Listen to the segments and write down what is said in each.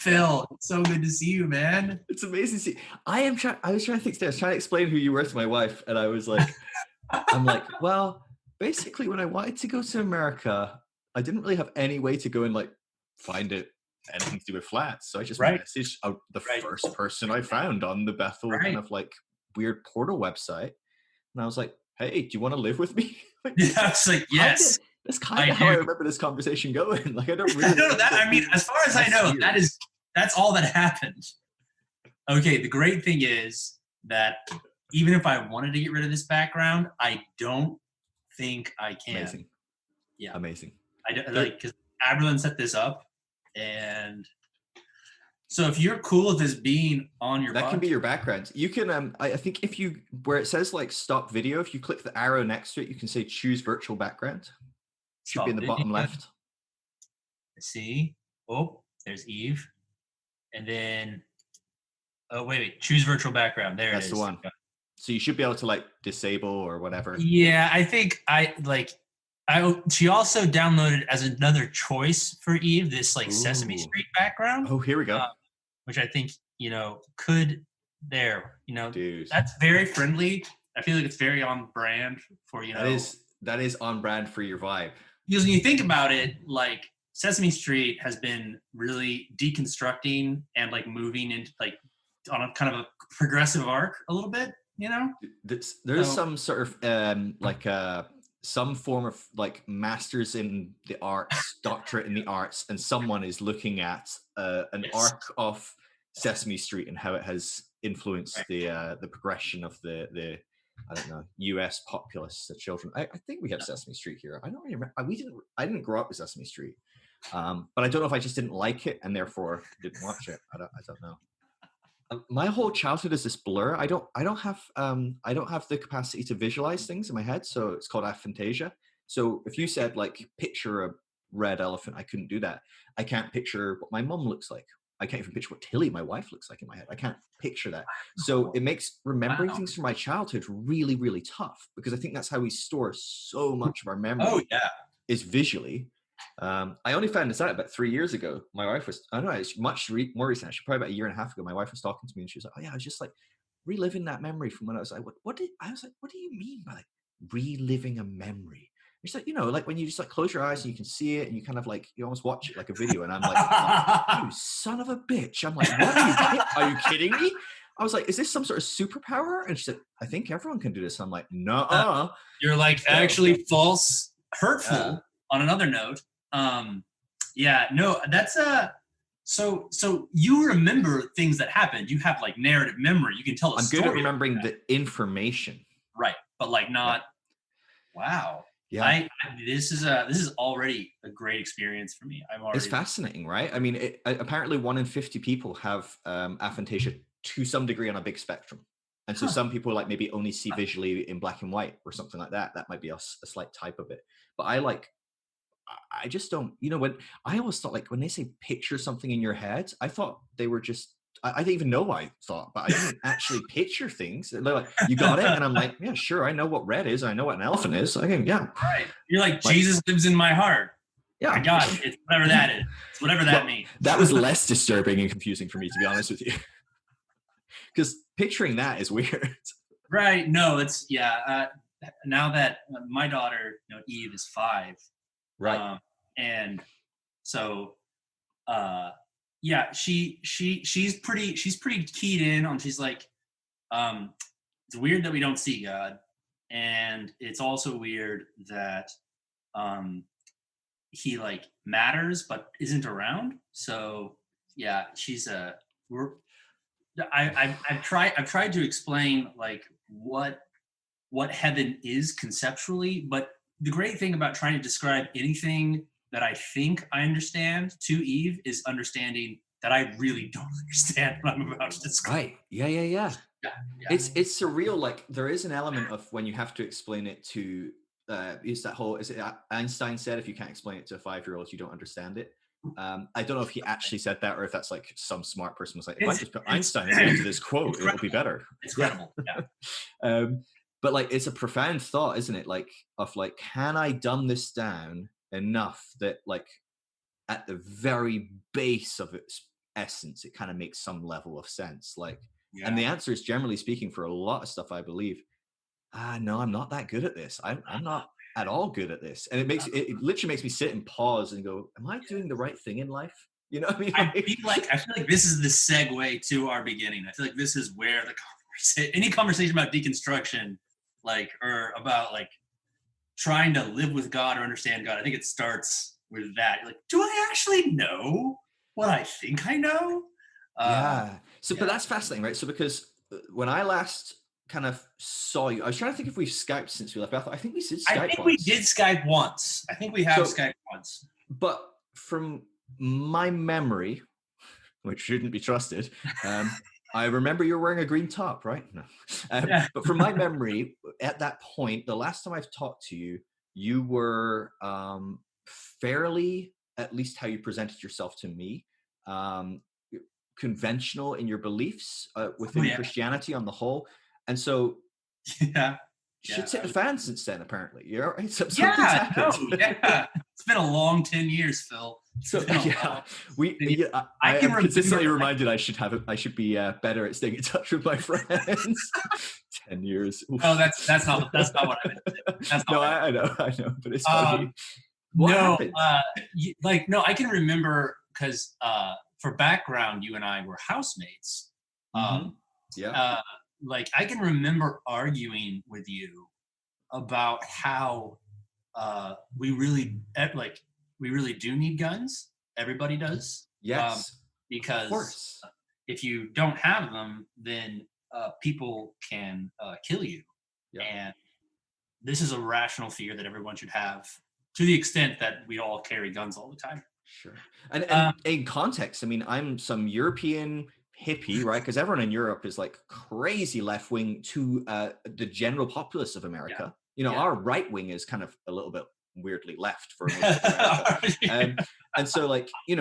Phil, it's so good to see you, man. It's amazing to see. I was trying to think today, I was trying to explain who you were to my wife, and I was like, I'm like, well, basically when I wanted to go to America, I didn't really have any way to go and like find it anything to do with flats. So I just messaged the first person I found on the Bethel kind of like weird portal website. And I was like, hey, do you want to live with me? Like, Yeah, I was like, yes. That's kind of how I remember this conversation going. Like, I don't really know that. I mean, as far as I know, that's all that happened. Okay, the great thing is that even if I wanted to get rid of this background, I don't think I can. Amazing. Yeah. Amazing. Like, because Aberlin set this up, and so if you're cool with this being on your that can be your background. You can I think if you where it says like stop video, if you click the arrow next to it, you can say choose virtual background. Should be in the bottom left. See? Oh, there's Eve. And then wait, choose virtual background. There it is. That's the one. So you should be able to like disable or whatever. Yeah, I think she also downloaded as another choice for Eve this like Sesame Street background. Oh, here we go. Which I think, could Dude. That's very friendly. I feel like it's very on brand for, That is on brand for your vibe. Because when you think about it, like Sesame Street has been really deconstructing and like moving into like on a kind of a progressive arc a little bit, There's some sort of some form of like masters in the arts, doctorate in the arts, and someone is looking at an arc of Sesame Street and how it has influenced the progression of the I don't know, U.S. populace, the children. I think we have Sesame Street here. I don't really remember. I didn't grow up with Sesame Street, but I don't know if I just didn't like it and therefore didn't watch it. I don't know. My whole childhood is this blur. I don't have the capacity to visualize things in my head, so it's called aphantasia. So if you said like picture a red elephant, I couldn't do that. I can't picture what my mom looks like. I can't even picture what Tilly, my wife, looks like in my head. I can't picture that. So it makes remembering things from my childhood really, really tough, because I think that's how we store so much of our memory. Is visually. I only found this out about 3 years ago. My wife was, I don't know, it's much more recent, actually, probably about a year and a half ago. My wife was talking to me and she was like, oh yeah, I was just like reliving that memory from when I was like, what do you mean by like reliving a memory? It's like, like when you just like close your eyes and you can see it and you kind of like, you almost watch it like a video. And I'm like, you son of a bitch. I'm like, what are you kidding me? I was like, is this some sort of superpower? And she said, I think everyone can do this. I'm like, no. You're like actually false, hurtful on another note. That's so you remember things that happened. You have like narrative memory. You can tell a story. I'm good at remembering the information. Right. But like not, wow. Yeah, this is already a great experience for me. It's fascinating, right? I mean, apparently 1 in 50 people have aphantasia to some degree on a big spectrum, and so some people like maybe only see visually in black and white or something like that. That might be a slight type of it. But I just don't. When I always thought like when they say picture something in your head, I thought they were just. I didn't even know what I thought, but I didn't actually picture things. They're like, you got it? And I'm like, yeah, sure. I know what red is. I know what an elephant is. I can, yeah. Right. You're like, Jesus lives in my heart. Yeah. I got it. It's whatever that is. It's whatever that means. That was less disturbing and confusing for me, to be honest with you. Because picturing that is weird. Right. No, it's, now that my daughter, Eve is 5. Right. And so, she's pretty keyed in on. She's like, it's weird that we don't see God, and it's also weird that he like matters but isn't around. So yeah, she's I've tried to explain like what heaven is conceptually, but the great thing about trying to describe anything that I think I understand to Eve is understanding that I really don't understand what I'm about to describe. Right. Yeah. It's surreal. Like there is an element of when you have to explain it to, is it Einstein said, if you can't explain it to a 5-year-old, you don't understand it. I don't know if he actually said that or if that's like some smart person was like, if I just put Einstein into this quote, it'll be better. It's incredible. Yeah. But like, it's a profound thought, isn't it? Like of like, can I dumb this down enough that like at the very base of it, essence, it kind of makes some level of sense. Like, and Yeah. the answer is, generally speaking, for a lot of stuff, I believe, no, I'm not that good at this. I'm not at all good at this. And it literally makes me sit and pause and go, am I doing the right thing in life? You know what I mean? I feel like this is the segue to our beginning. I feel like this is where any conversation about deconstruction, like, or about like trying to live with God or understand God, I think it starts with that. You're like, do I actually know what I think I know? Yeah. So, but Yeah. that's fascinating, right? So, because when I last kind of saw you, I was trying to think if we've Skyped since we left. But I think we did Skype I think once. we did Skype once. I think we have Skype once. But from my memory, which shouldn't be trusted, I remember you were wearing a green top, right? No. Yeah. But from my memory, at that point, the last time I've talked to you, you were fairly, at least how you presented yourself to me, conventional in your beliefs within Christianity on the whole. And so shit's hit the fan since then, apparently. You're right. Something's happened. It's been a long 10 years, Phil. I am consistently reminded I should be better at staying in touch with my friends. 10 years. Oof. Oh, that's not what I meant. I know, but it's funny. What happened? I can remember because for background, you and I were housemates. I can remember arguing with you about how we really do need guns. Everybody does. Yes. Because if you don't have them, then people can kill you. Yeah. And this is a rational fear that everyone should have, to the extent that we all carry guns all the time. Sure. And in context, I mean, I'm some European hippie, right? Because everyone in Europe is like crazy left wing to the general populace of America. Our right wing is kind of a little bit weirdly left for most of America. And so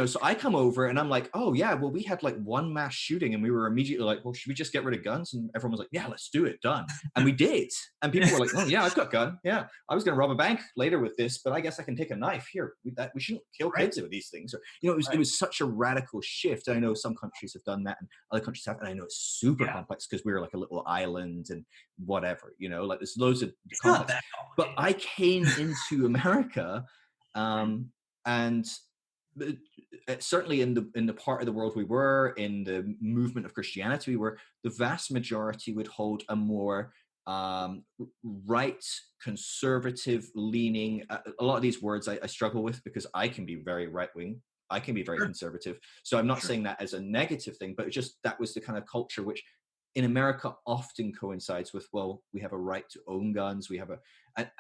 so I come over and I'm like, oh yeah, well, we had like one mass shooting and we were immediately like, well, should we just get rid of guns? And everyone was like, yeah, let's do it, done. And we did. And people were like, oh yeah, I've got a gun. Yeah, I was going to rob a bank later with this, but I guess I can take a knife here. We shouldn't kill kids with these things. Or, it was such a radical shift. I know some countries have done that and other countries have, and I know it's super complex because we're like a little island and whatever, like there's loads of complex. But I came into America and certainly in the part of the world we were in, the movement of Christianity we were, the vast majority would hold a more right, conservative leaning. A lot of these words I struggle with because I can be very right wing, I can be very conservative. So I'm not saying that as a negative thing, but just that was the kind of culture which in America often coincides with, well, we have a right to own guns, we have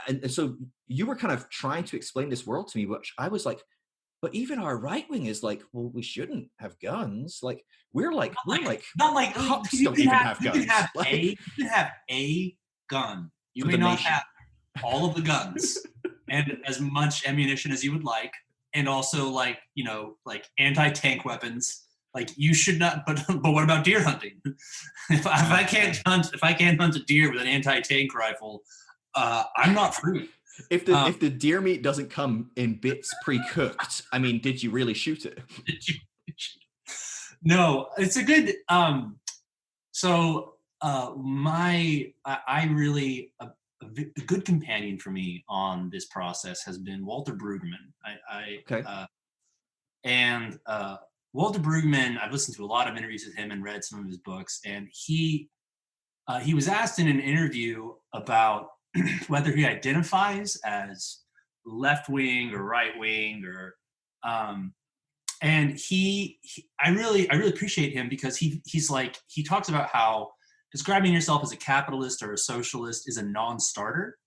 and so you were kind of trying to explain this world to me, which I was like, but even our right wing is like, well, we shouldn't have guns. Like cops don't even have guns. You can have a gun. You may not have all of the guns and as much ammunition as you would like, and also anti-tank weapons. Like you should not. But what about deer hunting? If I can't hunt a deer with an anti-tank rifle, I'm not free. If the deer meat doesn't come in bits pre-cooked, I mean, did you really shoot it? No, it's a good. A good companion for me on this process has been Walter Brueggemann. Walter Brueggemann, I've listened to a lot of interviews with him and read some of his books, and he was asked in an interview about whether he identifies as left-wing or right-wing or and I really appreciate him because he talks about how describing yourself as a capitalist or a socialist is a non-starter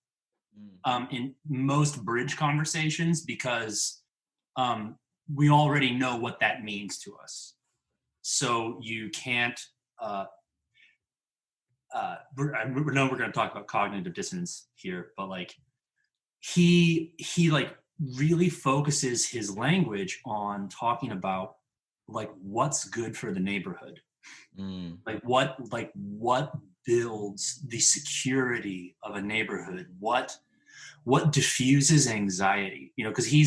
in most bridge conversations because we already know what that means to us. So you can't we're going to talk about cognitive dissonance here, but he really focuses his language on talking about what's good for the neighborhood, what builds the security of a neighborhood, what what diffuses anxiety, because he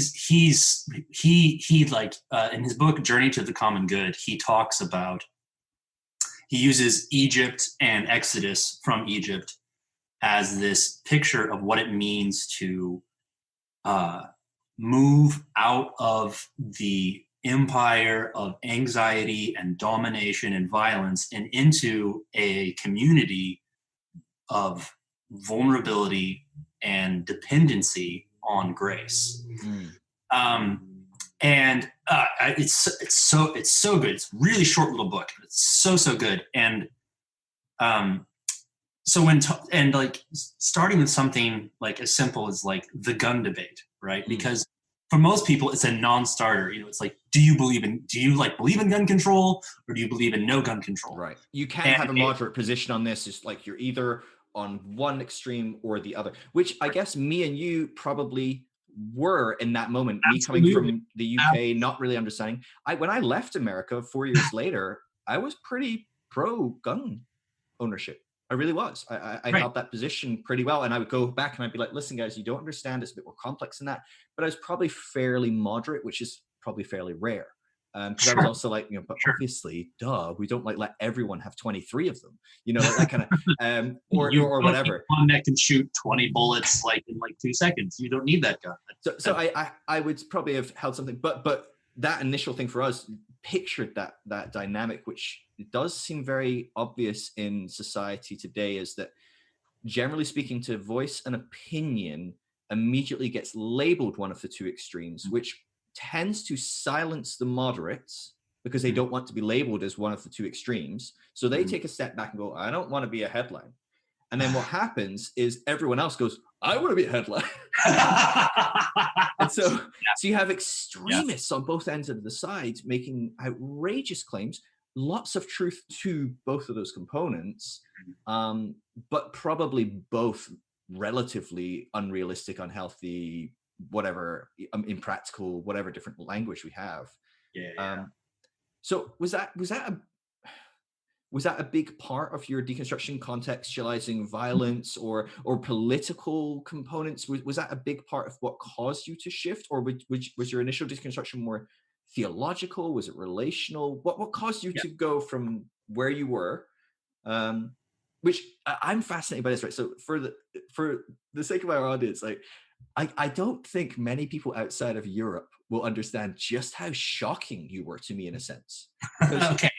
like in his book Journey to the Common Good, he uses Egypt and Exodus from Egypt as this picture of what it means to move out of the empire of anxiety and domination and violence and into a community of vulnerability and dependency on grace. And it's so good. It's a really short little book. It's so good. And so starting with something like as simple as like the gun debate, right? Because for most people, it's a non-starter. It's like, do you believe in gun control, or do you believe in no gun control? Right. You can't have a moderate position on this. It's like you're either on one extreme or the other, which I guess me and you probably were in that moment. Absolutely. Me coming from the UK, not really understanding. When I left America 4 years later, I was pretty pro gun ownership. I really was. I held that position pretty well. And I would go back and I'd be like, listen, guys, you don't understand. It's a bit more complex than that. But I was probably fairly moderate, which is probably fairly rare. Because I was also like, but obviously, we don't let everyone have 23 of them, like that kind of, or whatever. One that can shoot 20 bullets in 2 seconds. You don't need that gun. So I would probably have held something, but that initial thing for us pictured that dynamic, which does seem very obvious in society today, is that generally speaking, to voice an opinion immediately gets labeled one of the two extremes, which tends to silence the moderates because they don't want to be labeled as one of the two extremes. So they take a step back and go, I don't want to be a headline. And then what happens is everyone else goes, I want to be a headline. And so you have extremists on both ends of the side making outrageous claims, lots of truth to both of those components, but probably both relatively unrealistic, unhealthy, whatever, impractical, whatever different language we have. So was that a big part of your deconstruction, contextualizing violence or political components? Was that a big part of what caused you to shift, or was your initial deconstruction more theological? Was it relational? What caused you to go from where you were? Which I'm fascinated by this, right? So for the sake of our audience, I don't think many people outside of Europe will understand just how shocking you were to me in a sense. Okay.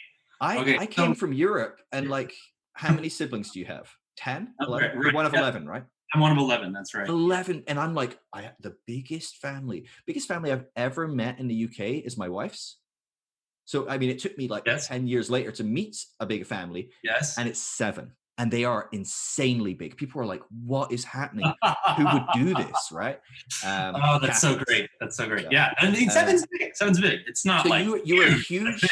I came from Europe, and how many siblings do you have? 10? 11? You're one of 11, right? I'm one of 11, that's right. 11, and I'm I have the biggest family I've ever met in the UK is my wife's. So, I mean, it took me 10 years later to meet a big family. Yes. And it's 7. And they are insanely big. People are like, what is happening? Who would do this, right? That's so great. That's so great. Yeah. I mean, 7's big. 7's big. It's not so you were a huge...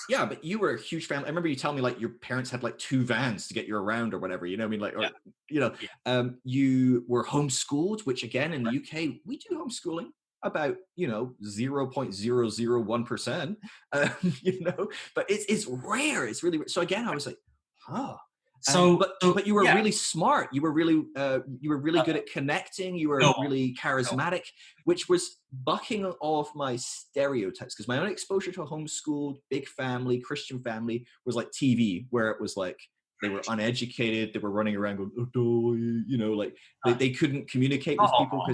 Yeah, but you were a huge family. I remember you telling me your parents had 2 vans to get you around or whatever, you were homeschooled, which again, in the UK, we do homeschooling about, 0.001%, but it's rare. It's really, so again, I was like, but you were really smart. You were really good at connecting. You were really charismatic, which was bucking all of my stereotypes, because my own exposure to a homeschooled, big family, Christian family was TV, where it was they were uneducated. They were running around going, they couldn't communicate with people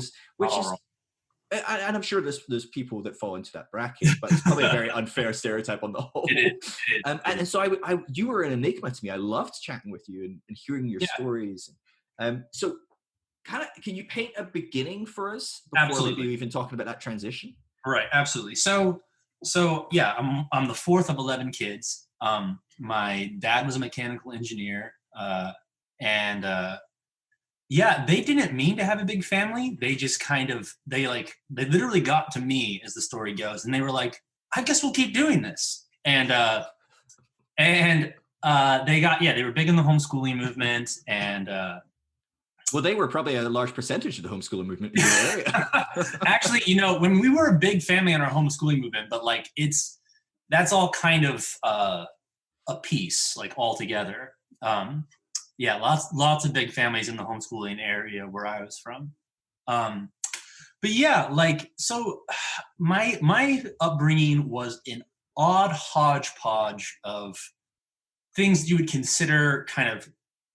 and I'm sure there's people that fall into that bracket, but it's probably a very unfair stereotype on the whole. And so you were an enigma to me. I loved chatting with you and hearing your stories. So can you paint a beginning for us before maybe even talking about that transition? Right, absolutely. So I'm the 4th of 11 kids. My dad was a mechanical engineer, and they didn't mean to have a big family. They just they literally got to me, as the story goes, and they were like, I guess we'll keep doing this. And they were big in the homeschooling movement, and well, they were probably a large percentage of the homeschooling movement in your area. Actually, when we were a big family in our homeschooling movement, but that's all kind of a piece, all together. Lots of big families in the homeschooling area where I was from. But yeah, like, so my upbringing was an odd hodgepodge of things you would consider kind of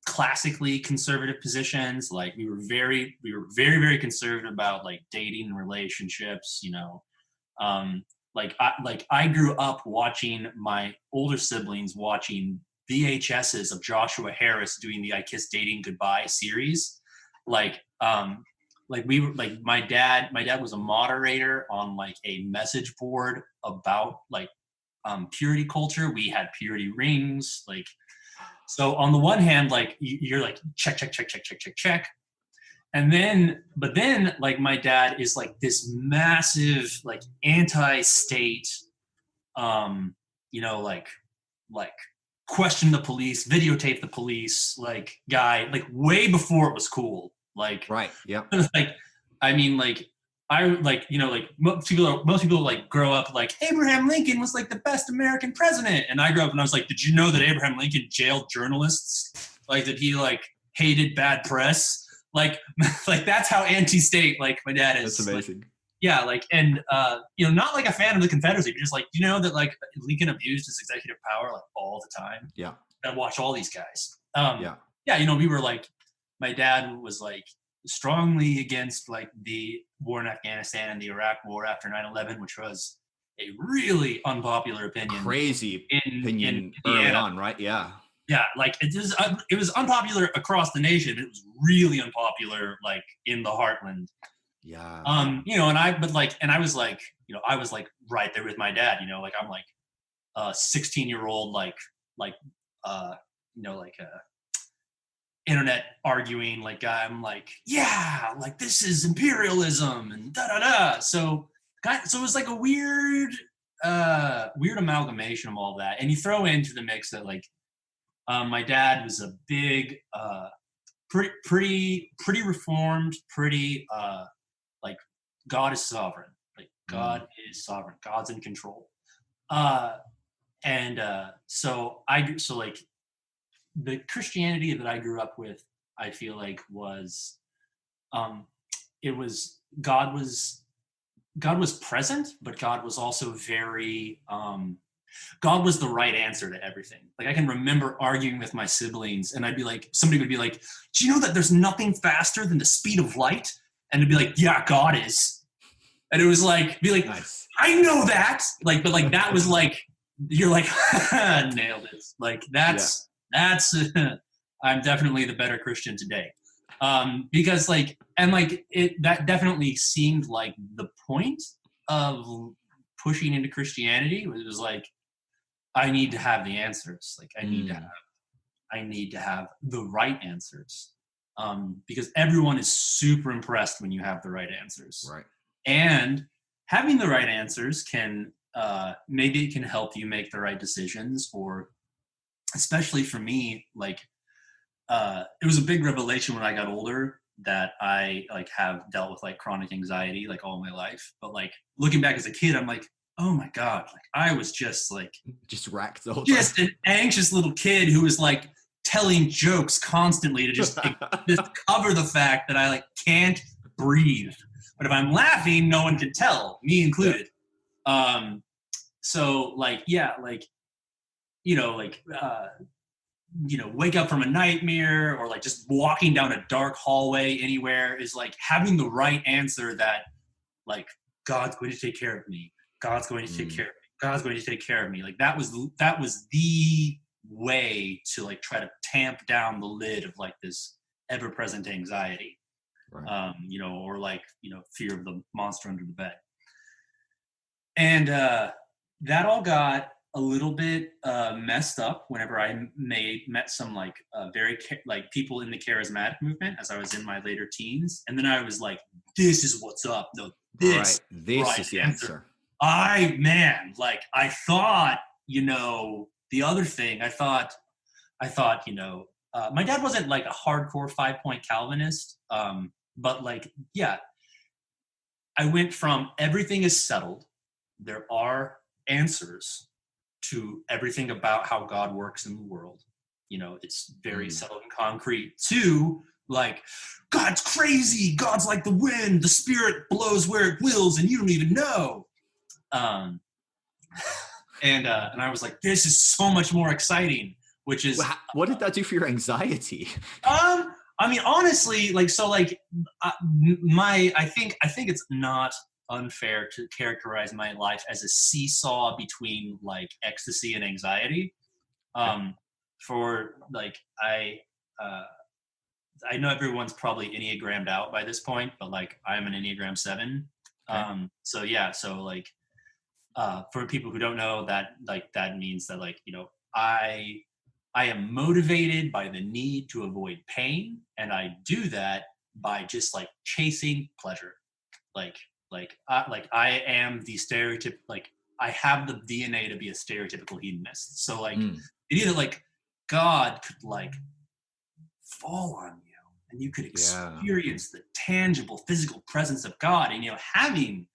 classically conservative positions. Like we were very conservative about like dating and relationships, you know. Like I grew up watching my older siblings watching VHSs of Joshua Harris doing the I Kiss Dating Goodbye series. Like we were like my dad was a moderator on like a message board about like purity culture. We had purity rings. Like, so on the one hand, like you're like check. But then like my dad is like this massive, like anti-state, you know, like question the police, videotape the police, like guy, like way before it was cool. Like, Right. Yeah. like, I mean, like, I like, you know, like most people like grow up like Abraham Lincoln was like the best American president, and I grew up and I was like, did you know that Abraham Lincoln jailed journalists? Like, that he like hated bad press? Like, like that's how anti-state like my dad is. That's amazing. Like, yeah, like, and you know, not like a fan of the Confederacy, but just like, you know, that like Lincoln abused his executive power like all the time. Yeah. I watch all these guys. Yeah, you know, we were like, my dad was like strongly against like the war in Afghanistan and the Iraq war after 9/11, which was a really unpopular opinion. Crazy opinion in early on, right? Yeah. Yeah, like it was unpopular across the nation. It was really unpopular like in the Heartland. Yeah. You know, and I was like, you know, I was like right there with my dad, you know, like I'm like a 16-year-old you know, like internet arguing like guy. I'm like, yeah, like this is imperialism and da da da. So it was like a weird amalgamation of all that. And you throw into the mix that like my dad was a big pretty reformed, pretty like God is sovereign. Like God is sovereign. God's in control. So like the Christianity that I grew up with, I feel like was it was God was present, but God was also very God was the right answer to everything. Like I can remember arguing with my siblings and I'd be like, somebody would be like, do you know that there's nothing faster than the speed of light? And it'd be like, yeah, God is. And it was like, be like, nice. I know that. Like, but like that was like, you're like, nailed it. Like that's I'm definitely the better Christian today. Because like, and like that definitely seemed like the point of pushing into Christianity. It was like, I need to have the answers. Like I need to have the right answers. Because everyone is super impressed when you have the right answers. Right. And having the right answers can maybe it can help you make the right decisions, or especially for me, like it was a big revelation when I got older that I like have dealt with like chronic anxiety like all my life. But like looking back as a kid, I'm like, oh my God, like I was just like racked the whole time. Just an anxious little kid who was like telling jokes constantly to just cover the fact that I like can't breathe. But if I'm laughing, no one can tell, me included. Yeah. So like, yeah, like, you know, like, you know, wake up from a nightmare or like just walking down a dark hallway anywhere is like having the right answer that like, God's going to take care of me. God's going to take care of me. God's going to take care of me. Like that was the way to like try to tamp down the lid of like this ever-present anxiety. Right. You know, or like, you know, fear of the monster under the bed. And that all got a little bit messed up whenever I met some like very like people in the charismatic movement as I was in my later teens. And then I was like, this is what's up. No, this is the answer. I thought, you know, the other thing I thought, you know, my dad wasn't like a hardcore 5-point Calvinist. But like, yeah, I went from everything is settled. There are answers to everything about how God works in the world. You know, it's very settled and concrete, to like, God's crazy, God's like the wind, the spirit blows where it wills and you don't even know. And I was like, this is so much more exciting, which is what did that do for your anxiety? I mean, honestly, like, so like I think it's not unfair to characterize my life as a seesaw between like ecstasy and anxiety. For like, I know everyone's probably Enneagrammed out by this point, but like I'm an Enneagram 7. Okay. So yeah, so like for people who don't know, that like that means that like, you know, I am motivated by the need to avoid pain, and I do that by just like chasing pleasure. Like I am the stereotype, like I have the DNA to be a stereotypical hedonist. So like either like God could like fall on you and you could experience the tangible physical presence of God, and, you know, having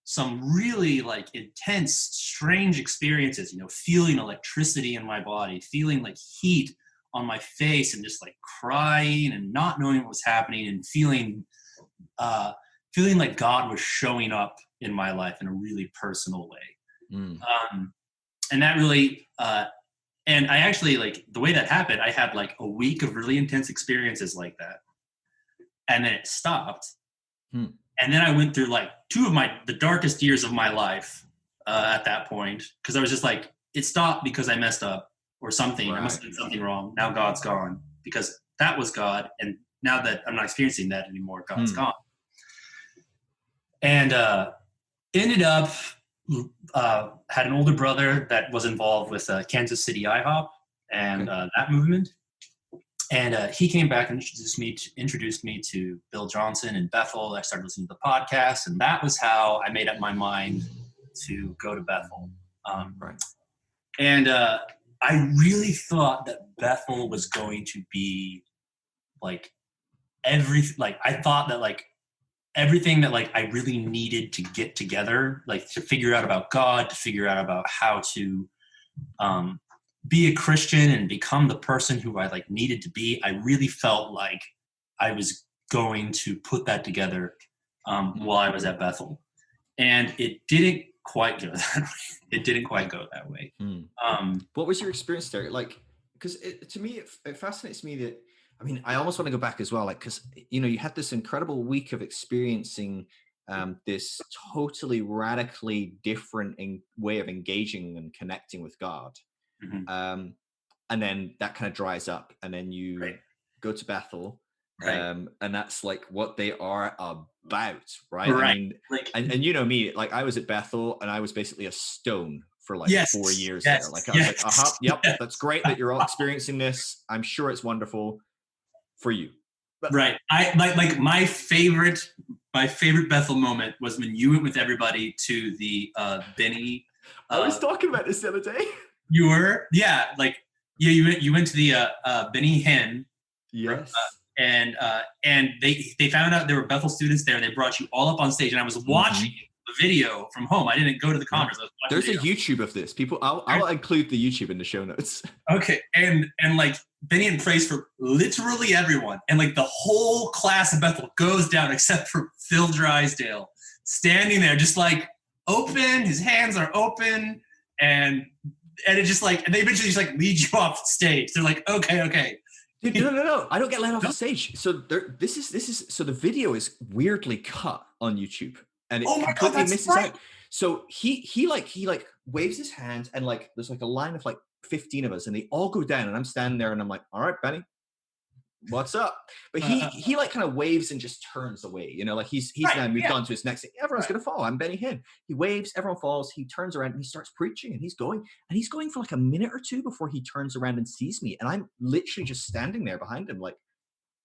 some really like intense, strange experiences, you know, feeling electricity in my body, feeling like heat on my face, and just like crying and not knowing what was happening, and feeling like God was showing up in my life in a really personal way. And that really, and I actually, like, the way that happened, I had like a week of really intense experiences like that. And then it stopped. And then I went through like two of the darkest years of my life at that point, because I was just like, it stopped because I messed up or something. Right. I must have done something wrong. Now God's gone, because that was God. And now that I'm not experiencing that anymore, God's gone. And ended up, had an older brother that was involved with Kansas City IHOP and that movement. And he came back and introduced me to Bill Johnson and Bethel. I started listening to the podcast, and that was how I made up my mind to go to Bethel. And I really thought that Bethel was going to be like I thought that like everything that like I really needed to get together, like to figure out about God, to figure out about how to be a Christian and become the person who I like needed to be. I really felt like I was going to put that together while I was at Bethel, and it didn't quite go that way. It didn't quite go that way. What was your experience there? Like, because to me, it fascinates me that, I mean, I almost want to go back as well, like, because, you know, you had this incredible week of experiencing this totally radically different way of engaging and connecting with God. And then that kind of dries up, and then you go to Bethel, and that's like what they are about, right? I mean, like, and you know me, like I was at Bethel and I was basically a stone for like 4 years there. Like I was like, yep, that's great that you're all experiencing this. I'm sure it's wonderful for you. But, I like my favorite Bethel moment was when you went with everybody to the Benny. I was talking about this the other day. You were? Yeah, like, yeah, you went to the Benny Hinn. Yes. And they found out there were Bethel students there, and they brought you all up on stage, and I was watching the video from home. I didn't go to the conference. There's a YouTube of this. People, I'll include the YouTube in the show notes. Okay, and like Benny Hinn prays for literally everyone, and like the whole class of Bethel goes down except for Phil Drysdale, standing there just like open. His hands are open, and it just like, and they eventually just like lead you off stage. They're like, okay. Dude, no. I don't get let off the stage. So this is so the video is weirdly cut on YouTube, and it completely misses out. So he waves his hand, and like there's like a line of like 15 of us, and they all go down, and I'm standing there, and I'm like, all right, Benny, what's up? But he like kind of waves and just turns away, you know, like he's now moved on to his next thing. Everyone's gonna fall. I'm Benny Hinn. He waves, everyone falls, he turns around and he starts preaching, and he's going for like a minute or two before he turns around and sees me, and I'm literally just standing there behind him like,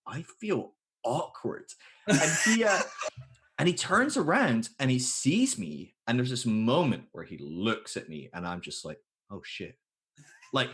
I feel awkward. And he turns around and he sees me, and there's this moment where he looks at me, and I'm just like, oh shit. Like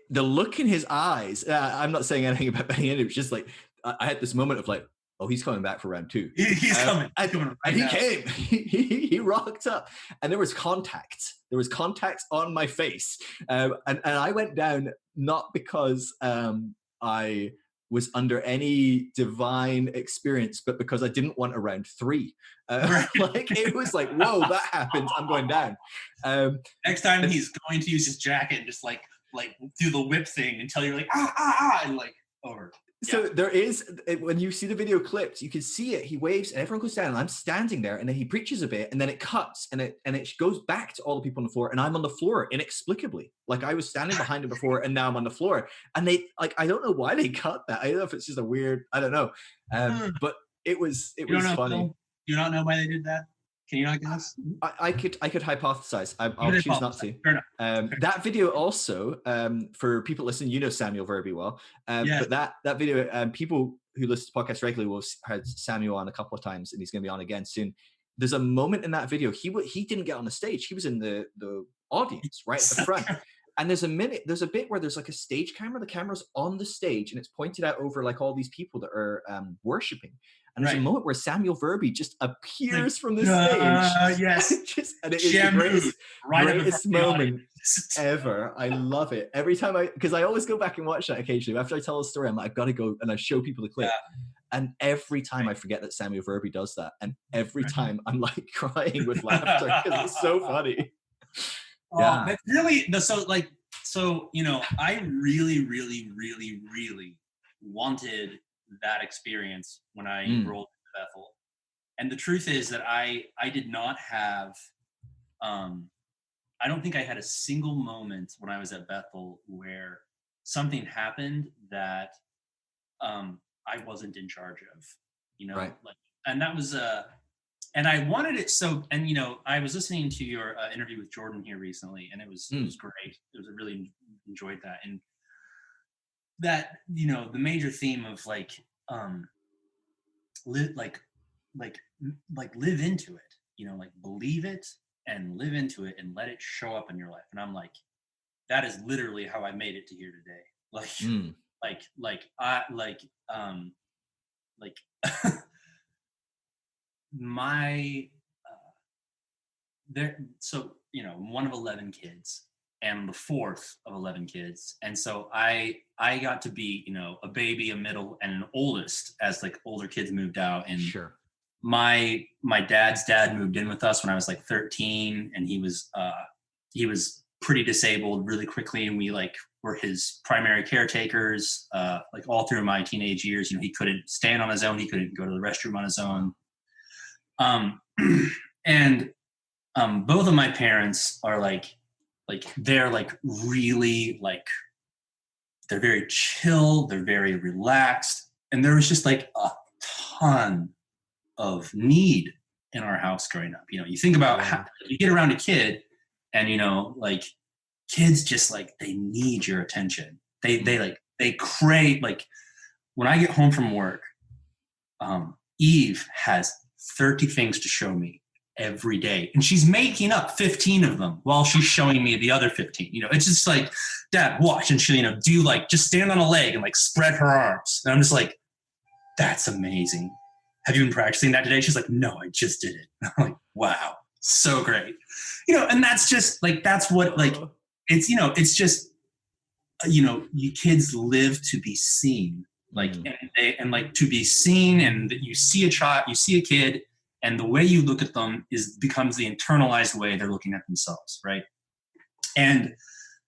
the look in his eyes, I'm not saying anything about Benny Hinn, it was just like, I had this moment of like, oh, he's coming back for round 2. He's coming. And he came. He rocked up, and there was contact. There was contact on my face, and I went down not because I was under any divine experience, but because I didn't want a round 3. Like it was like, whoa, that happened. I'm going down. Next time he's going to use his jacket and just like do the whip thing until you're like and like over. So there is, when you see the video clips, you can see it. He waves and everyone goes down and I'm standing there, and then he preaches a bit and then it cuts and it goes back to all the people on the floor, and I'm on the floor inexplicably. Like I was standing behind him before and now I'm on the floor. And they like, I don't know why they cut that. I don't know if it's just a weird, I don't know. But it was funny. Do you not know why they did that? Can you not guess? I could hypothesize. I'll choose not to. Fair enough. That video also, for people listening, you know Samuel very well. But that video, people who listen to podcasts regularly will have heard Samuel on a couple of times, and he's going to be on again soon. There's a moment in that video, he didn't get on the stage. He was in the audience, right at the front. And there's a bit where there's like a stage camera. The camera's on the stage, and it's pointed out over like all these people that are worshiping. And there's a moment where Samuel Verby just appears from the stage. Yes. And it is the greatest moment ever. I love it. Every time because I always go back and watch that occasionally. After I tell a story, I'm like, I've got to go and I show people the clip. Yeah. And every time I forget that Samuel Verby does that. And every time I'm like crying with laughter because it's so funny. Yeah. But really, so, you know, I really, really, really, really wanted that experience when I rolled into Bethel. And the truth is that I did not have, I don't think I had a single moment when I was at Bethel where something happened that I wasn't in charge of, you know, like, and that was, and I wanted it so, and, you know, I was listening to your interview with Jordan here recently, and it was great. I really enjoyed that. And that, you know, the major theme of like live into it, you know, like believe it and live into it and let it show up in your life. And I'm like, that is literally how I made it to here today. So, you know, one of 11 kids and the fourth of 11 kids. And so I got to be, you know, a baby, a middle, and an oldest as like older kids moved out. And my dad's dad moved in with us when I was like 13, and he was pretty disabled really quickly. And we like were his primary caretakers, like all through my teenage years. You know, he couldn't stand on his own. He couldn't go to the restroom on his own. And both of my parents are like they're like really like, they're very chill, they're very relaxed, and there was just like a ton of need in our house growing up. You know, you think about how you get around a kid, and you know, like kids just like they need your attention. They crave, like when I get home from work, Eve has 30 things to show me every day, and she's making up 15 of them while she's showing me the other 15. You know, it's just like, Dad, watch, and she'll, you know, do like just stand on a leg and like spread her arms, and I'm just like, that's amazing. Have you been practicing that today? She's like, no, I just did it. I'm like, wow, so great. You know, and that's just like, that's what, like, it's, you know, it's just, you know, you kids live to be seen, like, and like to be seen, and you see a child, you see a kid, and the way you look at them becomes the internalized way they're looking at themselves, right? And,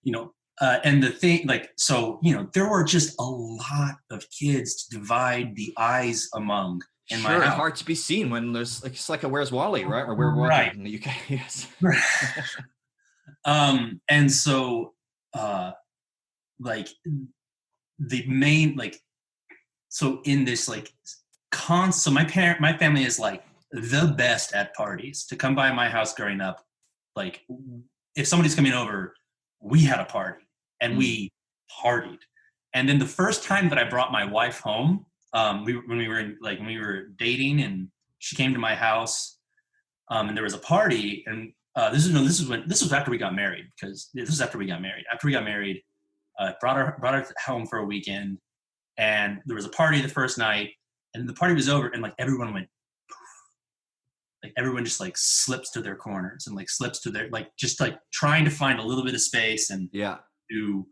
you know, and the thing, like, so, you know, there were just a lot of kids to divide the eyes among in my house. Hard to be seen when there's, like, it's like a Where's Wally, right? Or Where Wally in the UK, yes. And so, like, the main, like, so in this, like, so my family is, like, the best at parties. To come by my house growing up, like if somebody's coming over, we had a party and we partied. And then the first time that I brought my wife home, when we were dating, and she came to my house, and there was a party, and this was after we got married, because this was after we got married. After we got married, brought her home for a weekend, and there was a party the first night, and the party was over, and like everyone went. Like everyone just like slips to their corners and like slips to their, like, just like trying to find a little bit of space and do,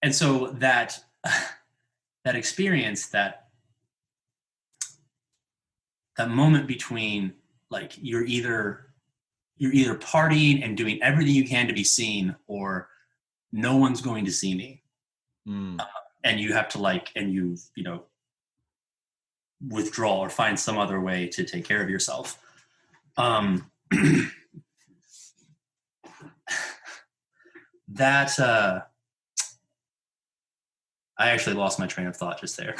and so that that experience, that moment between, like, you're either partying and doing everything you can to be seen, or no one's going to see me, Mm. and you have to, like, and you know, withdraw or find some other way to take care of yourself. Um, that I actually lost my train of thought just there.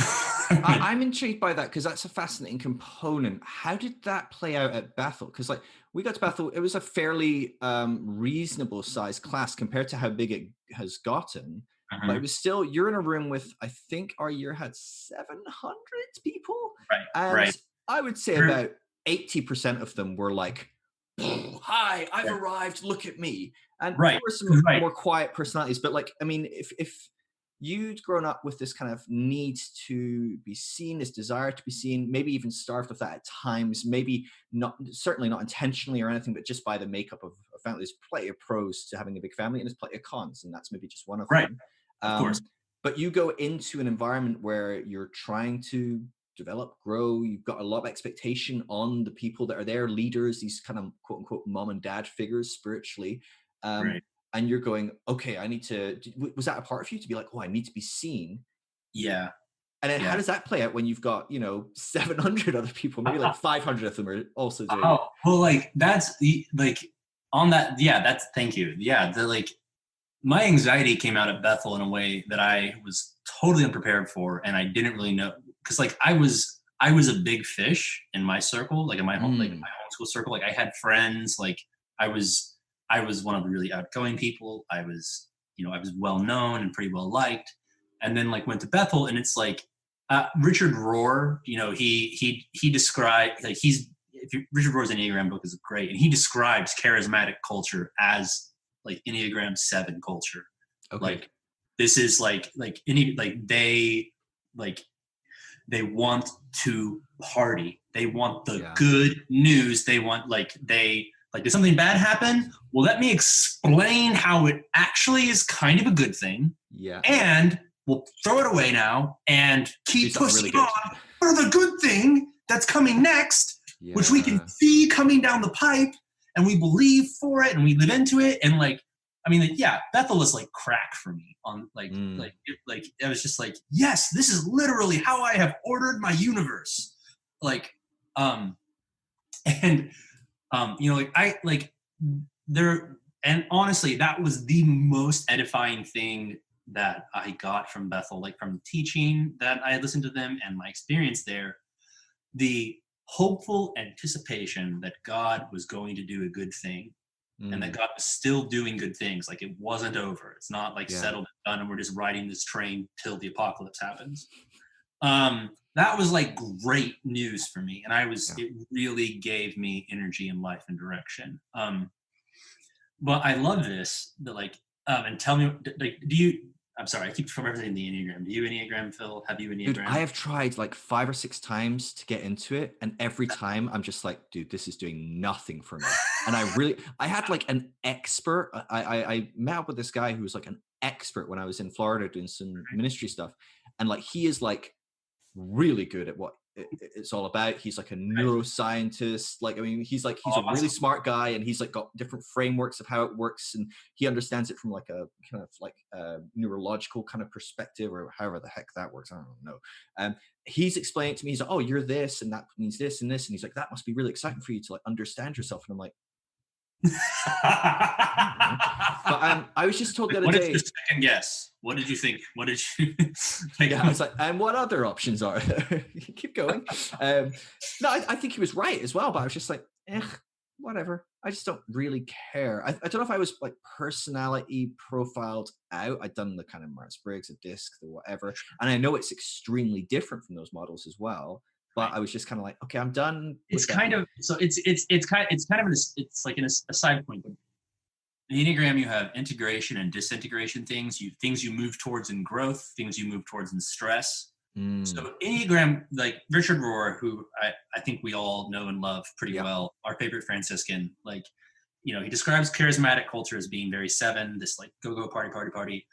I'm intrigued by that because that's a fascinating component. How did that play out at Bethel? Because like we got to Bethel, it was a fairly reasonable sized class compared to how big it has gotten. But it Mhm. was still, you're in a room with, I think our year had 700 people. Right, And right. I would say There- about 80% of them were like, hi, I've yeah, arrived, look at me. And there right, were some right. more quiet personalities. But like, I mean, if you'd grown up with this kind of need to be seen, this desire to be seen, maybe even starved of that at times, maybe not, certainly not intentionally or anything, but just by the makeup of a family. There's plenty of pros to having a big family, and there's plenty of cons, and that's maybe just one of Right, them. of course. But you go into an environment where you're trying to develop, grow, you've got a lot of expectation on the people that are there, leaders, these kind of quote unquote mom and dad figures spiritually. Um, Right. and you're going, okay, I need to, was that a part of you to be like, oh, I need to be seen? Yeah, And then how yeah. does that play out when you've got, 700 other people, maybe like 500 of them are also doing it? Oh, well, like, that's the, like, on that. Yeah, that's, thank you. Yeah, the, like, my anxiety came out at Bethel in a way that I was totally unprepared for, and I didn't really know, because, like, I was a big fish in my circle, like in my home, like Mm, my homeschool circle. Like, I had friends, like, I was I was one of the really outgoing people. I was well known and pretty well liked, and then, like, went to Bethel, and it's like, Richard Rohr. He described, like, Richard Rohr's Enneagram book is great, and he describes charismatic culture as, like, Enneagram 7 culture. okay. Like, this is like any, like they want to party. They want the Yeah. good news. They want, like, did something bad happen? Well, let me explain how it actually is kind of a good thing, Yeah. and we'll throw it away now and Do keep something pushing really good. on for the good thing that's coming next, which we can Yeah. see coming down the pipe, and we believe for it and we live into it. And, like, I mean, like, yeah, Bethel was like crack for me on, Mm, like it was just like, yes, this is literally how I have ordered my universe. Like, um, and like, I like there, and honestly, that was the most edifying thing that I got from Bethel, like, from teaching that I had listened to them and my experience there. The hopeful anticipation that God was going to do a good thing, and that mm, God was still doing good things. Like, it wasn't over. It's not like yeah. settled and done, and we're just riding this train till the apocalypse happens. That was, like, great news for me, and Yeah. it really gave me energy and life and direction. But I love this. That, like, and tell me, like, do you? I'm sorry, I keep referencing the Enneagram. Do you Enneagram, Phil? Have you Dude, I Enneagram? have tried like 5 or 6 times to get into it, and every time I'm just like, dude, this is doing nothing for me. And I had like an expert. I met up with this guy who was like an expert when I was in Florida doing some ministry stuff, and like he is like really good at what it's all about. He's like a Right. neuroscientist. Like, I mean, he's a really Awesome. smart guy, and he's like got different frameworks of how it works, and he understands it from like a kind of like neurological kind of perspective, or however the heck that works. I don't know. He's explaining it to me. He's like, "Oh, you're this, and that means this and this," and he's like, "That must be really exciting for you to like understand yourself." And I'm like, I don't know. But I was just told the other What is your day. second guess? What did you think? What did you like? Yeah, I was like, and what other options are there? Keep going. Um, no, I think he was right as well, but I was just like, whatever. I just don't really care. I don't know if I was like personality profiled out. I'd done the kind of Myers-Briggs, a disc, the whatever. And I know it's extremely different from those models as well. But Right. I was just kind of like, okay, I'm done It's with that. kind of, so it's kind of it's like in a side point. But in the Enneagram, you have integration and disintegration things. Things you move towards in growth, things you move towards in stress. Mm, So Enneagram, like Richard Rohr, who I think we all know and love pretty yeah. well, our favorite Franciscan, like, he describes charismatic culture as being very seven, this, like, go party party party.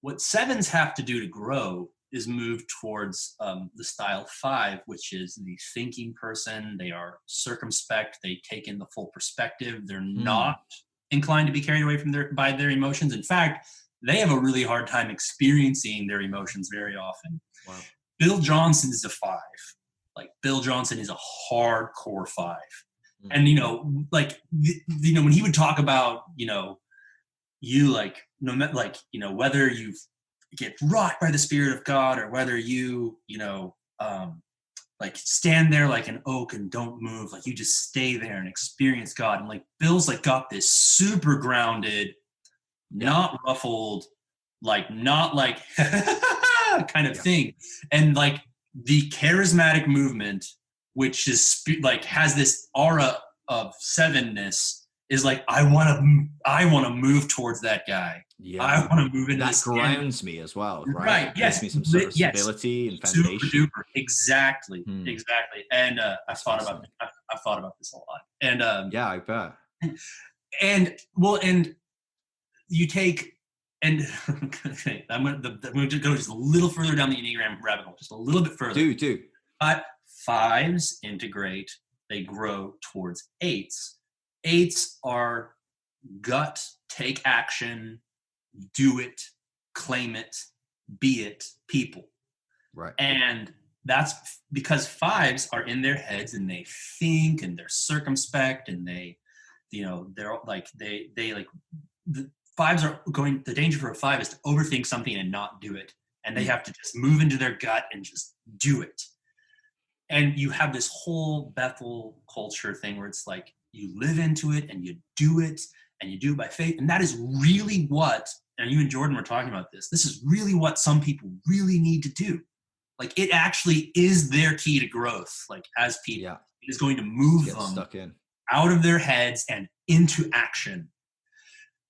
What sevens have to do to grow is move towards the style 5, which is the thinking person. They are circumspect. They take in the full perspective. They're not inclined to be carried away by their emotions. In fact, they have a really hard time experiencing their emotions very often. Wow. Bill Johnson is a 5. Like, Bill Johnson is a hardcore 5. And, when he would talk about, you whether you get rocked by the Spirit of God or whether you, stand there like an oak and don't move, like you just stay there and experience God. And like Bill's like got this super grounded, not ruffled, like not like kind of thing. And like the charismatic movement, which is like has this aura of sevenness, is like I want to move towards that guy. Yeah, I want to move into that grounds me as well, right? Right. It gives me some sort of stability and foundation. Super duper. Exactly. And I've thought about this a lot. And I bet. And you take and okay, I'm going to go just a little further down the Enneagram rabbit hole, just a little bit further. Do. But 5s integrate. They grow towards 8s. 8s are gut, take action, do it, claim it, be it people. Right. And that's because 5s are in their heads and they think and they're circumspect and they're like, the 5s are going, the danger for a 5 is to overthink something and not do it. And they have to just move into their gut and just do it. And you have this whole Bethel culture thing where it's like, you live into it and you do it by faith. And that is really what, and you and Jordan were talking about this is really what some people really need to do. Like, it actually is their key to growth. Like, as people, it is going to move them stuck in, out of their heads and into action.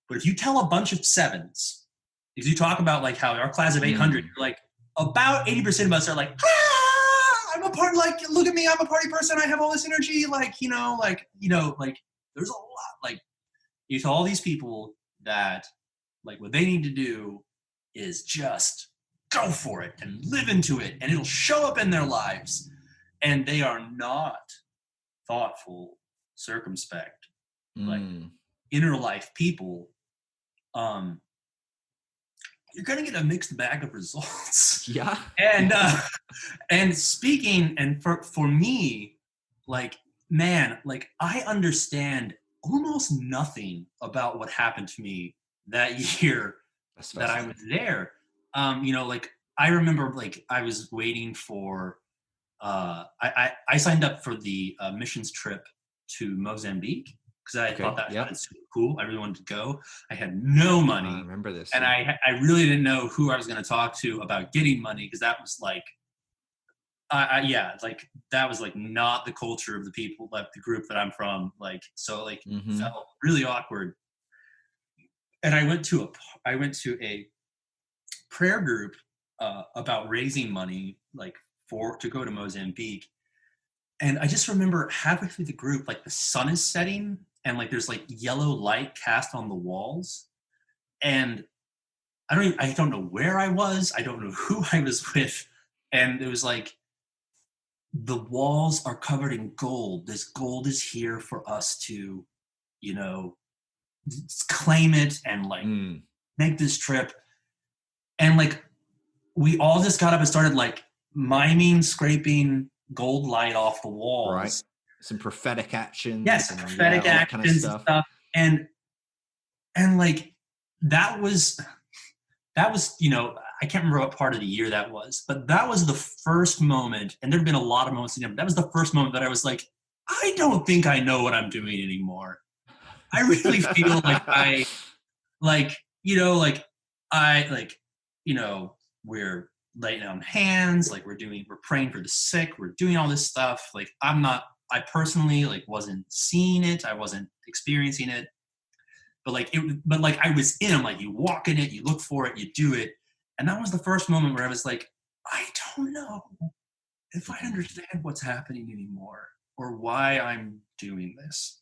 But if you tell a bunch of 7s, if you talk about like how our class of 800, you're like, about 80% of us are like, I'm a part, like, look at me, I'm a party person, I have all this energy, like, there's a lot, like, you tell all these people that, like, what they need to do is just go for it and live into it, and it'll show up in their lives, and they are not thoughtful, circumspect, like, inner life people, you're going to get a mixed bag of results. Yeah. And speaking, and for me, like, man, like, I understand almost nothing about what happened to me that year that I was there. Like, I remember, like, I was waiting for, I signed up for the missions trip to Mozambique because I thought that was super cool. I really wanted to go. I had no money. I remember this. And I really didn't know who I was going to talk to about getting money, because that was like, that was like not the culture of the people, like the group that I'm from. Like, so like felt really awkward. And I went to a prayer group about raising money, like to go to Mozambique. And I just remember halfway through the group, like the sun is setting and like there's like yellow light cast on the walls. And I don't know where I was. I don't know who I was with. And it was like, the walls are covered in gold. This gold is here for us to, claim it and like make this trip. And like, we all just got up and started like miming, scraping gold light off the walls. Right. Some prophetic actions. Yes, prophetic actions kind of stuff. And like, that was, I can't remember what part of the year that was, but that was the first moment, and there've been a lot of moments in it, but that was the first moment that I was like, I don't think I know what I'm doing anymore. I really feel we're laying on hands, like we're praying for the sick, we're doing all this stuff. Like, I personally like wasn't seeing it, I wasn't experiencing it. But I was in them, like, you walk in it, you look for it, you do it. And that was the first moment where I was like, I don't know if I understand what's happening anymore or why I'm doing this.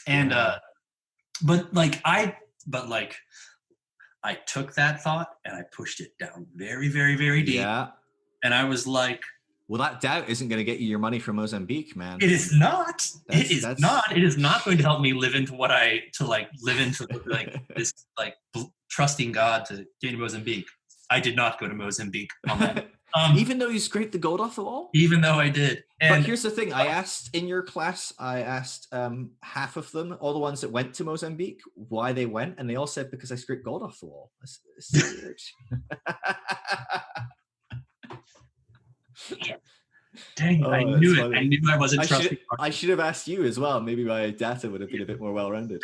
And, I I took that thought and I pushed it down very, very, very deep. Yeah. And I was like, well, that doubt isn't going to get you your money from Mozambique, man. It is not. It is not. It is not going to help me live into this trusting God to get to Mozambique. I did not go to Mozambique on that. Even though you scraped the gold off the wall? Even though I did. But here's the thing. I asked in your class, half of them, all the ones that went to Mozambique, why they went. And they all said, because I scraped gold off the wall. That's so weird. Dang, I knew it. I knew I wasn't trusting. I should have asked you as well. Maybe my data would have been a bit more well-rounded.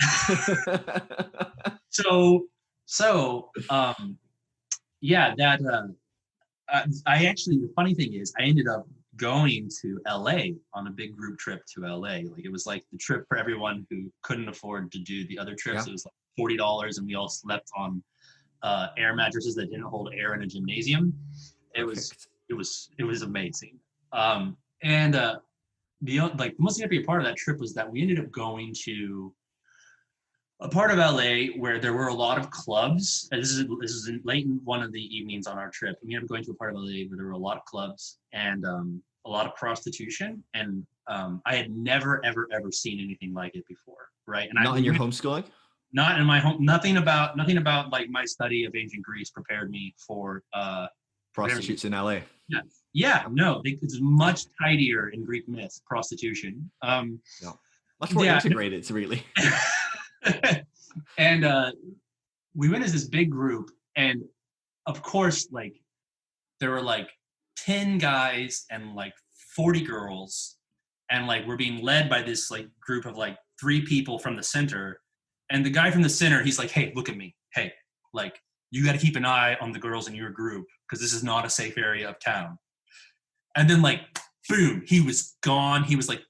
I actually, the funny thing is, I ended up going to LA on a big group trip to LA. Like, it was like the trip for everyone who couldn't afford to do the other trips. Yeah. It was like $40, and we all slept on air mattresses that didn't hold air in a gymnasium. It was amazing. The most happy part of that trip was that we ended up going to a part of LA where there were a lot of clubs. And this is late in one of the evenings on our trip. We ended up going to a part of LA where there were a lot of clubs and a lot of prostitution. And I had never, ever, ever seen anything like it before, right? And not in your homeschooling? Not in my home. Nothing about like my study of ancient Greece prepared me for prostitutes in LA. Yeah, no, it's much tidier in Greek myth, prostitution. Much more integrated, really. And we went as this big group, and of course, like, there were like 10 guys and like 40 girls, and like we're being led by this like group of like 3 people from the center, and the guy from the center, he's like, hey, look at me. Hey, like, you got to keep an eye on the girls in your group because this is not a safe area of town. And then, like, boom, he was gone. He was like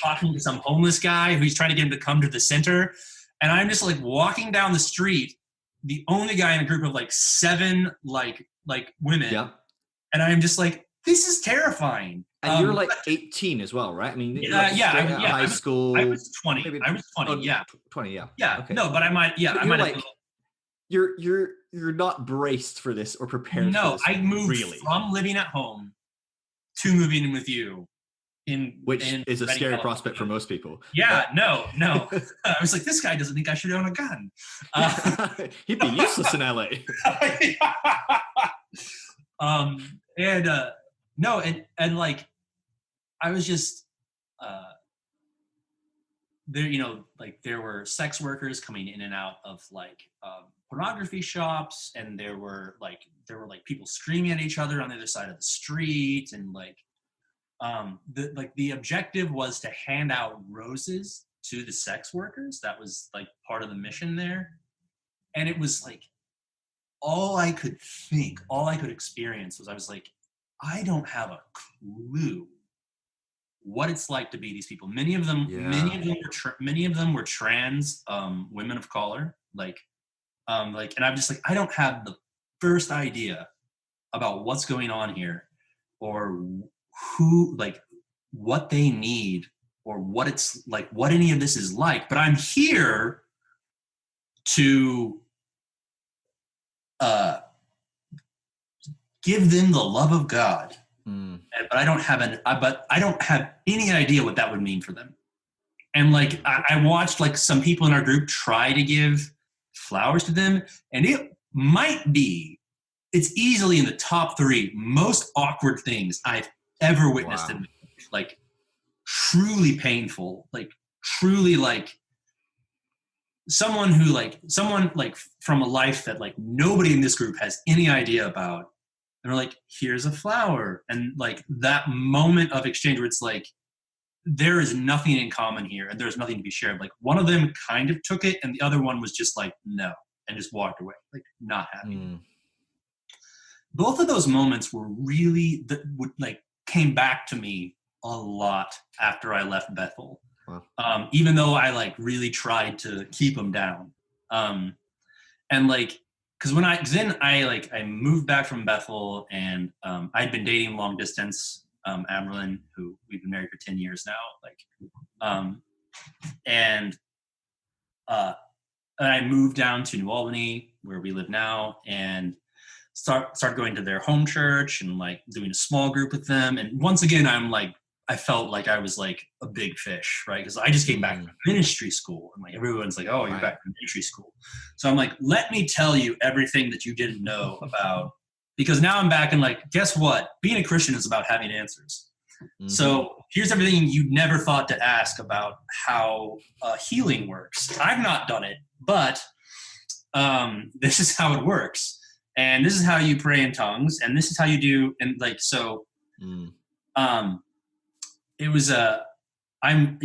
talking to some homeless guy who's trying to get him to come to the center. And I'm just like walking down the street, the only guy in a group of like 7 like women. Yeah. And I'm just like, this is terrifying. And you're like 18 as well, right? I mean, high school. I was 20. Maybe, I was 20. Yeah. 20. Yeah. Yeah. Okay. No, but I might. Yeah. I might. Like, you're not braced for this or prepared. No, for this, I moved from living at home to moving in with you. Which is a scary prospect for most people. Yeah, no. I was like, this guy doesn't think I should own a gun. He'd be useless in LA. And like, I was just there. You know, like, there were sex workers coming in and out of like pornography shops, and there were people screaming at each other on the other side of the street, and like. The objective was to hand out roses to the sex workers. That was like part of the mission there. And it was like, all I could experience was, I was like, I don't have a clue what it's like to be these people. Many of them were trans women of color. And I'm just like, I don't have the first idea about what's going on here, or who, like, what they need, or what it's like, what any of this is like. But I'm here to give them the love of God. But I don't have any idea what that would mean for them. And like, I watched like some people in our group try to give flowers to them, and it's easily in the top 3 most awkward things I've ever witnessed. Wow. In like, truly painful, like truly like someone from a life that like nobody in this group has any idea about. And they're like, here's a flower. And like that moment of exchange where it's like, there is nothing in common here and there's nothing to be shared. Like, one of them kind of took it and the other one was just like, no, and just walked away, like, not happy. Both of those moments were really came back to me a lot after I left Bethel. Wow. Even though I like really tried to keep them down. And like, cause I moved back from Bethel, and I'd been dating long distance, Amerlin, who we've been married for 10 years now. I moved down to New Albany, where we live now, and started going to their home church and like doing a small group with them. And once again, I felt like I was like a big fish, right? Because I just came back from ministry school, and like everyone's like, "Oh, you're back from ministry school." So I'm like, "Let me tell you everything that you didn't know about," because now I'm back and like, guess what? Being a Christian is about having answers. So here's everything you never thought to ask about how healing works. I've not done it, but this is how it works, and this is how you pray in tongues, and this is how you do, and like so. It was I'm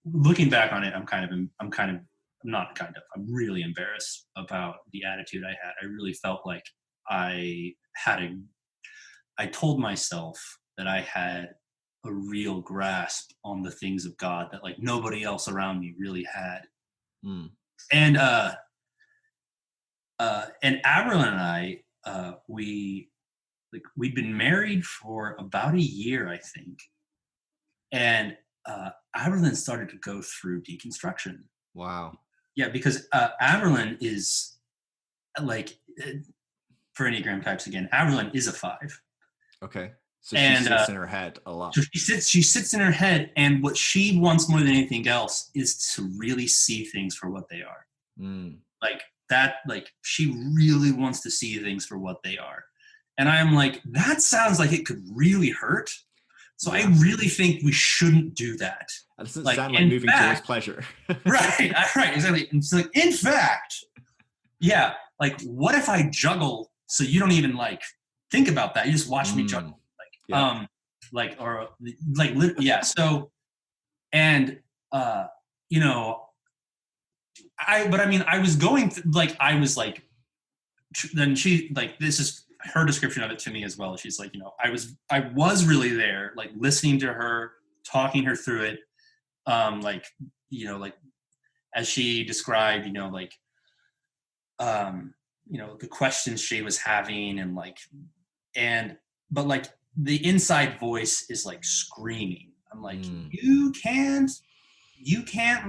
looking back on it, I'm really embarrassed about the attitude I had. I really felt like I told myself that I had a real grasp on the things of God that like nobody else around me really had. And Avril and I, we'd been married for about a year, I think. And Avril started to go through deconstruction. Wow. Yeah, because Avril is like, for Enneagram types again, Avril is a 5. Okay. So she sits in her head a lot. So she sits in her head, and what she wants more than anything else is to really see things for what they are. Like that, like she really wants to see things for what they are. And I'm like, that sounds like it could really hurt. So I really think we shouldn't do that. That doesn't sound like moving towards pleasure. right, exactly. It's like, in fact, yeah, like what if I juggle so you don't even like think about that? You just watch me juggle. So, and I was going then she like, this is her description of it to me as well. She's like, I was really there, like listening to her, talking her through it. Like as she described, the questions she was having but like the inside voice is like screaming. I'm like, you can't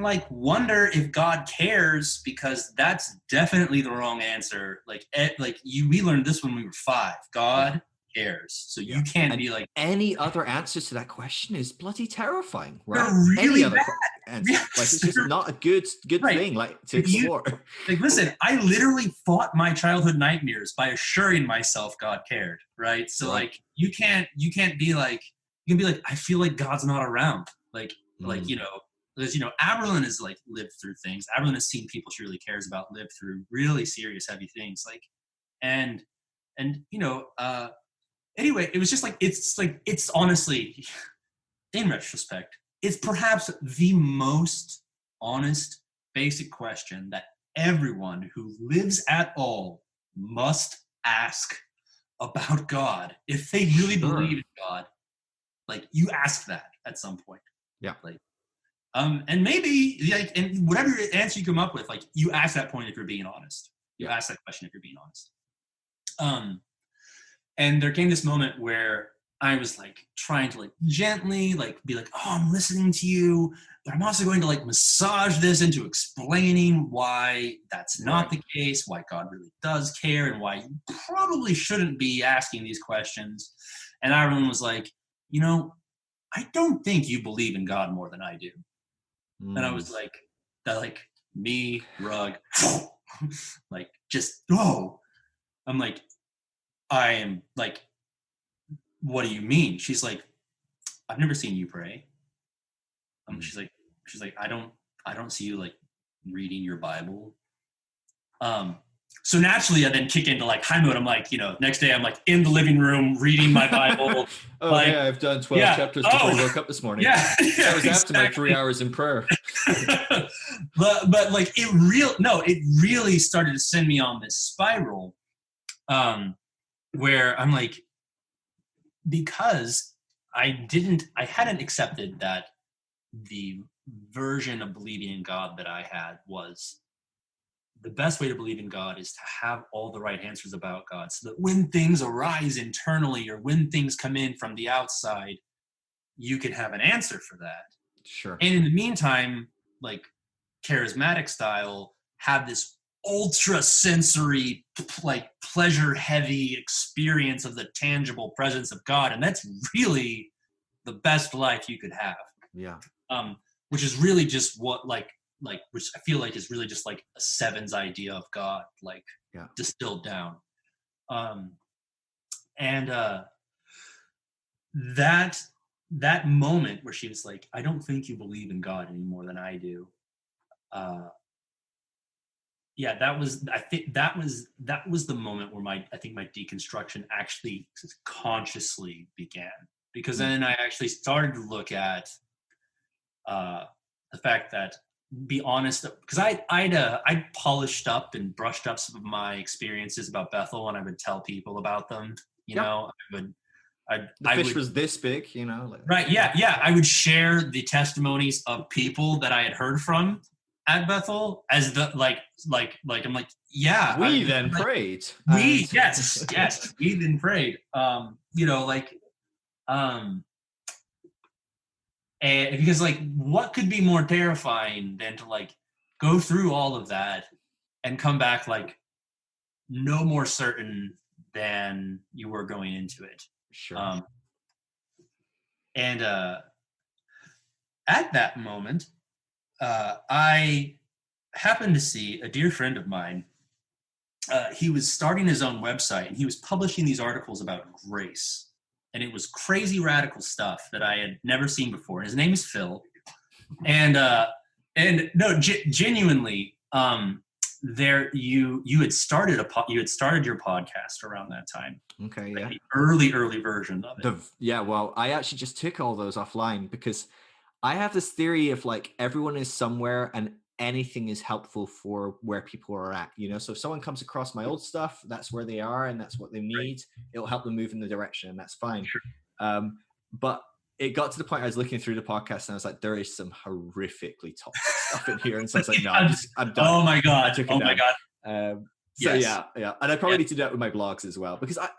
like wonder if God cares, because that's definitely the wrong answer. We learned this when we were 5. God cares. So you can't be like, any other answer to that question is bloody terrifying, right? They're really bad. Answer. Yes, like it's just not a good thing like to explore. Listen, I literally fought my childhood nightmares by assuring myself God cared, right? So like you can be like, I feel like God's not around. Because Aberlin has like lived through things. Aberlin has seen people she really cares about live through really serious, heavy things. Anyway, it was just like, it's honestly, in retrospect, it's perhaps the most honest, basic question that everyone who lives at all must ask about God. If they really believe in God, like you ask that at some point. Yeah. And maybe and whatever answer you come up with, like you ask that point if you're being honest. You ask that question if you're being honest. And there came this moment where I was like trying to like gently like be like, oh, I'm listening to you, but I'm also going to like massage this into explaining why that's not the case, why God really does care, and why you probably shouldn't be asking these questions. And everyone was like, I don't think you believe in God more than I do. And I was like, me, rug, like just, I'm like, I am like, what do you mean? She's like, I've never seen you pray. She's like, I don't see you like reading your Bible. So naturally I then kick into like high mode. I'm like, next day I'm like in the living room reading my Bible. I've done 12 chapters before I woke up this morning. That was after my 3 hours in prayer. but like it really started to send me on this spiral, where I'm like, because I hadn't accepted that the version of believing in God that I had was the best way to believe in God is to have all the right answers about God, so that when things arise internally or when things come in from the outside, you can have an answer for that. Sure. And in the meantime, like charismatic style have this ultra sensory, like pleasure heavy experience of the tangible presence of God, and that's really the best life you could have. Yeah. Which is really just what which I feel like is really just like a Seven's idea of God, like distilled down. And that moment where she was like, I don't think you believe in God any more than I do. That was the moment where I think my deconstruction actually consciously began, because then I actually started to look at the fact that, be honest, because I'd polished up and brushed up some of my experiences about Bethel, and I would tell people about them. You know, the fish was this big, you know. Right. Yeah. I would share the testimonies of people that I had heard from at Bethel as the like I'm like, yeah. We then prayed. Yes. We then prayed. And because like, what could be more terrifying than to like go through all of that and come back like no more certain than you were going into it. Sure. And at that moment, I happened to see a dear friend of mine. He was starting his own website, and he was publishing these articles about grace. And it was crazy radical stuff that I had never seen before. His name is Phil. And no, genuinely, you had started your podcast around that time. Okay, like yeah. The early version of it. Well, I actually just took all those offline because I have this theory of like everyone is somewhere and anything is helpful for where people are at, you know. So if someone comes across my old stuff, that's where they are and that's what they need. Right. It'll help them move in the direction, and that's fine. Sure. But it got to the point I was looking through the podcast and I was like, there is some horrifically toxic stuff in here. And so I was like, no, I'm done. Oh my God. My God. So yes. yeah. And I probably need to do that with my blogs as well, because I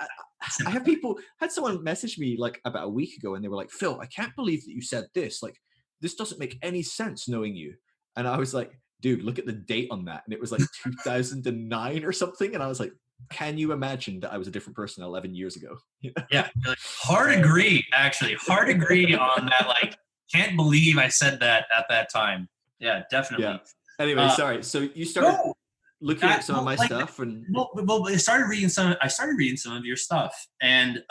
had someone message me like about a week ago and they were like, Phil, I can't believe that you said this. Like, this doesn't make any sense knowing you. And I was like, dude, look at the date on that. And it was like 2009 or something. And I was like, can you imagine that I was a different person 11 years ago? Yeah. Hard agree on that. Like, can't believe I said that at that time. Yeah, definitely. Yeah. Anyway, sorry. So you started looking at some of my stuff, and I started reading some of your stuff, and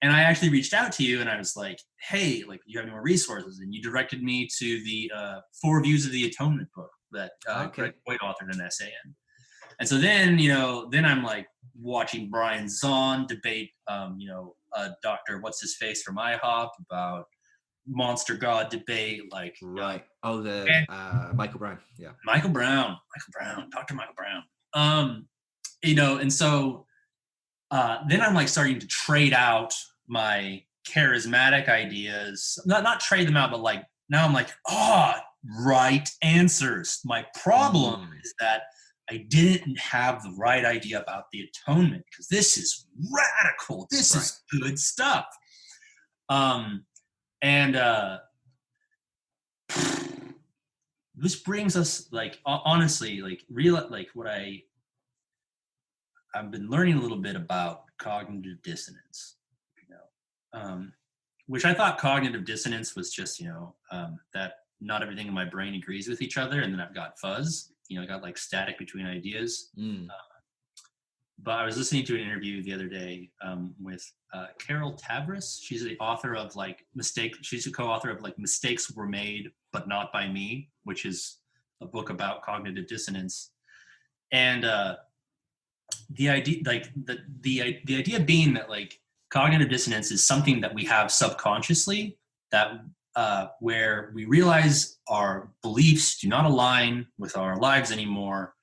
I actually reached out to you and I was like, hey, like, you have any more resources? And you directed me to the 4 Views of the Atonement book that Greg Boyd authored an essay in. And so then, then I'm like watching Brian Zahn debate, Dr. What's His Face from IHOP about Monster God debate. Like, right. Michael Brown. Yeah. Michael Brown, Dr. Michael Brown. And so then I'm like starting to trade out my charismatic ideas, not trade them out, but like now I'm like, right answers. My problem is that I didn't have the right idea about the atonement, because this is radical. This is good stuff. This brings us, like, honestly, like, what I've been learning a little bit about cognitive dissonance, which I thought cognitive dissonance was just, that not everything in my brain agrees with each other, and then I've got fuzz, I got like static between ideas. But I was listening to an interview the other day with Carol Tavris. She's the author of she's a co-author of like Mistakes Were Made But Not By Me, which is a book about cognitive dissonance. And the idea, like the idea being that like cognitive dissonance is something that we have subconsciously, that where we realize our beliefs do not align with our lives anymore,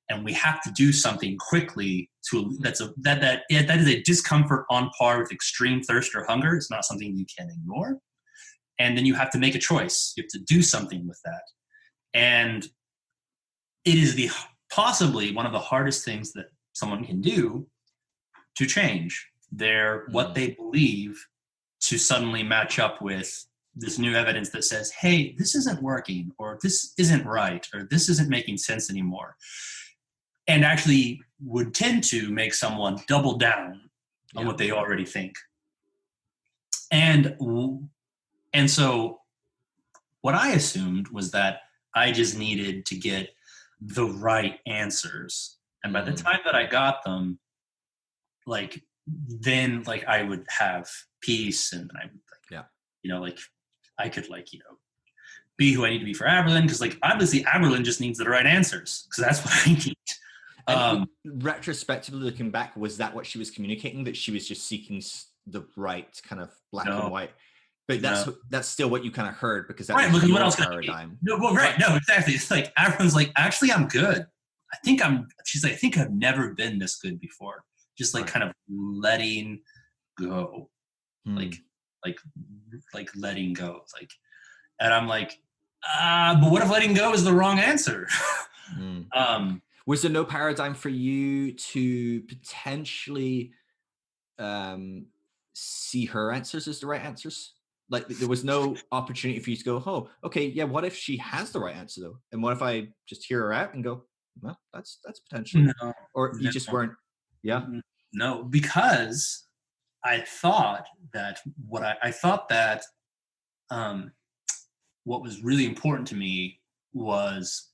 and we have to do something quickly that is a discomfort on par with extreme thirst or hunger. It's not something you can ignore, and then you have to make a choice. You have to do something with that, and it is possibly one of the hardest things that someone can do to change what they believe to suddenly match up with this new evidence that says, hey, this isn't working, or this isn't right, or this isn't making sense anymore, and actually would tend to make someone double down on what they already think. And so what I assumed was that I just needed to get the right answers. And by the time that I got them, like, then like I would have peace, and I would like, you know, like I could like, you know, be who I need to be for Aberlin, because like obviously Aberlin just needs the right answers, because that's what I need. Retrospectively looking back, was that what she was communicating, that she was just seeking the right kind of black and white? But that's still what you kind of heard, because that was what else paradigm. No, well, right, no, exactly. It's like Aberlin's like, actually, I'm good. She's like, I think I've never been this good before. Just like kind of letting go, like letting go, like, and I'm like, but what if letting go is the wrong answer? Was there no paradigm for you to potentially see her answers as the right answers? Like there was no opportunity for you to go, oh, okay, yeah, what if she has the right answer though? And what if I just hear her out and go, well, that's potentially, or you just weren't, No, because I thought that what was really important to me was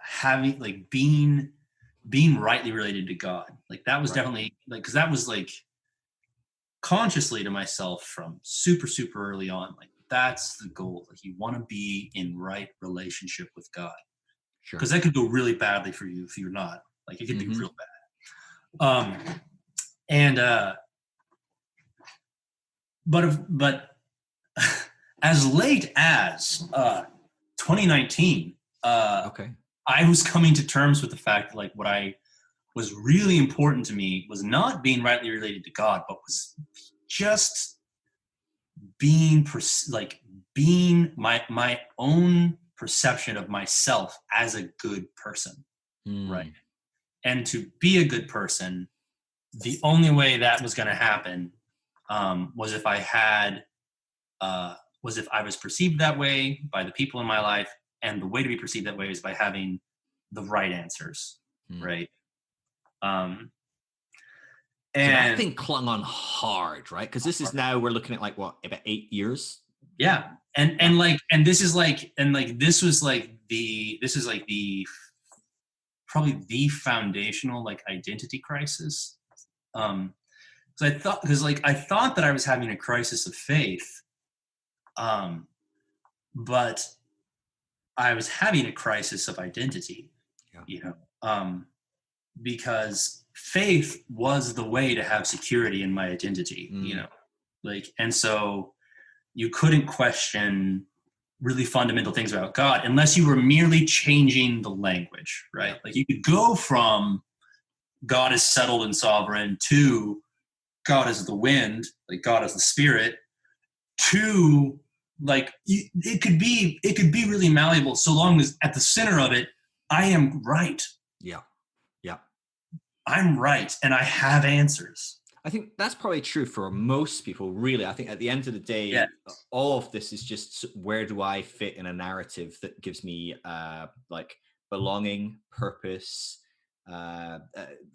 having like being rightly related to God. Like that was definitely like, because that was like consciously to myself from super early on, like that's the goal. Like you want to be in right relationship with God, because that could go really badly for you if you're not. Like it could be real bad. But as late as 2019, I was coming to terms with the fact that like what was really important to me was not being rightly related to God, but was just being my own perception of myself as a good person, right? And to be a good person, the only way that was going to happen was if I was perceived that way by the people in my life, and the way to be perceived that way is by having the right answers, right? And so that thing clung on hard, right? Because this is now we're looking at like what, about 8 years? Yeah, and this is probably the foundational like identity crisis. Because I thought that I was having a crisis of faith, but I was having a crisis of identity, because faith was the way to have security in my identity, and so you couldn't question really fundamental things about God unless you were merely changing the language, right? Like you could go from God is settled and sovereign to God is the wind, like God is the spirit, to like it could be really malleable so long as at the center of it I am right. I'm right and I have answers. I think that's probably true for most people, really. I think at the end of the day, all of this is just where do I fit in a narrative that gives me like belonging, purpose,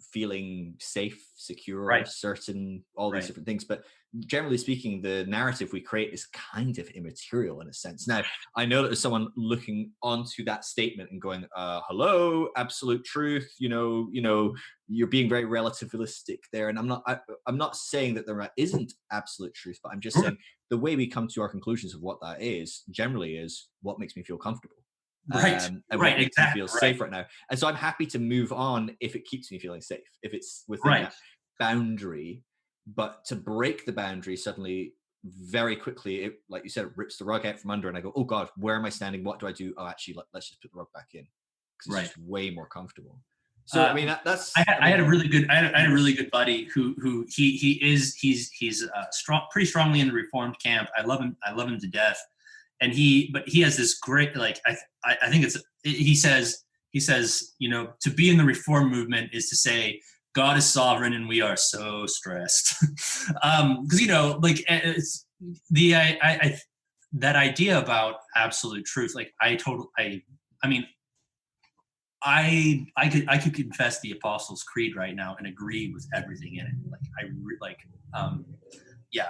feeling safe, secure, certain, all these different things. But generally speaking, the narrative we create is kind of immaterial in a sense. Now, I know that there's someone looking onto that statement and going, hello, absolute truth, you're being very relativistic there. And I'm not saying that there isn't absolute truth, but I'm just saying the way we come to our conclusions of what that is generally is what makes me feel comfortable. And what makes me feel safe right now. And so I'm happy to move on if it keeps me feeling safe, if it's within that boundary. But to break the boundary suddenly very quickly, it, like you said, it rips the rug out from under, and I go, oh God, where am I standing? What do I do? Oh, actually, let's just put the rug back in, because it's just way more comfortable. So I mean, that's. I had a really good buddy who he's pretty strongly in the Reformed camp. I love him to death, and he has this great like I think he says to be in the Reform movement is to say God is sovereign and we are so stressed, because like it's I that idea about absolute truth, like I mean, I could confess the Apostles' Creed right now and agree with everything in it. Yeah,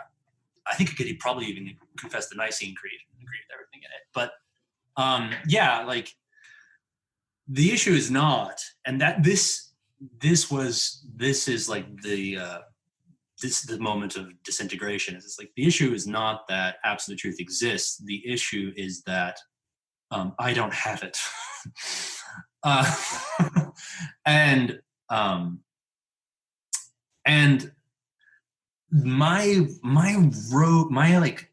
I think I could probably even confess the Nicene Creed and agree with everything in it. But yeah, like the issue is not, and that this is like this is the moment of disintegration. It's like the issue is not that absolute truth exists. The issue is that I don't have it. uh, and and my like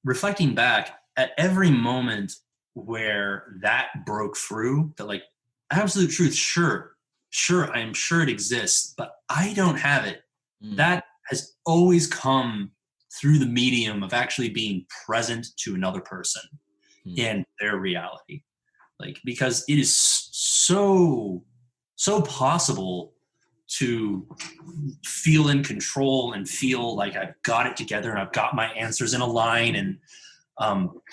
reflecting back at every moment where that broke through, that like absolute truth, sure, I am sure it exists, but I don't have it. That has always come through the medium of actually being present to another person in their reality. Like, because it is so possible to feel in control and feel like I've got it together and I've got my answers in a line. And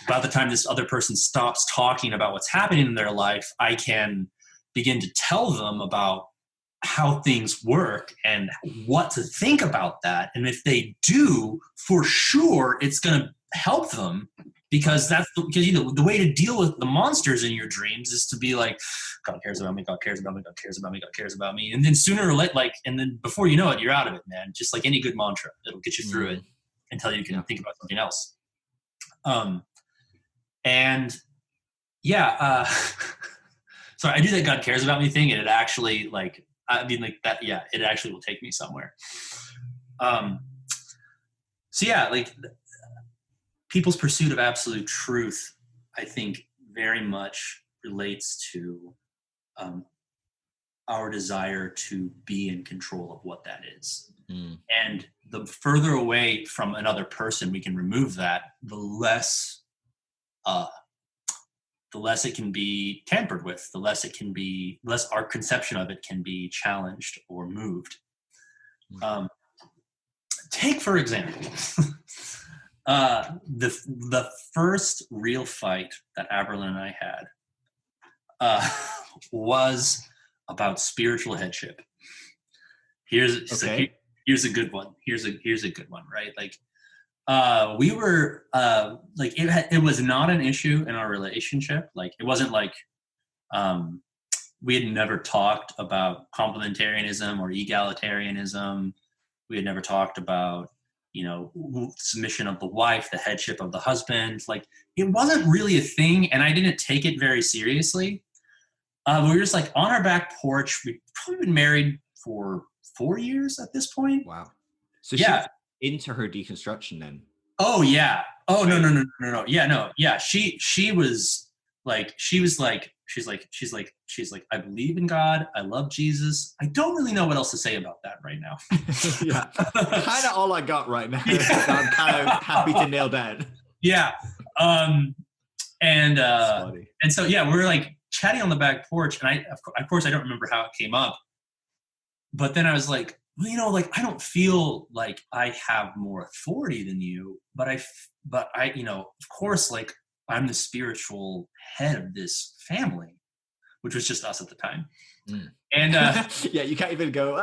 by the time this other person stops talking about what's happening in their life, I can begin to tell them about how things work and what to think about that. And if they do, for sure, it's going to help them, because because the way to deal with the monsters in your dreams is to be like, God cares about me, God cares about me, God cares about me, God cares about me. And then sooner or later, and then before you know it, you're out of it, man. Just like any good mantra, it'll get you through it until you can think about something else. And yeah, so I do that God cares about me thing, and it actually it actually will take me somewhere. So yeah, like people's pursuit of absolute truth, I think, very much relates to our desire to be in control of what that is. And the further away from another person we can remove that, the less it can be tampered with, the less our conception of it can be challenged or moved. Take, for example, the first real fight that Aberlin and I had was about spiritual headship. Here's a good one. Here's a good one, right? Like, we were like, it was not an issue in our relationship. Like, it wasn't like we had never talked about complementarianism or egalitarianism. We had never talked about, submission of the wife, the headship of the husband. Like, it wasn't really a thing, and I didn't take it very seriously. We were just like on our back porch. We'd probably been married for 4 years at this point. Wow. So yeah, into her deconstruction then. Oh yeah. Oh right. No. Yeah, no. Yeah. She's like, I believe in God. I love Jesus. I don't really know what else to say about that right now. Yeah. Kind of all I got right now. Yeah. I'm kind of happy to nail down. Yeah. And so, yeah, we were like chatting on the back porch, and of course I don't remember how it came up, but then I was like, well, I don't feel like I have more authority than you, but I, of course, like, I'm the spiritual head of this family, which was just us at the time. And yeah, you can't even go,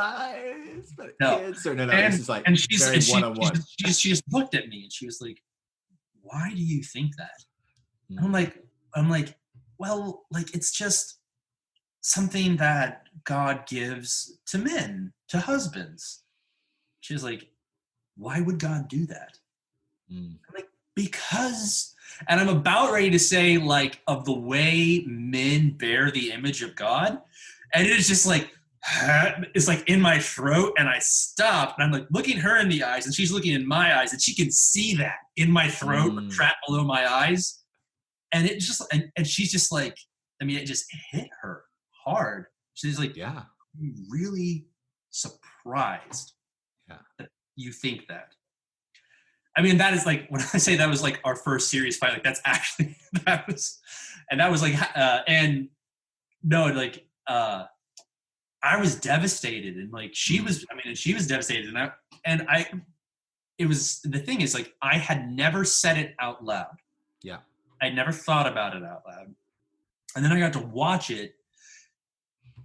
kids, or no, this is like very one-on-one. She just looked at me and she was like, why do you think that? I'm like, well, like, it's just something that God gives to men, to husbands. She was like, why would God do that? I'm like, because, and I'm about ready to say, like, of the way men bear the image of God. And it is just like, it's like in my throat, and I stopped, and I'm like looking her in the eyes, and she's looking in my eyes, and she can see that in my throat, trapped below my eyes. And it just, and she's just like, I mean, it just hit her hard. She's like, yeah, I'm really surprised that you think that. I mean, that is like, when I say that was like our first serious fight, like, that's actually, that was like, and no, like, I was devastated, and like, she was devastated, and the thing is, like, I had never said it out loud. Yeah. I'd never thought about it out loud. And then I got to watch it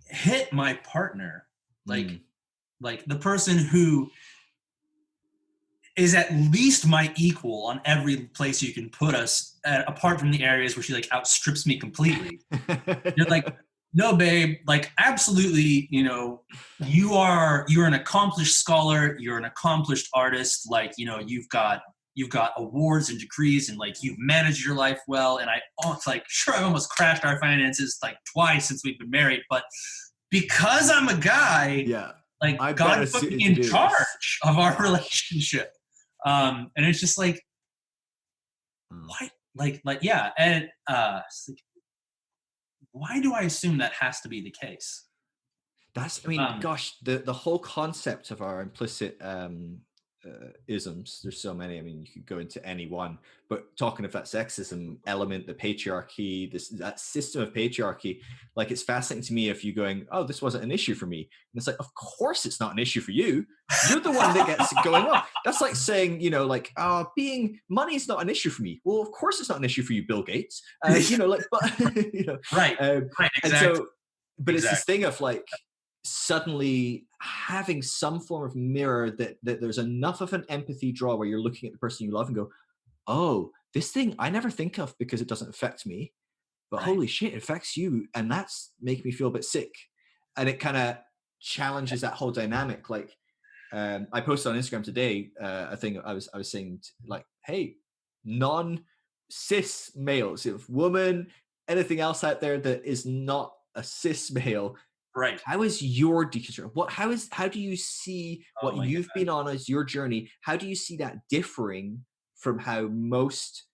hit my partner, like the person who is at least my equal on every place you can put us, apart from the areas where she like outstrips me completely. You're like, no, babe, like, absolutely, you know, you're an accomplished scholar, you're an accomplished artist, like, you know, you've got awards and degrees, and like, you've managed your life well. And I almost crashed our finances like twice since we've been married, but because I'm a guy, yeah, like, God put me in charge of our relationship. And it's just like, why? Like, yeah. And it's like, why do I assume that has to be the case? That's, I mean, gosh, the whole concept of our implicit isms, there's so many. I mean, you could go into any one, but talking of that sexism element, the patriarchy, that system of patriarchy, like, it's fascinating to me if you going, oh, this wasn't an issue for me. And it's like, of course it's not an issue for you. You're the one that gets it going on. That's like saying, you know, like, money is not an issue for me. Well, of course it's not an issue for you, Bill Gates. You know, like, but, you know. Right, exactly. And so, but it's this thing of like, suddenly having some form of mirror that there's enough of an empathy draw where you're looking at the person you love and go, oh, this thing I never think of because it doesn't affect me, but holy shit, it affects you, and that's making me feel a bit sick. And it kind of challenges that whole dynamic. Like, I posted on Instagram today a thing I was saying, like, hey, non-cis males, if woman, anything else out there that is not a cis male, right, how is your deconstruction? How do you see what you've been on as your journey? How do you see that differing from how most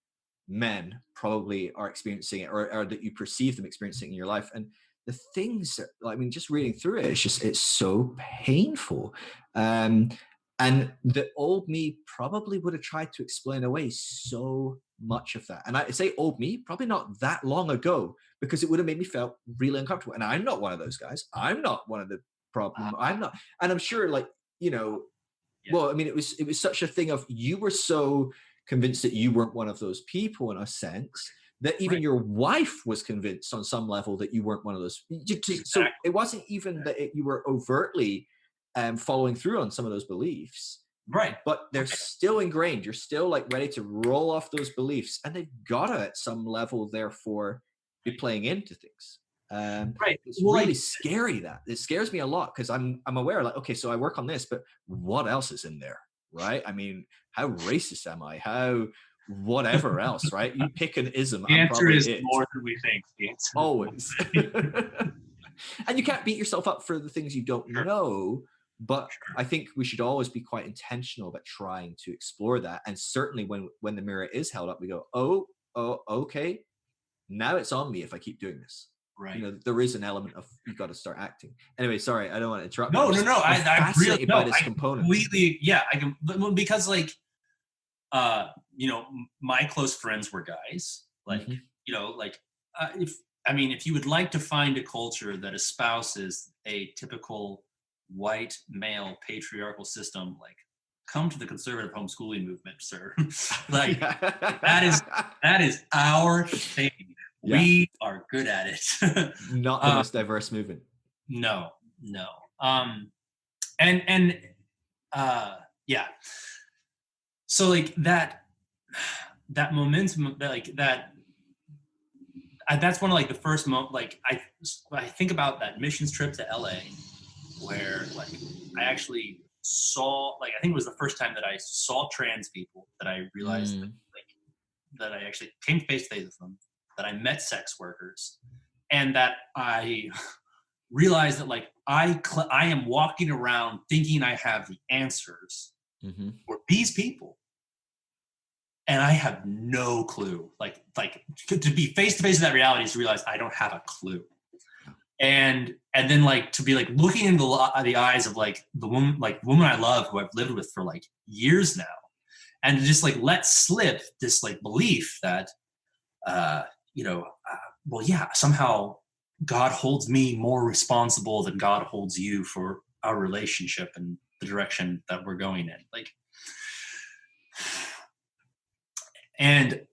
men probably are experiencing it, or that you perceive them experiencing in your life? And the things that, I mean, just reading through it, it's so painful. And the old me probably would have tried to explain away so much of that. And I say old me, probably not that long ago, because it would have made me feel really uncomfortable. And I'm not one of those guys. I'm not one of the problem. I'm not. And I'm sure, like, you know, well, I mean, it was such a thing of, you were so convinced that you weren't one of those people, in a sense, that even your wife was convinced on some level that you weren't one of those. So it wasn't even that you were overtly following through on some of those beliefs. Right. But they're still ingrained. You're still like ready to roll off those beliefs, and they've got to, at some level, therefore, be playing into things. Right. It's really scary. That it scares me a lot, because I'm aware, like, okay, so I work on this, but what else is in there, right? I mean, how racist am I? How whatever else, right? You pick an ism. The answer is more than we think. The answer always. And you can't beat yourself up for the things you don't know. But I think we should always be quite intentional about trying to explore that. And certainly when the mirror is held up, we go, oh, okay, now it's on me if I keep doing this. Right. You know, there is an element of, you've got to start acting. Anyway, sorry, I don't want to interrupt. No. I'm fascinated by this component. Completely, yeah, I can, because, like, you know, my close friends were guys. Like, you know, like, if you would like to find a culture that espouses a typical white male patriarchal system, like, come to the conservative homeschooling movement, sir. Like, that is our thing. Yeah. We are good at it. Not the most diverse movement. No. Yeah. So, like, that momentum, like, that's one of, like, the first like, I think about that missions trip to LA, where, like, I actually saw, like, I think it was the first time that I saw trans people, that I realized that I actually came face to face with them, that I met sex workers, and that I realized that, like, I am walking around thinking I have the answers for these people, and I have no clue. Like to be face to face with that reality is to realize I don't have a clue. And then, like, to be, like, looking into the eyes of, like, the woman I love, who I've lived with for, like, years now, and to just, like, let slip this, like, belief that, well, yeah, somehow God holds me more responsible than God holds you for our relationship and the direction that we're going in. Like, And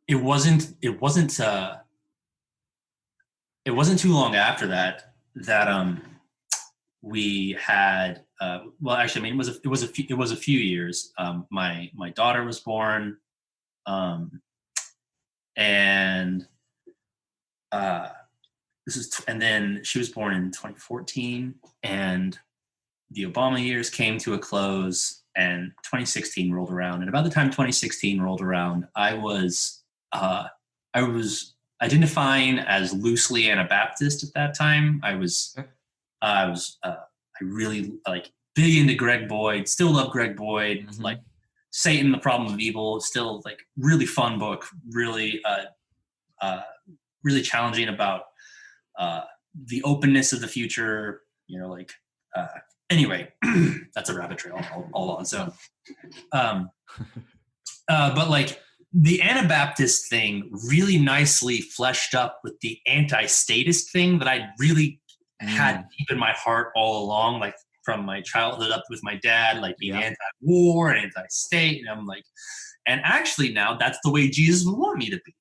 it wasn't too long after that we had well, actually, I mean, it was a few years. My daughter was born, and and then she was born in 2014, and the Obama years came to a close, and 2016 rolled around. And about the time 2016 rolled around, I was identifying as loosely Anabaptist at that time. I really like big into Greg Boyd, still love Greg Boyd, like Satan, the Problem of Evil, still like really fun book, really really challenging about the openness of the future, like anyway, that's a rabbit trail all on its own. But like the Anabaptist thing really nicely fleshed up with the anti-statist thing that I really had deep in my heart all along, like from my childhood up with my dad, like being anti-war and anti-state. And I'm like, and actually now that's the way Jesus would want me to be.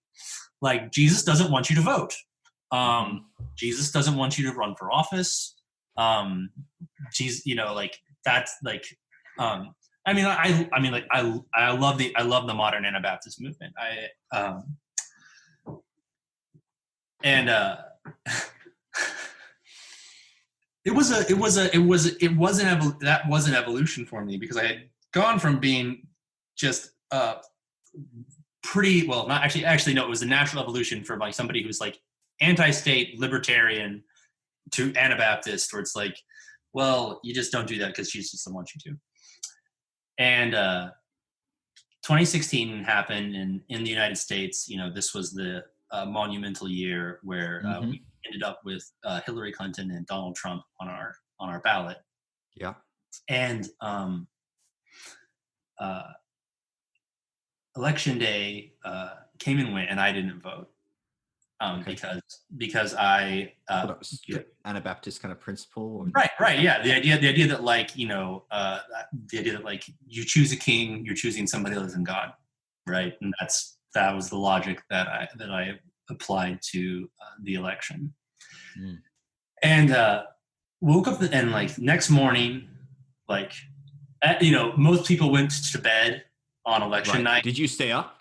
Like, Jesus doesn't want you to vote. Jesus doesn't want you to run for office. Jesus, like that's like, I love the modern Anabaptist movement. That was an evolution for me, because I had gone from being just pretty well, not actually no, it was a natural evolution from like somebody who's like anti-state libertarian to Anabaptist, where it's like, well, you just don't do that because Jesus doesn't want you to. And 2016 happened, and in the United States, this was the monumental year where we ended up with Hillary Clinton and Donald Trump on our ballot. Yeah. And election day came and went, and I didn't vote because I Anabaptist kind of principle. Or... Right, yeah. The idea that like the idea that like you choose a king, you're choosing somebody other than God, right? And that was the logic that I applied to the election. And woke up and like next morning, like most people went to bed on election night. Did you stay up?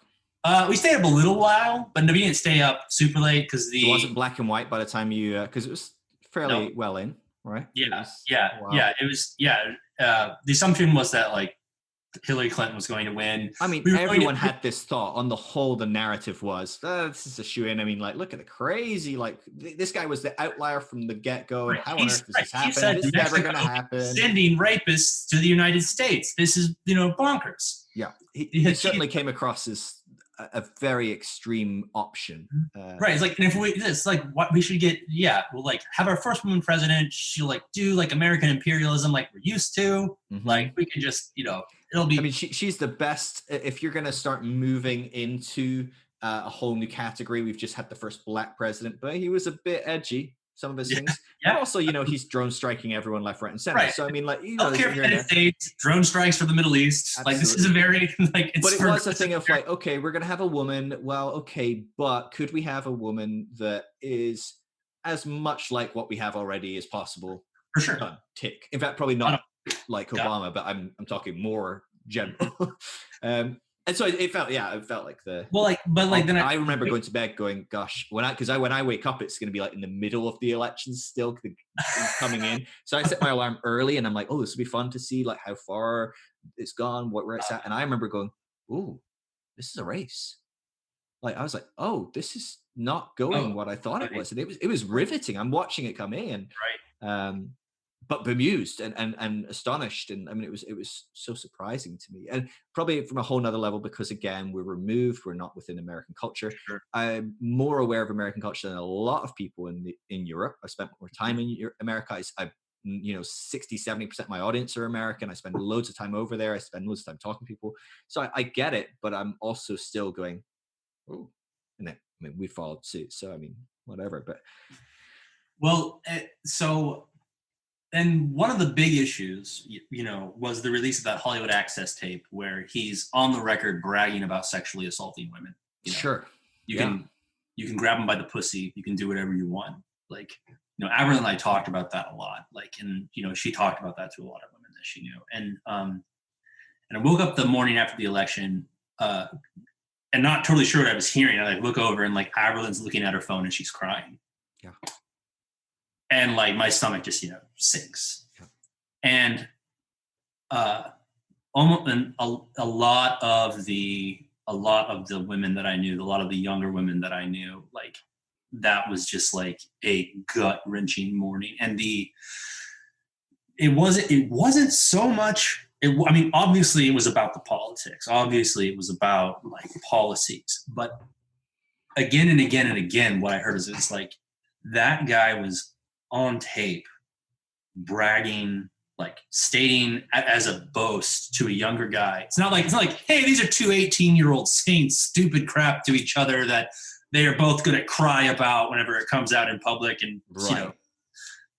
We stayed up a little while, but we didn't stay up super late because it wasn't black and white by the time you because it was fairly well in, right? Yeah. It was. The assumption was that like Hillary Clinton was going to win. I mean, everyone had this thought. On the whole, the narrative was, this is a shoe-in. I mean, like, look at the crazy, like, this guy was the outlier from the get-go, and how on earth does this happen? This is never going to happen. Sending rapists to the United States. This is, bonkers. Yeah. He certainly came across as a very extreme option. Right. It's like, and if it's like what we should get, we'll like have our first woman president. She'll like do like American imperialism like we're used to. Like we can just, it'll be. I mean, she's the best. If you're going to start moving into a whole new category, we've just had the first black president, but he was a bit edgy. Some of his things. And also, he's drone striking everyone left, right, and center. Right. So I mean, like, healthcare for the United States, drone strikes for the Middle East. Absolutely. Like, this is a very like. But it was a thing of like, okay, we're gonna have a woman. Well, okay, but could we have a woman that is as much like what we have already as possible? For sure. Tick. In fact, probably not like Obama, but I'm talking more general. And so it felt like the then I remember going to bed going, gosh, when I wake up, it's going to be like in the middle of the elections still coming in. So I set my alarm early, and I'm like, oh, this will be fun to see like how far it's gone, where it's at. And I remember going, oh, this is a race. Like I was like, oh, this is not going what I thought it was, and it was riveting. I'm watching it come in, right? But bemused and astonished, and I mean, it was so surprising to me, and probably from a whole nother level because again, we're removed, we're not within American culture. Sure. I'm more aware of American culture than a lot of people in Europe. I spent more time in America. I 60-70% of my audience are American. I spend loads of time over there. I spend loads of time talking to people, so I get it, but I'm also still going, oh, and then I mean, we followed suit, so I mean, whatever. But well, so. and one of the big issues, was the release of that Hollywood Access tape where he's on the record bragging about sexually assaulting women. Sure. You can grab them by the pussy. You can do whatever you want. Like, Avril and I talked about that a lot. Like, and she talked about that to a lot of women that she knew. And I woke up the morning after the election, and not totally sure what I was hearing. I look over and Avril's looking at her phone and she's crying. Yeah. And my stomach just sinks. Yeah. And almost a lot of the women that I knew, a lot of the younger women that I knew, that was just a gut-wrenching morning. And it wasn't so much. Obviously it was about the politics. Obviously it was about policies. But again and again and again, what I heard is that guy was on tape bragging, stating as a boast to a younger guy. It's not like, hey, these are two 18-year-olds saying stupid crap to each other that they are both going to cry about whenever it comes out in public and,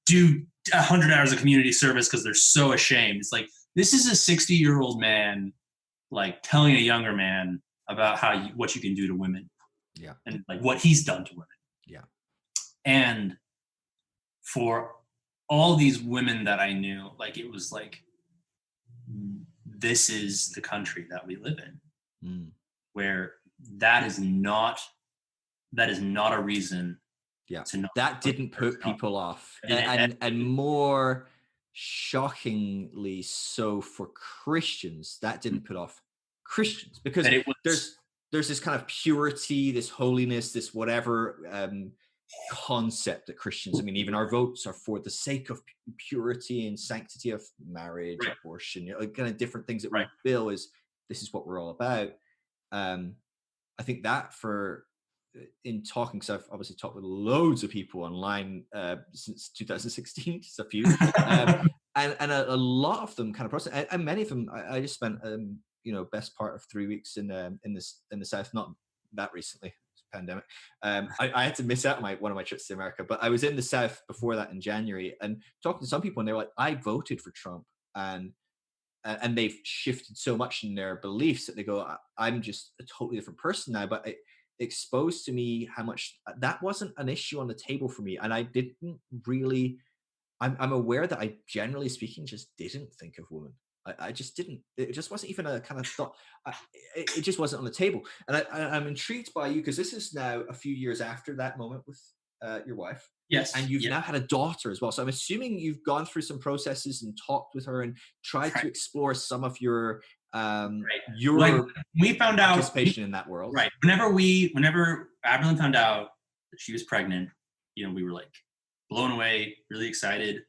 do 100 hours of community service because they're so ashamed. It's this is a 60-year-old man, telling a younger man about what you can do to women. Yeah. And what he's done to women. Yeah. And for all these women that I knew, it was this is the country that we live in, where that is not a reason. Yeah, that didn't put people off, and more shockingly so for Christians, that didn't put off Christians, because there's this kind of purity, this holiness, this whatever concept that Christians, even our votes are for the sake of purity and sanctity of marriage, abortion, kind of different things that we feel this is what we're all about. I think that in talking, because I've obviously talked with loads of people online since 2016, just a few, and a lot of them kind of process, and many of them I just spent best part of 3 weeks in the South, not that recently, pandemic. I had to miss out one of my trips to America, but I was in the South before that in January, and talking to some people, and they were like, I voted for Trump, and they've shifted so much in their beliefs that they go, I'm just a totally different person now. But it exposed to me how much that wasn't an issue on the table for me, and I didn't really. I'm aware that I, generally speaking, just didn't think of women. I just didn't. It just wasn't even a kind of thought. It just wasn't on the table. And I'm intrigued by you, because this is now a few years after that moment with your wife. Yes. And you've now had a daughter as well. So I'm assuming you've gone through some processes and talked with her and tried to explore some of your we found out participation in that world. Right. Whenever Avril found out that she was pregnant, we were blown away, really excited.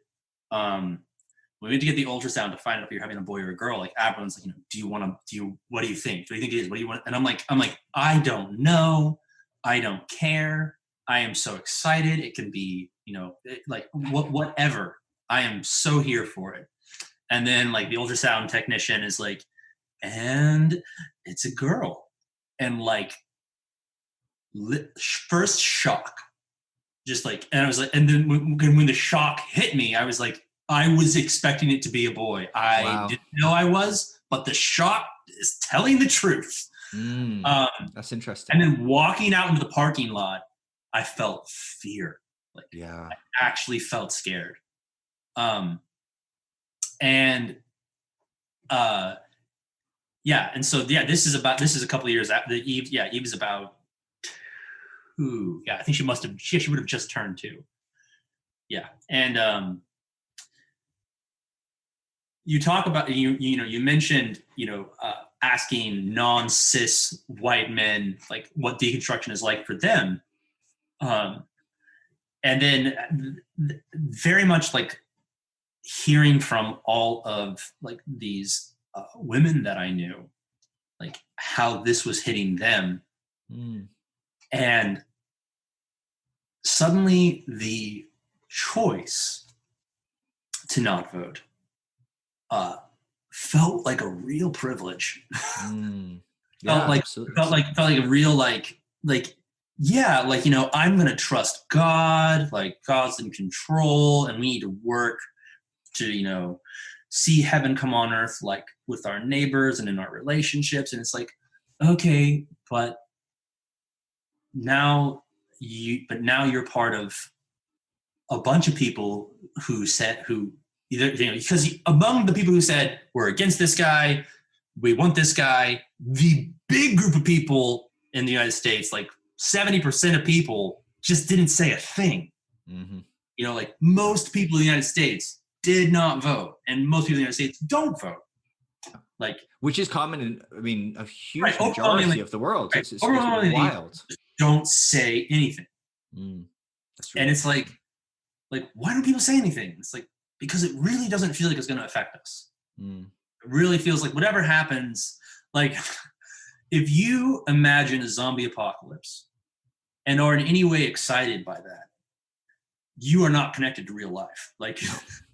We went to get the ultrasound to find out if you're having a boy or a girl. Avril's what do you think? Do you think it is? What do you want? And I'm like, I don't know. I don't care. I am so excited. It can be, whatever. I am so here for it. And then the ultrasound technician is and it's a girl. And first shock, just and I was and then when the shock hit me, I was I was expecting it to be a boy. I didn't know I was, but the shock is telling the truth. That's interesting. And then walking out into the parking lot, I felt fear. I actually felt scared. And so this is a couple of years after Eve. Yeah, Eve is about 2. Yeah, I think she would have just turned 2. Yeah, and you talk about you mentioned asking non-cis white men what deconstruction is like for them, and then very much hearing from all of these women that I knew, how this was hitting them, and suddenly the choice to not vote felt like a real privilege. Felt like a real I'm gonna trust God, God's in control, and we need to work to see heaven come on earth, like with our neighbors and in our relationships. And it's like, okay, but now you're part of a bunch of people who either, because among the people who said we're against this guy, we want this guy, the big group of people in the United States, like 70% of people, just didn't say a thing. Mm-hmm. Like most people in the United States did not vote, and most people in the United States don't vote. Like, which is common in, I mean, a huge right, majority of the world. Right, It's wild. Don't say anything. That's true. And it's like, why don't people say anything? It's like, because it really doesn't feel like it's going to affect us. It really feels like whatever happens, like if you imagine a zombie apocalypse and are in any way excited by that, you are not connected to real life. And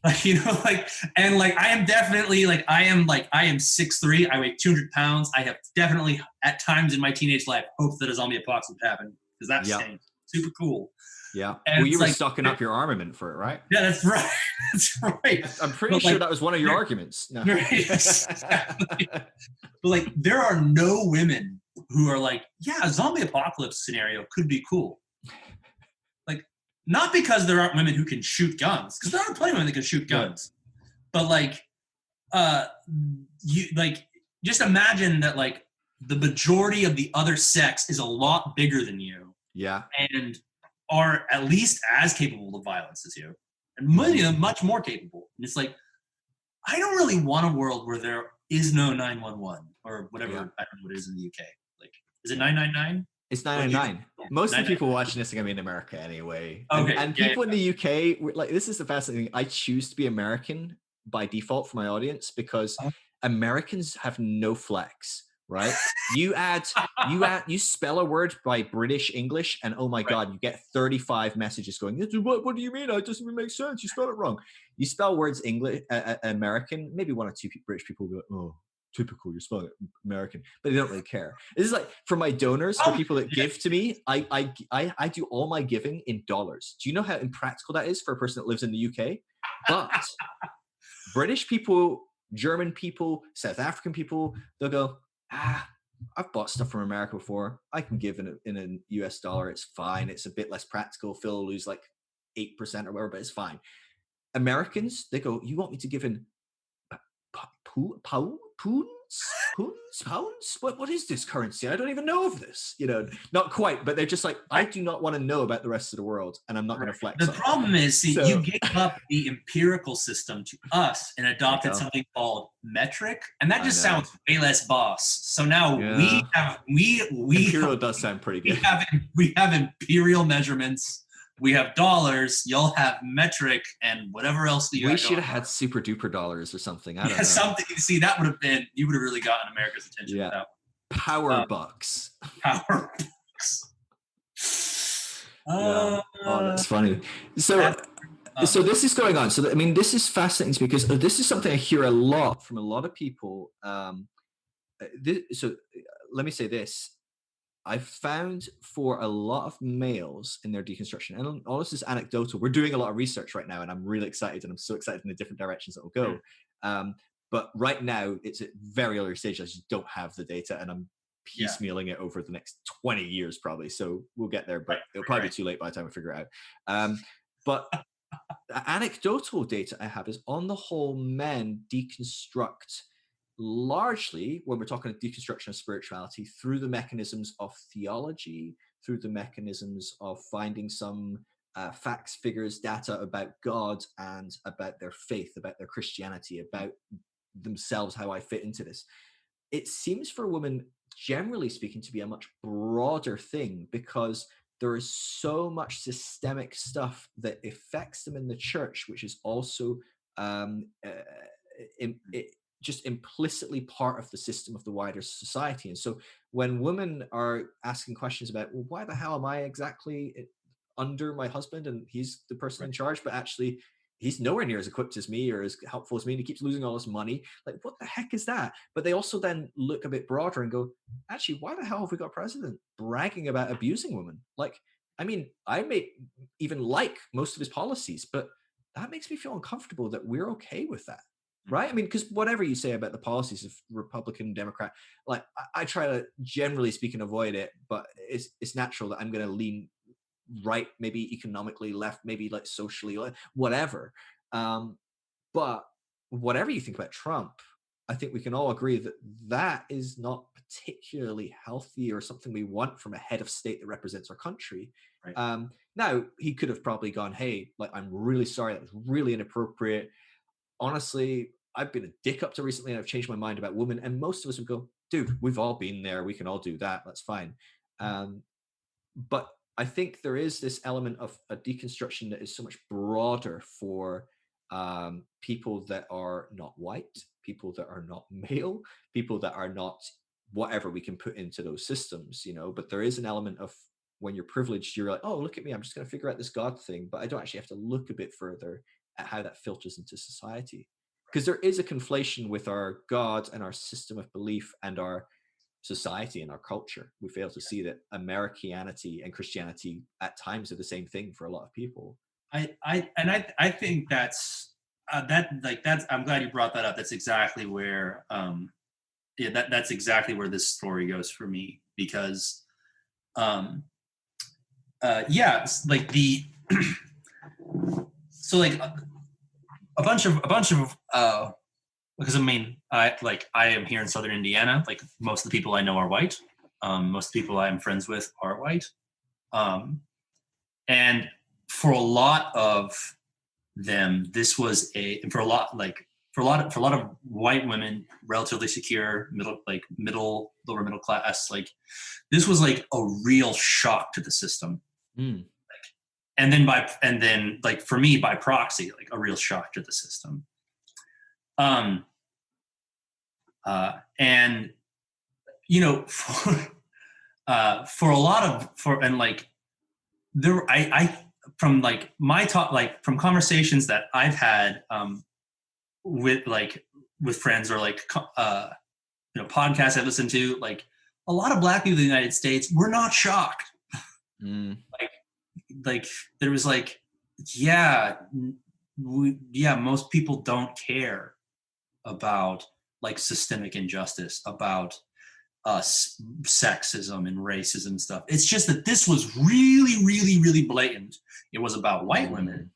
I am definitely I am 6'3", I weigh 200 pounds. I have definitely at times in my teenage life hoped that a zombie apocalypse would happen, because that's super cool. Yeah. And well, you were stocking up your armament for it, right? Yeah, that's right. That's right. I'm pretty sure that was one of your arguments. No. Right, exactly. But there are no women who are like, yeah, a zombie apocalypse scenario could be cool. Not because there aren't women who can shoot guns, because there are plenty of women that can shoot guns. Yeah. But you just imagine that the majority of the other sex is a lot bigger than you. Yeah. And are at least as capable of violence as you. And many of them much more capable. And it's like, I don't really want a world where there is no 911 or whatever. Yeah. I don't know what it is in the UK. Is it 999? It's 999. Most of the people watching this are going to be in America anyway. Okay. And people in the UK, this is the fascinating thing. I choose to be American by default for my audience because Americans have no flex, right? You spell a word by British English and oh my God, you get 35 messages going, what do you mean? It doesn't even make sense. You spelled it wrong. You spell words English, American, maybe one or two British people will go, oh, typical, you're spelling it American, but they don't really care. This is for my donors, for people that give to me, I do all my giving in dollars. Do you know how impractical that is for a person that lives in the UK? But British people, German people, South African people, they'll go, I've bought stuff from America before. I can give in a US dollar. It's fine. It's a bit less practical. Phil will lose 8% or whatever, but it's fine. Americans, they go, you want me to give in pounds? What is this currency? I don't even know of this. Not quite, but they're just I do not want to know about the rest of the world, and I'm not going to flex. The problem is, you gave up the empirical system to us and adopted something called metric, and that just sounds way less boss. So now we imperial does sound pretty good. We have imperial measurements. We have dollars. Y'all have metric and whatever else. We should have had super duper dollars or something. I don't know. Something. See, that would have been. You would have really gotten America's attention. Yeah. With that one. Power bucks. Power bucks. Oh, that's funny. So this is going on. So this is fascinating because this is something I hear a lot from a lot of people. So let me say this. I've found for a lot of males in their deconstruction, and all this is anecdotal. We're doing a lot of research right now, and I'm really excited, and I'm so excited in the different directions that will go. But right now, it's at very early stage. I just don't have the data, and I'm piecemealing it over the next 20 years probably. So we'll get there, but it'll probably be too late by the time we figure it out. But the anecdotal data I have is, on the whole, men deconstruct largely, when we're talking deconstruction of spirituality, through the mechanisms of theology, through the mechanisms of finding some facts, figures, data about God and about their faith, about their Christianity, about themselves, how I fit into this. It seems for women, generally speaking, to be a much broader thing, because there is so much systemic stuff that affects them in the church, which is also just implicitly part of the system of the wider society. And so when women are asking questions about, well, why the hell am I exactly under my husband and he's the person in charge, but actually he's nowhere near as equipped as me or as helpful as me, and he keeps losing all his money. What the heck is that? But they also then look a bit broader and go, actually, why the hell have we got a president bragging about abusing women? I may even like most of his policies, but that makes me feel uncomfortable that we're okay with that. Right? I mean, because whatever you say about the policies of Republican, Democrat, like I try to generally speak and avoid it, but it's natural that I'm going to lean right, maybe economically, left, maybe like socially, whatever. But whatever you think about Trump, I think we can all agree that that is not particularly healthy or something we want from a head of state that represents our country. Right. Now, he could have probably gone, hey, like, I'm really sorry, that was really inappropriate. Honestly, I've been a dick up to recently and I've changed my mind about women. And most of us would go, dude, we've all been there. We can all do that. That's fine. But I think there is this element of a deconstruction that is so much broader for people that are not white, people that are not male, people that are not whatever we can put into those systems, but there is an element of when you're privileged, you're like, oh, look at me, I'm just going to figure out this God thing, but I don't actually have to look a bit further at how that filters into society. Because there is a conflation with our God and our system of belief and our society and our culture. We fail to see that Americanity and Christianity at times are the same thing for a lot of people. I think that's I'm glad you brought that up. That's exactly where that's exactly where this story goes for me, because it's like the so like a bunch of because I mean, I am here in Southern Indiana. Like most of the people I know are white. Most of the people I'm friends with are white. And for a lot of them, this was for a lot of white women, relatively secure, lower middle class, like this was like a real shock to the system. And then for me, by proxy, like a real shock to the system. And for a lot of there I from like my talk, like from conversations that I've had with friends, or podcasts I listen to, like a lot of Black people in the United States were not shocked. Like there was most people don't care about like systemic injustice, about sexism and racism and stuff. It's just that this was really, really, really blatant. It was about white women,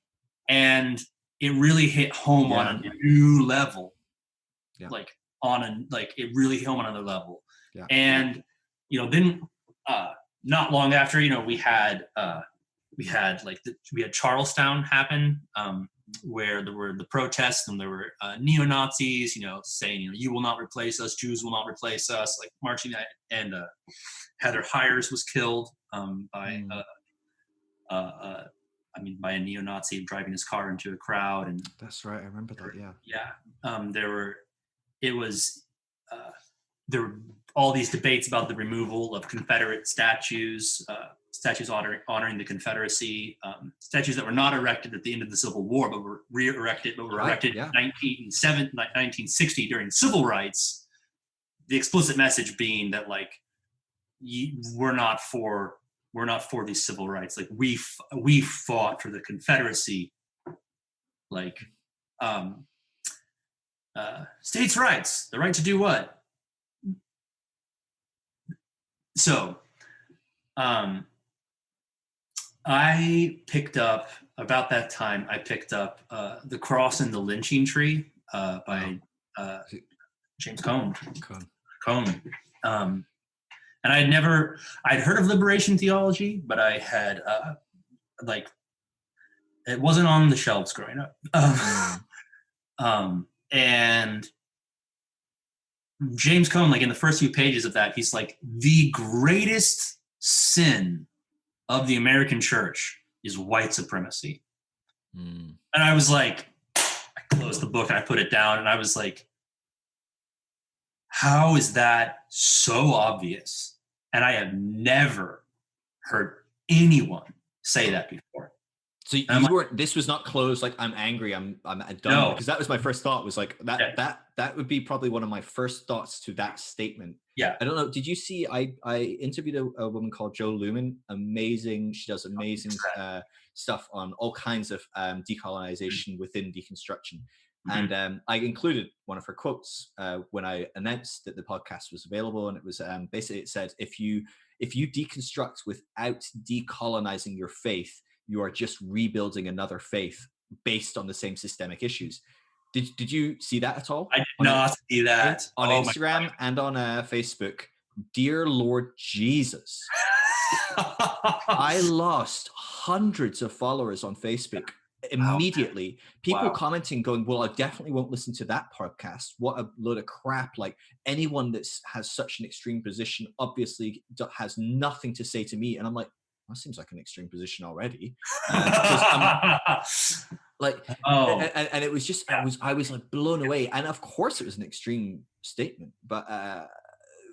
and it really hit home on a new level. It really hit home on another level. And then not long after, we had Charlestown happen, where there were the protests, and there were neo-Nazis, saying, you will not replace us, Jews will not replace us, like marching that, and Heather Hires was killed by a neo-Nazi driving his car into a crowd. And that's right, I remember that. There were all these debates about the removal of Confederate statues honoring the Confederacy, statues that were not erected at the end of the Civil War, but were erected in 1960 during civil rights. The explicit message being that we're not for these civil rights. Like we fought for the Confederacy, states' rights, the right to do what? So, I picked up about that time. I picked up The Cross and the Lynching Tree by James Cone. And I'd heard of liberation theology, but I had it wasn't on the shelves growing up. And James Cone, in the first few pages of that, he's like, the greatest sin of the American church is white supremacy. And I was like, I closed the book and I put it down, and I was like, how is that so obvious? And I have never heard anyone say that before. So you weren't, this was not closed, like, I'm angry, I'm done. No. Because that was my first thought, was like, Yeah. that would be probably one of my first thoughts to that statement. Yeah. I don't know, did you see, I interviewed a woman called Jo Lumen, amazing, she does amazing stuff on all kinds of decolonization within deconstruction. And I included one of her quotes when I announced that the podcast was available, and it was basically, it said, if you deconstruct without decolonizing your faith, you are just rebuilding another faith based on the same systemic issues. Did you see that at all? I did not see that. On Instagram and on Facebook. Dear Lord Jesus. I lost hundreds of followers on Facebook immediately. People commenting going, well, I definitely won't listen to that podcast. What a load of crap. Like, anyone that has such an extreme position obviously has nothing to say to me. And I'm like, that seems like an extreme position already. Like, and it was just, I was like blown away. And of course it was an extreme statement, but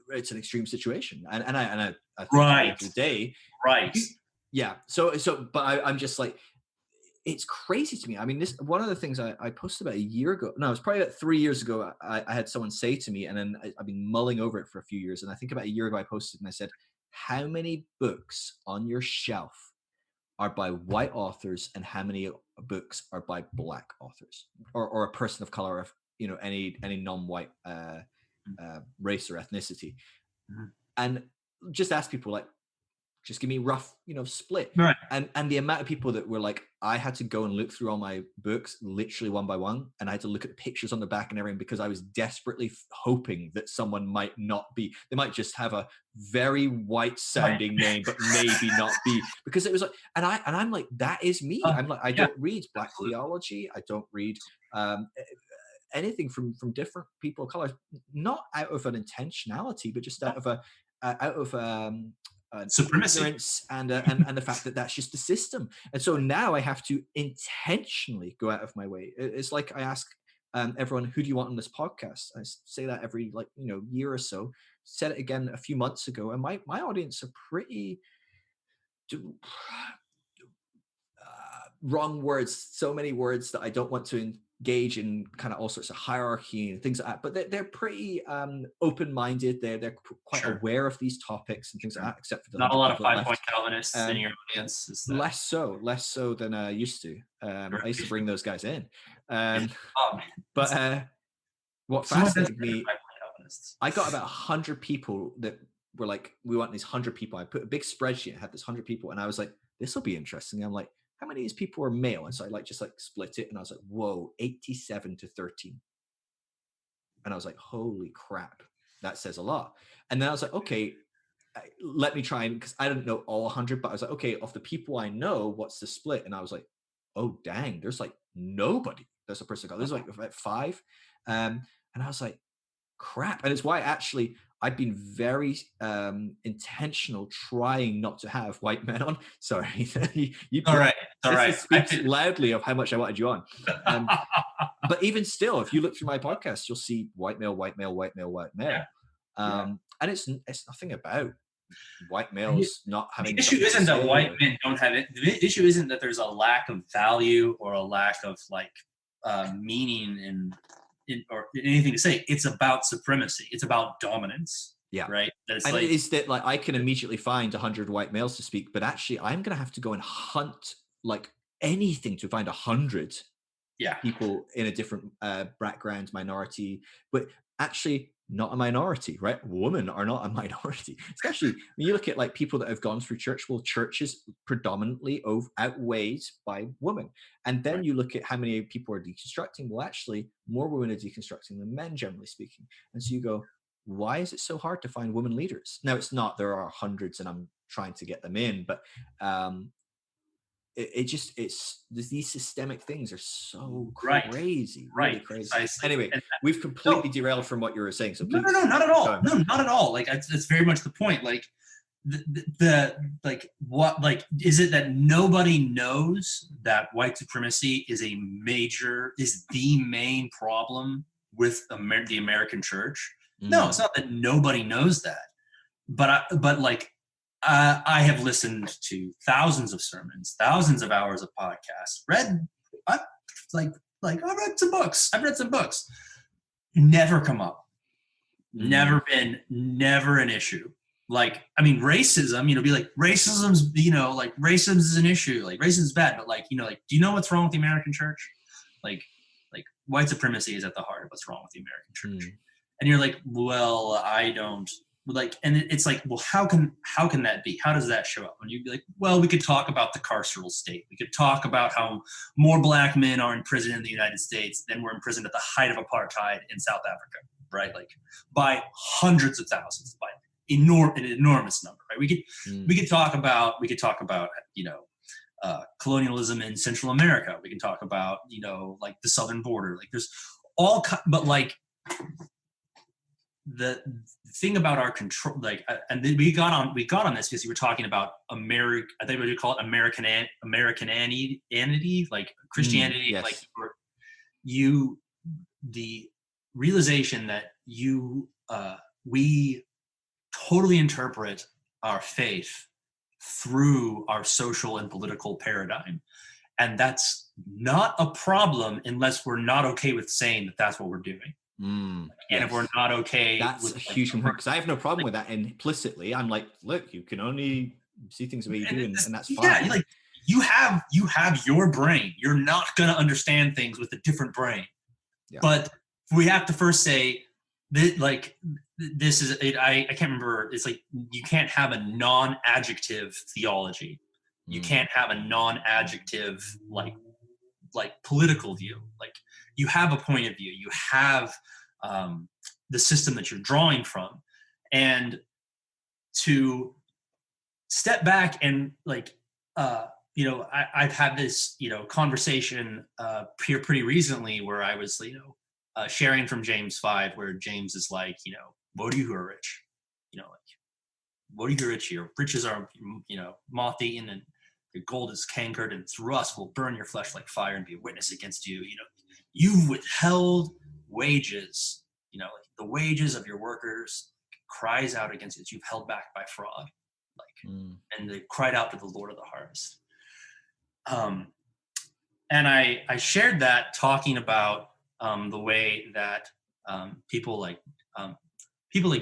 it's an extreme situation. And I think right. at the end of the day, right. Yeah. But I'm just like, it's crazy to me. I mean, this, one of the things I posted about a year ago, no, it was probably about 3 years ago. I had someone say to me, and then I've been mulling over it for a few years. And I think about a year ago, I posted and I said, how many books on your shelf are by white authors, and how many books are by black authors, or a person of color, of, you know, any non-white race or ethnicity? And just ask people, like, just give me a rough, you know, split. Right. And the amount of people that were like, I had to go and look through all my books literally one by one, and I had to look at the pictures on the back and everything, because I was desperately hoping that someone might not be, they might just have a very white sounding name, but maybe not be, because it was like, and I'm like, that is me. I'm like, I don't read black theology. I don't read anything from different people of color, not out of an intentionality, but just out of supremacy and the fact that that's just the system. And so now I have to intentionally go out of my way. It's like I ask everyone, who do you want on this podcast? I say that every, like, you know, year or so. Said it again a few months ago, and my audience are pretty wrong words, so many words that I don't want to engage in kind of all sorts of hierarchy and things like that, but they're pretty open-minded. They're quite aware of these topics and things like that, except for the, not a lot of 5-point Calvinists in your audience. Less so than I used to. I used to bring those guys in. But what fascinated me, I got about 100 people that were like, we want these 100 people. I put a big spreadsheet, I had this 100 people, and I was like, this will be interesting. I'm like, how many of these people are male? And so I just split it, and I was like, whoa, 87 to 13. And I was like, holy crap, that says a lot. And then I was like, okay, let me try, because I didn't know all 100, but I was like, okay, of the people I know, what's the split? And I was like, oh dang, there's like nobody. There's a person, there's like about 5. And I was like, crap. And it's why actually I've been very intentional trying not to have white men on. Sorry. All right. This speaks loudly of how much I wanted you on. But even still, if you look through my podcast, you'll see white male, white male, white male, white male. And it's nothing about white males not having. The issue isn't that white men don't have it. The issue isn't that there's a lack of value or a lack of like meaning or anything to say. It's about supremacy. It's about dominance. Yeah. Right. And it is that, like, I can immediately find 100 white males to speak, but actually I'm going to have to go and hunt like anything to find 100 people in a different background, minority, but actually not a minority, right? Women are not a minority, especially when you look at like people that have gone through church. Well, churches predominantly outweighed by women. And then you look at how many people are deconstructing. Well, actually more women are deconstructing than men, generally speaking. And so you go, why is it so hard to find women leaders? Now, it's not, there are hundreds and I'm trying to get them in, but these systemic things are so crazy, really crazy. Precisely. Anyway, we've completely derailed from what you were saying. So please, no, not at all. No, not at all. Like that's very much the point. Like the is it that nobody knows that white supremacy is the main problem with the American church? No, it's not that nobody knows that, but I have listened to thousands of sermons, thousands of hours of podcasts, I, I've read some books. Never come up. Never an issue. Like, I mean, racism, be like, racism's, racism is an issue. Like, racism is bad, but like, do you know what's wrong with the American church? Like white supremacy is at the heart of what's wrong with the American church. And you're like, well, I don't like, and it's like, well, how can that be? How does that show up? And you'd be like, well, we could talk about the carceral state. We could talk about how more black men are in prison in the United States than were imprisoned at the height of apartheid in South Africa, right? Like by hundreds of thousands, by an enormous number, right? We could talk about, colonialism in Central America. We can talk about, like the southern border. Like there's but like the thing about our control, like, and then we got on this because you were talking about I think what you call it, Americanity, like Christianity, yes. like the realization that we totally interpret our faith through our social and political paradigm. And that's not a problem unless we're not okay with saying that that's what we're doing. And if we're not okay, that's a huge component, because I have no problem with that. Implicitly, I'm like, look, you can only see things the way you do, and that's fine. Yeah, like you have your brain. You're not gonna understand things with a different brain. Yeah. But we have to first say that, like, this is it. I can't remember. It's like you can't have a non-adjective theology. You can't have a non-adjective like political view. Like you have a point of view. You have the system that you're drawing from, and to step back and like I've had this conversation here pretty recently where I was sharing from James 5, where James is like, woe to you who are rich, like woe to you who are rich. Your riches are moth eaten, and the gold is cankered, and its rust will burn your flesh like fire and be a witness against you. You've withheld wages, like the wages of your workers cries out against it. You've held back by fraud, and they cried out to the Lord of the harvest. And I shared that, talking about the way that people like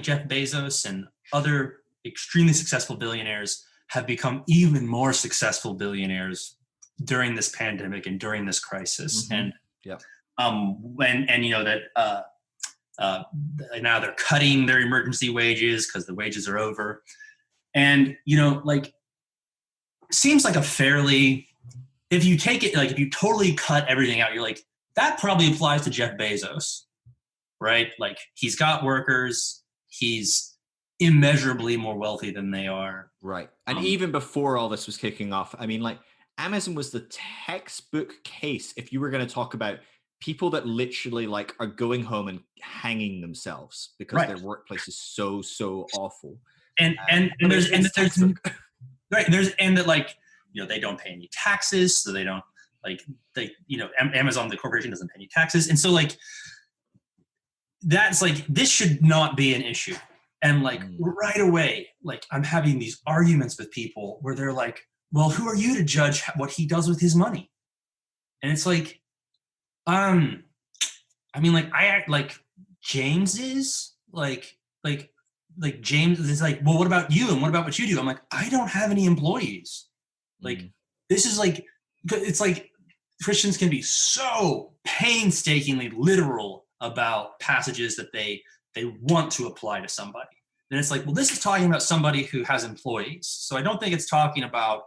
Jeff Bezos and other extremely successful billionaires have become even more successful billionaires during this pandemic and during this crisis. And now they're cutting their emergency wages because the wages are over. And seems like a fairly, if you take it, like if you totally cut everything out, you're like, that probably applies to Jeff Bezos, right? Like he's got workers, he's immeasurably more wealthy than they are. Right. And even before all this was kicking off, I mean, like Amazon was the textbook case if you were going to talk about people that literally like are going home and hanging themselves because their workplace is so awful. And there's they don't pay any taxes, so they don't Amazon, the corporation, doesn't pay any taxes, and so like that's like this should not be an issue. And like right away, like I'm having these arguments with people where they're like, well, who are you to judge what he does with his money? And it's like, I mean, like I act like James is like James is like, well, what about you? And what about what you do? I'm like, I don't have any employees. Like, this is like, it's like Christians can be so painstakingly literal about passages that they want to apply to somebody. And it's like, well, this is talking about somebody who has employees. So I don't think it's talking about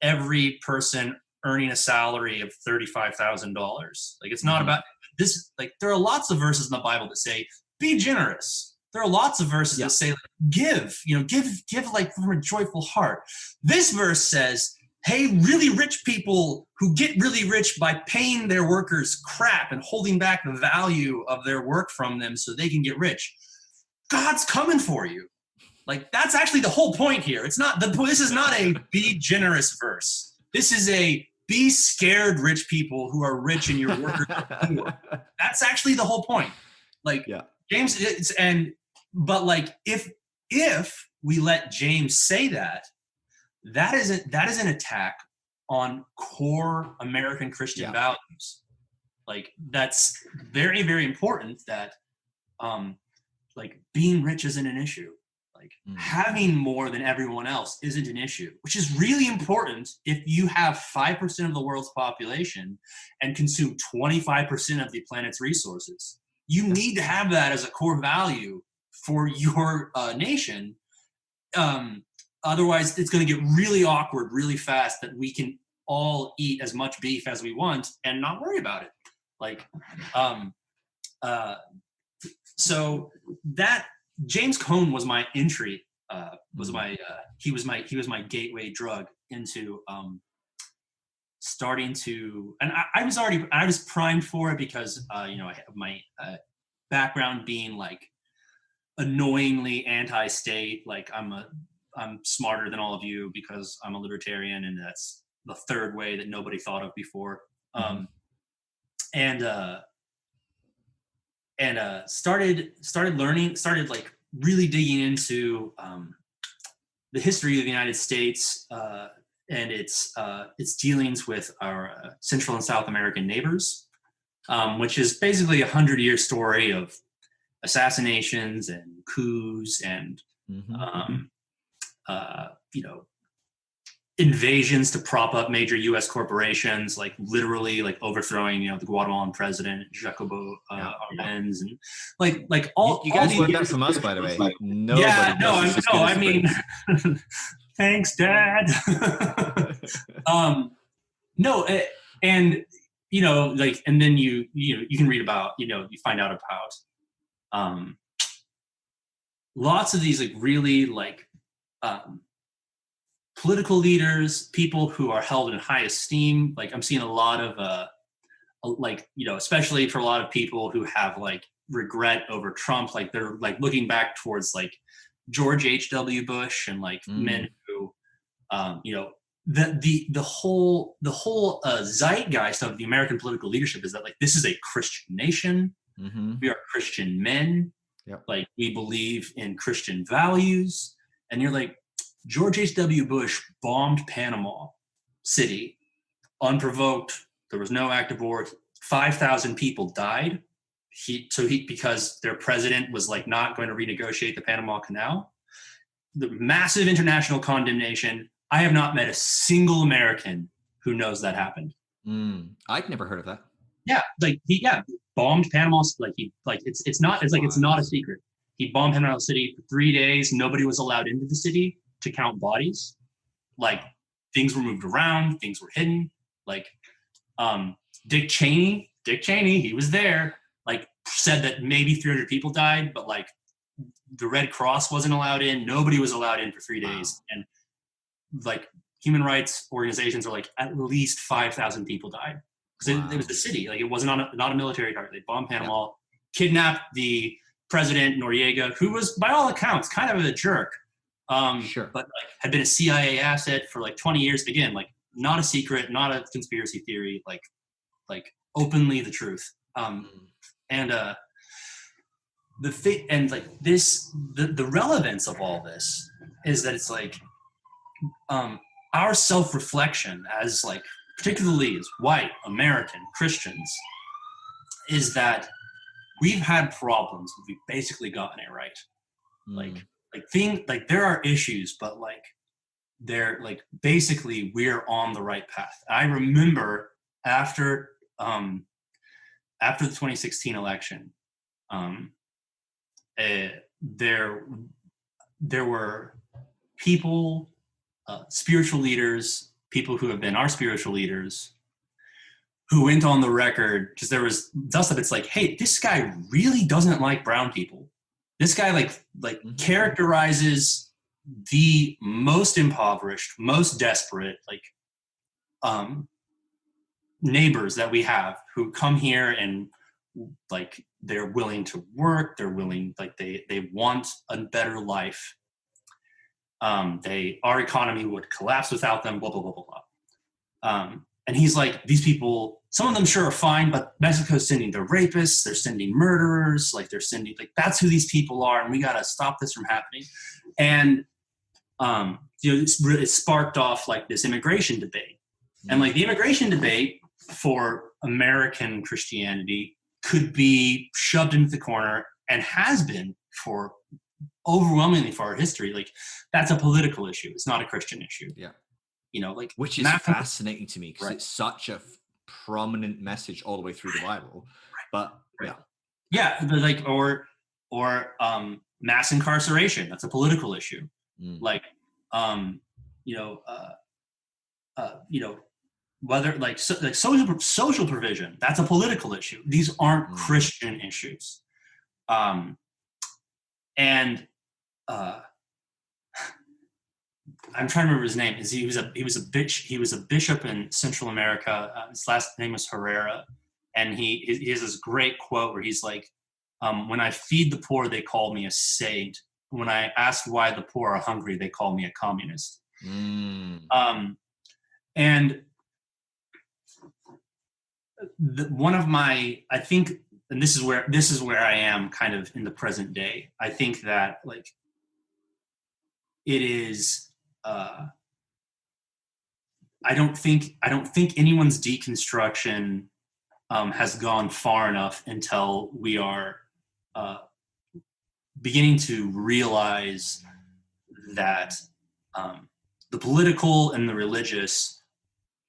every person earning a salary of $35,000. Like, it's not about this. Like, there are lots of verses in the Bible that say, be generous. There are lots of verses that say, like, give like from a joyful heart. This verse says, hey, really rich people who get really rich by paying their workers crap and holding back the value of their work from them so they can get rich. God's coming for you. Like, that's actually the whole point here. This is not a be generous verse. This is a be scared rich people who are rich and your workers are poor. That's actually the whole point. Like, James, but like if if we let James say that, that is an attack on core American Christian values. Like, that's very, very important, that like being rich isn't an issue. Like having more than everyone else isn't an issue, which is really important if you have 5% of the world's population and consume 25% of the planet's resources. You need to have that as a core value for your nation. Otherwise, it's going to get really awkward really fast that we can all eat as much beef as we want and not worry about it. Like, so that James Cone was my entry. He was my gateway drug into starting to, and I was primed for it because I have my background being like annoyingly anti-state. Like I'm smarter than all of you because I'm a libertarian, and that's the third way that nobody thought of before. Started like really digging into the history of the United States and its dealings with our Central and South American neighbors, which is basically a 100-year story of assassinations and coups and invasions to prop up major U.S. corporations, like literally like overthrowing, the Guatemalan president Jacobo Arbenz, and like all. You guys all learned that from us, by the way. I mean, thanks, Dad. And and then you can read about, you find out about lots of these like really like political leaders, people who are held in high esteem. Like I'm seeing a lot of especially for a lot of people who have like regret over Trump, like they're like looking back towards like George H.W. Bush and like men who the whole zeitgeist of the American political leadership is that like this is a Christian nation. We are Christian men. Like we believe in Christian values. And you're like, George H.W. Bush bombed Panama City unprovoked. There was no act of war. 5,000 people died. Because their president was like not going to renegotiate the Panama Canal. The massive international condemnation. I have not met a single American who knows that happened. I'd never heard of that. Yeah, like he bombed Panama. It's not a secret. He bombed Panama City for 3 days. Nobody was allowed into the city to count bodies. Like things were moved around, things were hidden. Like Dick Cheney, he was there, like said that maybe 300 people died, but like the Red Cross wasn't allowed in. Nobody was allowed in for 3 days. And like human rights organizations are like at least 5,000 people died. Because it was the city. Like it wasn't not a military target. They bombed Panama, kidnapped the president Noriega, who was by all accounts kind of a jerk. But like had been a CIA asset for like 20 years. Again, like not a secret, not a conspiracy theory, like openly the truth. The relevance of all this is that it's like our self-reflection as like particularly as white American Christians is that we've had problems, but we've basically gotten it right. Like there are issues, but like they're like basically we're on the right path. I remember after the 2016 election, there were people, spiritual leaders, people who have been our spiritual leaders, who went on the record because there was dust up. It's like, hey, this guy really doesn't like brown people. This guy characterizes the most impoverished, most desperate, neighbors that we have who come here and like they're willing to work, they're willing, like they want a better life. Our economy would collapse without them, blah, blah, blah, blah, blah. And he's like, these people some of them sure are fine, but Mexico's sending their rapists, they're sending murderers, like they're sending, like that's who these people are, and we got to stop this from happening. And it sparked off like this immigration debate, and like the immigration debate for American Christianity could be shoved into the corner, and has been for overwhelmingly for our history. Like that's a political issue; it's not a Christian issue. Yeah, like which is fascinating to me because right. it's such a prominent message all the way through the Bible. But but like or mass incarceration, that's a political issue. Like whether like social provision, that's a political issue. These aren't Christian issues. And I'm trying to remember his name. He was a bishop in Central America. His last name was Herrera, and he has this great quote where he's like, "When I feed the poor, they call me a saint. When I ask why the poor are hungry, they call me a communist." And one of my, I think, and this is where I am kind of in the present day. I think that like it is. I don't think anyone's deconstruction has gone far enough until we are beginning to realize that the political and the religious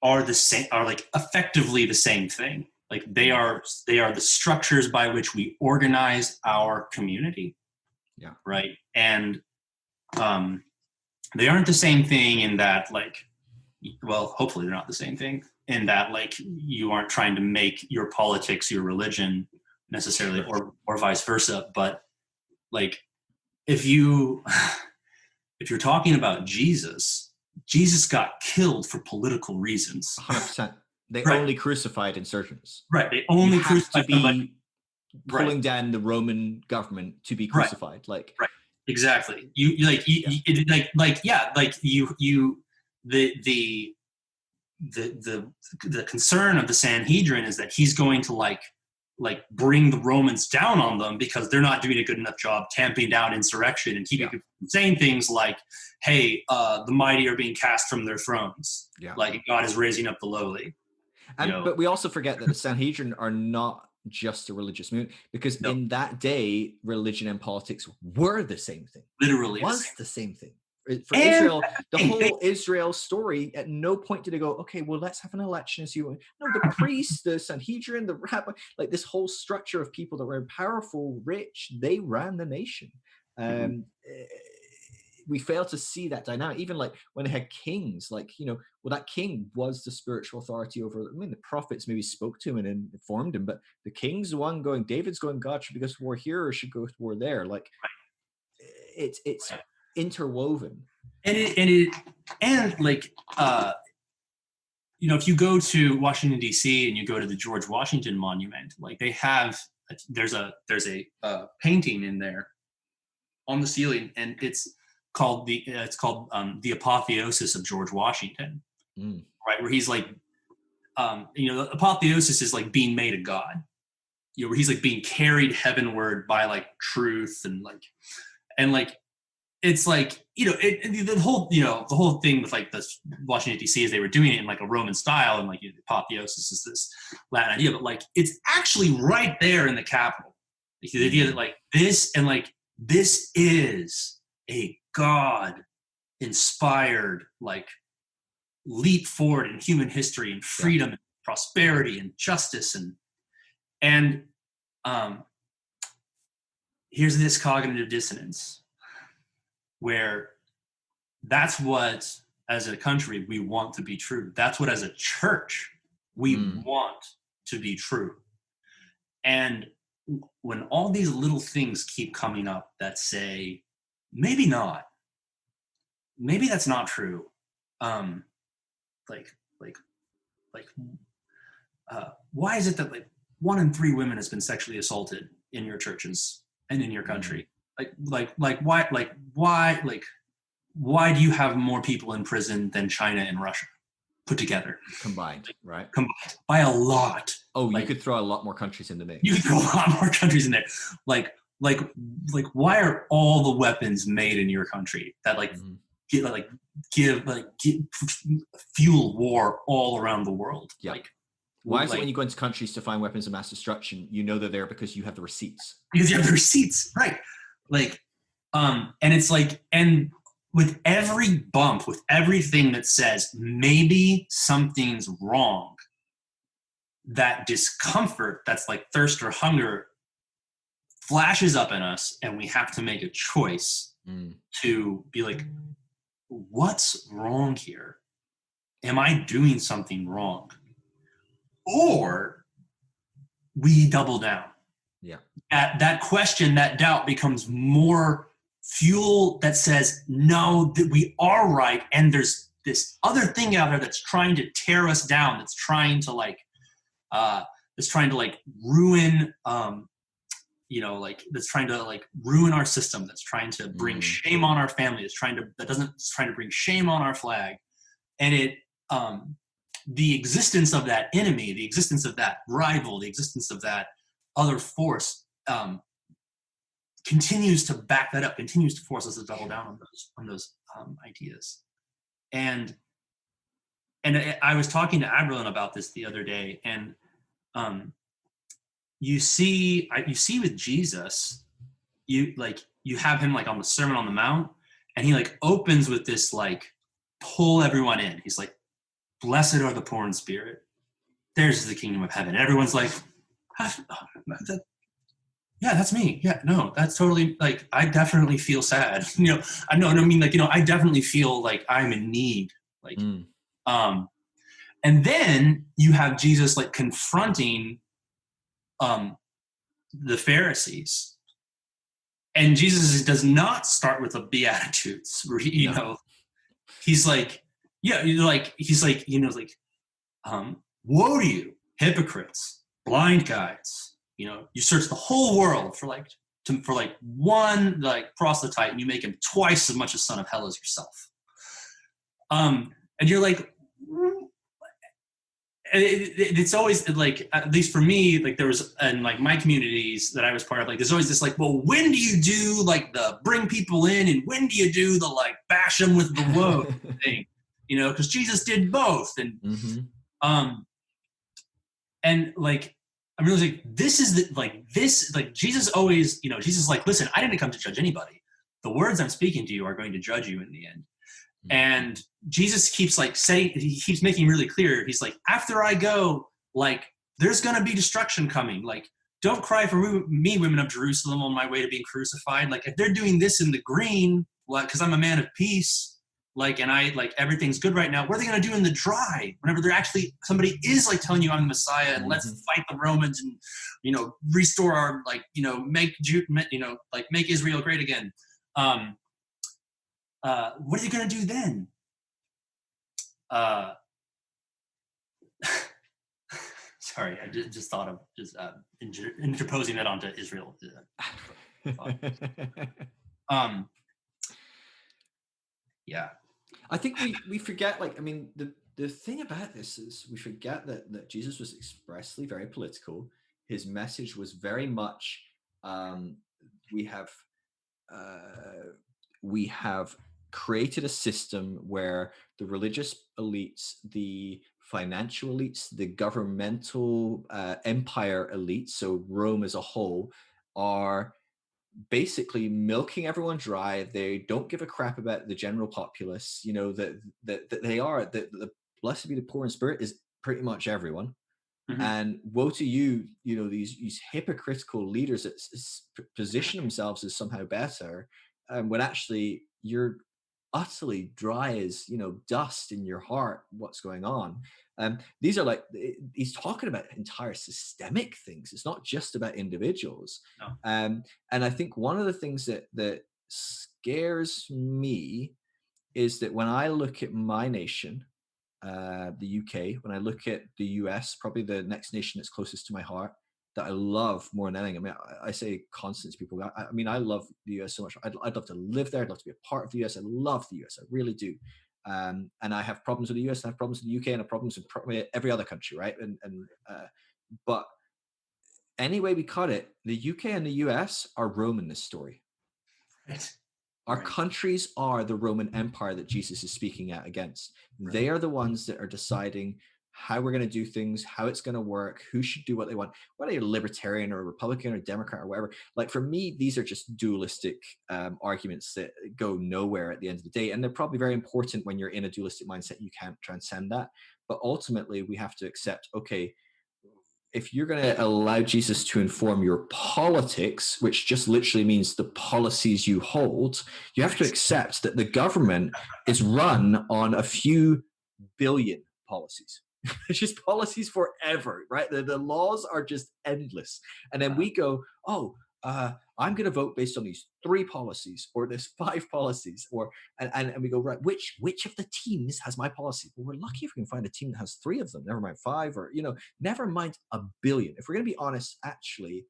are the same, are like effectively the same thing. Like they are the structures by which we organize our community. Yeah. Right. And they aren't the same thing in that, like, well, hopefully they're not the same thing in that, like, you aren't trying to make your politics your religion necessarily, or vice versa. But like, if you're talking about Jesus got killed for political reasons. 100%. They right. only crucified insurgents. Right. They only crucified to be pulling down the Roman government to be crucified. Right. Like, right. Exactly. The concern of the Sanhedrin is that he's going to like bring the Romans down on them because they're not doing a good enough job tamping down insurrection and keeping people from saying things like, hey, the mighty are being cast from their thrones. Yeah. Like God is raising up the lowly. But we also forget that the Sanhedrin are not just a religious movement, because in that day, religion and politics were the same thing. Literally the same thing. For Israel, the whole Israel story, at no point did they go, okay, well, let's have an election and see what. No, the priests, the Sanhedrin, the rabbi, like this whole structure of people that were powerful, rich, they ran the nation. We fail to see that dynamic. Even like when they had kings, like, that king was the spiritual authority over. I mean, the prophets maybe spoke to him and informed him, but the king's the one going, David's going, God should go to war here or should go to war there. Like, it's interwoven. And like, if you go to Washington D.C. and you go to the George Washington Monument, like there's a painting in there on the ceiling, and it's called the apotheosis of George Washington, right? Where he's like, the apotheosis is like being made a god, where he's like being carried heavenward by like truth and like it's like, the whole thing with like the Washington D.C. is they were doing it in like a Roman style, and like apotheosis is this Latin idea, but like it's actually right there in the Capitol. Like, the idea that like this and like this is a God-inspired like leap forward in human history and freedom and prosperity and justice and here's this cognitive dissonance where that's what as a country we want to be true. That's what as a church we want to be true. And when all these little things keep coming up that say, maybe not. Maybe that's not true. Why is it that like 1 in 3 women has been sexually assaulted in your churches and in your country? Why do you have more people in prison than China and Russia? put together. Combined, right? Combined by a lot. Oh, you could throw a lot more countries in the mix. You could throw a lot more countries in there. Like why are all the weapons made in your country that give fuel war all around the world? Yeah. Why is it when you go into countries to find weapons of mass destruction, you know they're there because you have the receipts? Because you have the receipts, right? And it's and with every bump, with everything that says maybe something's wrong, that discomfort that's like thirst or hunger flashes up in us, and we have to make a choice to be like, what's wrong here? Am I doing something wrong? Or we double down. Yeah. That question, that doubt becomes more fuel that says, no, that we are right. And there's this other thing out there that's trying to tear us down, that's trying to ruin, that's trying to ruin our system, that's trying to bring shame on our family, it's trying to bring shame on our flag. And the existence of that enemy, the existence of that rival, the existence of that other force continues to back that up, continues to force us to double down on those ideas. And I was talking to Aberlin about this the other day, and you see with Jesus, you have him on the Sermon on the Mount, and he opens with this pull everyone in. He's like, blessed are the poor in spirit, theirs is the kingdom of heaven. And everyone's like, yeah, that's me. Yeah, no, that's totally I definitely feel sad. I definitely feel like I'm in need. And then you have Jesus confronting the Pharisees. And Jesus does not start with the Beatitudes, where he's like, woe to you, hypocrites, blind guides. You search the whole world for one proselyte, and you make him twice as much a son of hell as yourself. And you're like, it's always at least for me, there was in my communities that I was part of, there's always this well, when do you do the bring people in, and when do you do the bash them with the woe thing? Because Jesus did both. And and I'm really this is Jesus always, Jesus is listen, I didn't come to judge anybody. The words I'm speaking to you are going to judge you in the end. And Jesus keeps he keeps making really clear, he's after I go, there's going to be destruction coming. Don't cry for me, women of Jerusalem, on my way to being crucified. If they're doing this in the green, because I'm a man of peace, and I everything's good right now, what are they going to do in the dry whenever they're actually, somebody is telling you I'm the Messiah, and let's fight the Romans, and restore our make Israel great again. What are you going to do then? Sorry, I just thought of interposing that onto Israel. Yeah. I think we forget, the thing about this is we forget that Jesus was expressly very political. His message was very much, we have created a system where the religious elites, the financial elites, the governmental empire elites, so Rome as a whole, are basically milking everyone dry. They don't give a crap about the general populace. That they are the blessed be the poor in spirit is pretty much everyone. And woe to you, these hypocritical leaders that position themselves as somehow better, when actually you're utterly dry as dust in your heart. What's going on? These are he's talking about entire systemic things. It's not just about individuals. No. And I think one of the things that scares me is that when I look at my nation, the UK, when I look at the US, probably the next nation that's closest to my heart, that I love more than anything. I mean, I say constant to people. I love the US so much. I'd love to live there. I'd love to be a part of the US. I love the US. I really do. And I have problems with the US, and I have problems with the UK, and I have problems with every other country, right? But any way we cut it, the UK and the US are Rome in this story. Right. Our countries are the Roman Empire that Jesus is speaking at against. Right. They are the ones that are deciding how we're going to do things, how it's going to work, who should do what they want, whether you're libertarian or Republican or Democrat or whatever. Like, for me, these are just dualistic arguments that go nowhere at the end of the day. And they're probably very important when you're in a dualistic mindset. You can't transcend that. But ultimately, we have to accept, okay, if you're going to allow Jesus to inform your politics, which just literally means the policies you hold, you have to accept that the government is run on a few billion policies. It's just policies forever, right? The laws are just endless. And then we go, I'm going to vote based on these 3 policies or this 5 policies, and we go, right, which of the teams has my policy? Well, we're lucky if we can find a team that has 3 of them, never mind 5, or, never mind a billion. If we're going to be honest, actually,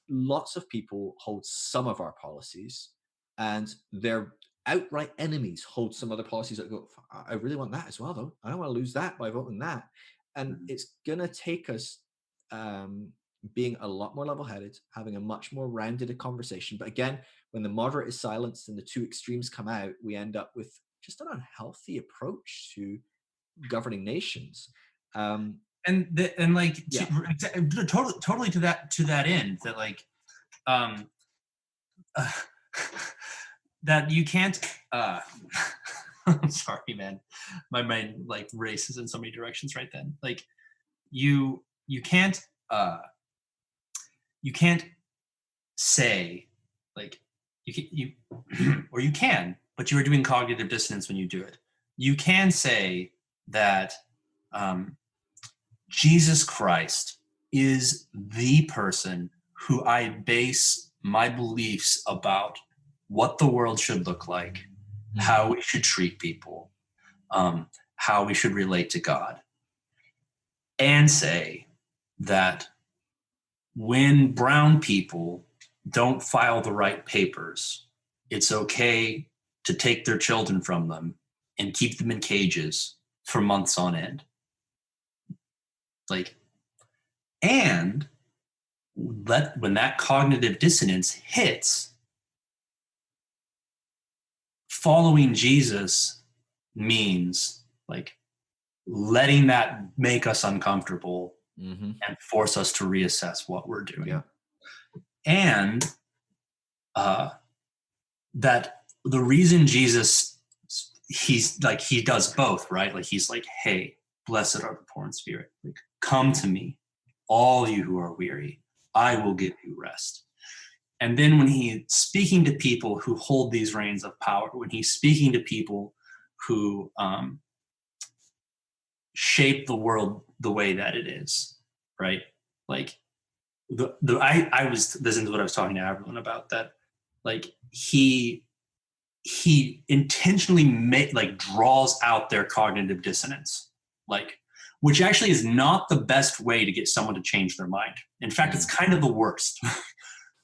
lots of people hold some of our policies, and their outright enemies hold some other policies that go, I really want that as well, though. I don't want to lose that by voting that. And it's going to take us being a lot more level-headed, having a much more rounded conversation. But again, when the moderate is silenced and the 2 extremes come out, we end up with just an unhealthy approach to governing nations. Totally to that end, that like that you can't I'm sorry, man, my mind like races in so many directions right then. Like you can't say, like, you or you can, but you are doing cognitive dissonance when you do it. You can say that Jesus Christ is the person who I base my beliefs about what the world should look like, how we should treat people, how we should relate to God, and say that when brown people don't file the right papers, it's okay to take their children from them and keep them in cages for months on end. Like, and when that cognitive dissonance hits, following Jesus means like letting that make us uncomfortable and force us to reassess what we're doing. Yeah. And that the reason Jesus, he does both, right? Like he's like, hey, blessed are the poor in spirit. Like, come to me, all you who are weary, I will give you rest. And then when he's speaking to people who hold these reins of power, when he's speaking to people who shape the world the way that it is, right? Like I was listening to what I was talking to everyone about, that like he intentionally draws out their cognitive dissonance, like, which actually is not the best way to get someone to change their mind. In fact, it's kind of the worst.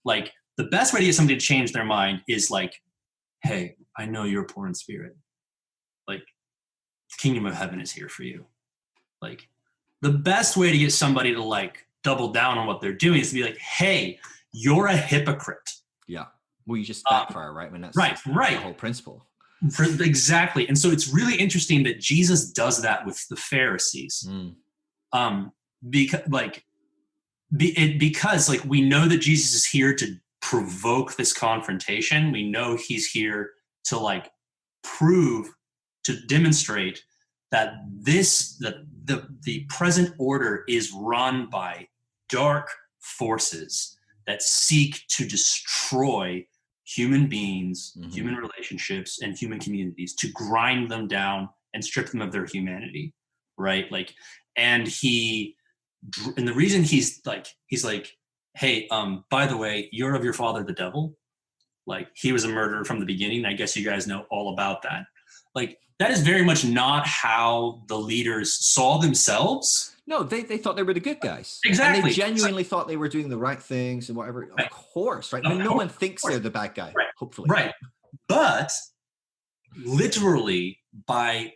Like, the best way to get somebody to change their mind is like, hey, I know you're poor in spirit. Like, the kingdom of heaven is here for you. Like, the best way to get somebody to like double down on what they're doing is to be like, hey, you're a hypocrite. Yeah. Well, you just backfire, right? I mean, that's right. The whole principle. Exactly. And so it's really interesting that Jesus does that with the Pharisees. Because we know that Jesus is here to provoke this confrontation. We know he's here to like demonstrate that the present order is run by dark forces that seek to destroy human beings, human relationships, and human communities, to grind them down and strip them of their humanity, right? Like, and the reason he's like, hey, by the way, you're of your father the devil. Like, he was a murderer from the beginning. I guess you guys know all about that. Like, that is very much not how the leaders saw themselves. No, they thought they were the good guys. Exactly. And they genuinely thought they were doing the right things and whatever. Right. Of course, right? No one thinks they're the bad guy, hopefully. Right. But literally, by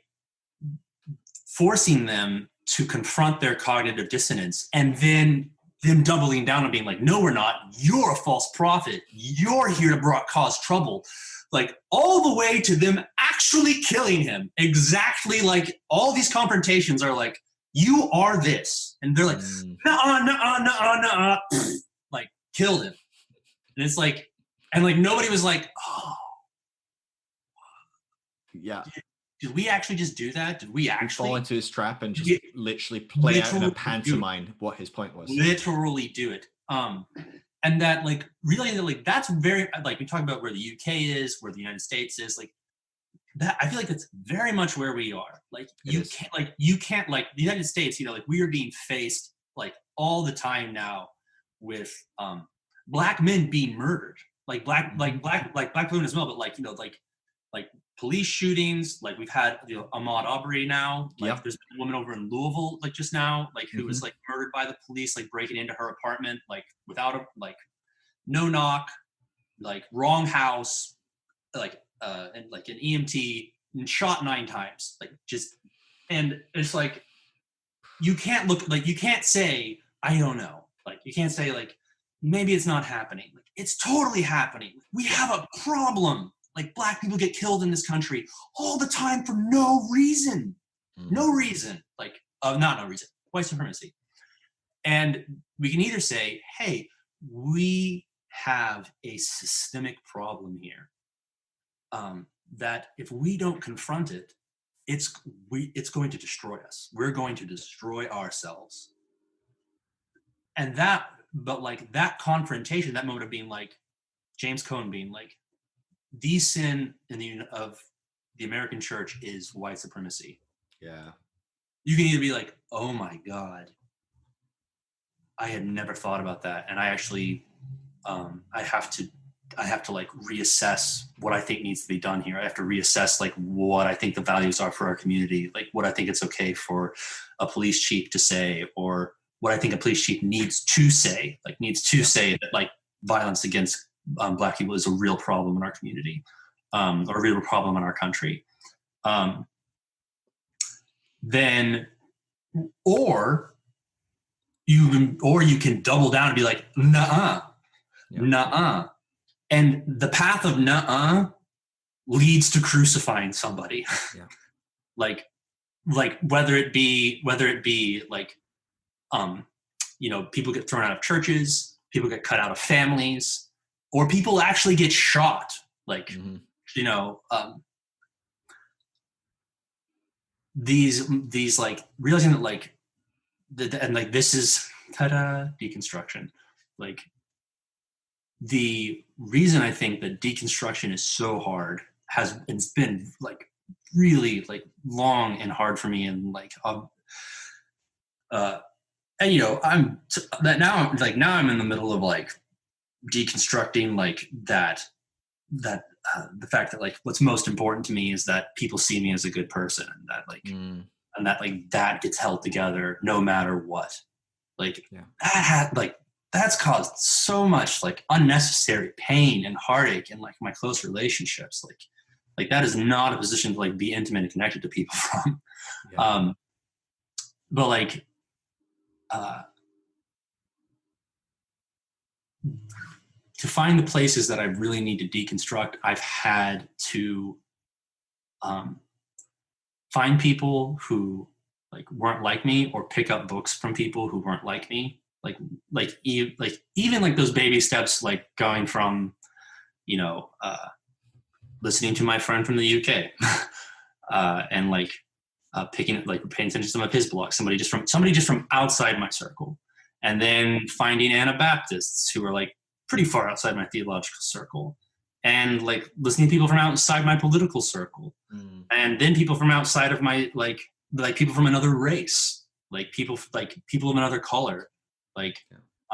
forcing them to confront their cognitive dissonance, and then them doubling down and being like, no, we're not. You're a false prophet. You're here to cause trouble. Like, all the way to them actually killing him. Exactly, like, all these confrontations are like, you are this. And they're like, nuh-uh, like, killed him. And it's like, and like, nobody was like, oh. Yeah. Did we actually just do that? Did we actually fall into his trap and just literally play out in a pantomime what his point was? Literally do it. And that, like, really, like, that's very, like, we talk about where the UK is, where the United States is, like, that, I feel like that's very much where we are. Like, you can't, like, the United States, you know, like, we are being faced, like, all the time now with black men being murdered. Like, black women as well, but, like, you know, like police shootings, like, we've had, you know, Ahmaud Arbery now, like, there's been a woman over in Louisville, like, just now, like, who was, like, murdered by the police, like, breaking into her apartment, like, without a, like, no knock, like, wrong house, like, and like an EMT, and shot 9 times, like, just, and it's like, you can't look, like, you can't say, I don't know, like, you can't say, like, maybe it's not happening, like, it's totally happening, we have a problem. Like, black people get killed in this country all the time for no reason. No reason. Like, not no reason. White supremacy. And we can either say, hey, we have a systemic problem here. That if we don't confront it, it's going to destroy us. We're going to destroy ourselves. And that, but like that confrontation, that moment of being like, James Cone being like, the sin of the American church is white supremacy. Yeah. You can either be like, oh my God, I had never thought about that. And I actually, I have to like reassess what I think needs to be done here. I have to reassess like what I think the values are for our community, like what I think it's okay for a police chief to say, or what I think a police chief needs to say that like violence against black people is a real problem in our community, or a real problem in our country. Then, or you can double down and be like, nuh-uh, nuh-uh. And the path of nuh-uh leads to crucifying somebody. Yeah. like whether it be like, you know, people get thrown out of churches, people get cut out of families, or people actually get shot. Like, you know, these like realizing that like, and like, this is deconstruction. Like, the reason I think that deconstruction is so hard it's been like really like long and hard for me, and like, and you know, now I'm in the middle of like deconstructing like that the fact that like what's most important to me is that people see me as a good person, and that like and that like that gets held together no matter what. Like that's caused so much like unnecessary pain and heartache in like my close relationships. Like that is not a position to like be intimate and connected to people from. But like to find the places that I really need to deconstruct, I've had to find people who weren't like me, or pick up books from people who weren't like me. Even like those baby steps, like going from, listening to my friend from the UK, and paying attention to some of his blogs, somebody just from outside my circle, and then finding Anabaptists who are like pretty far outside my theological circle, and like listening to people from outside my political circle, and then people from outside of my like people from another race, people of another color,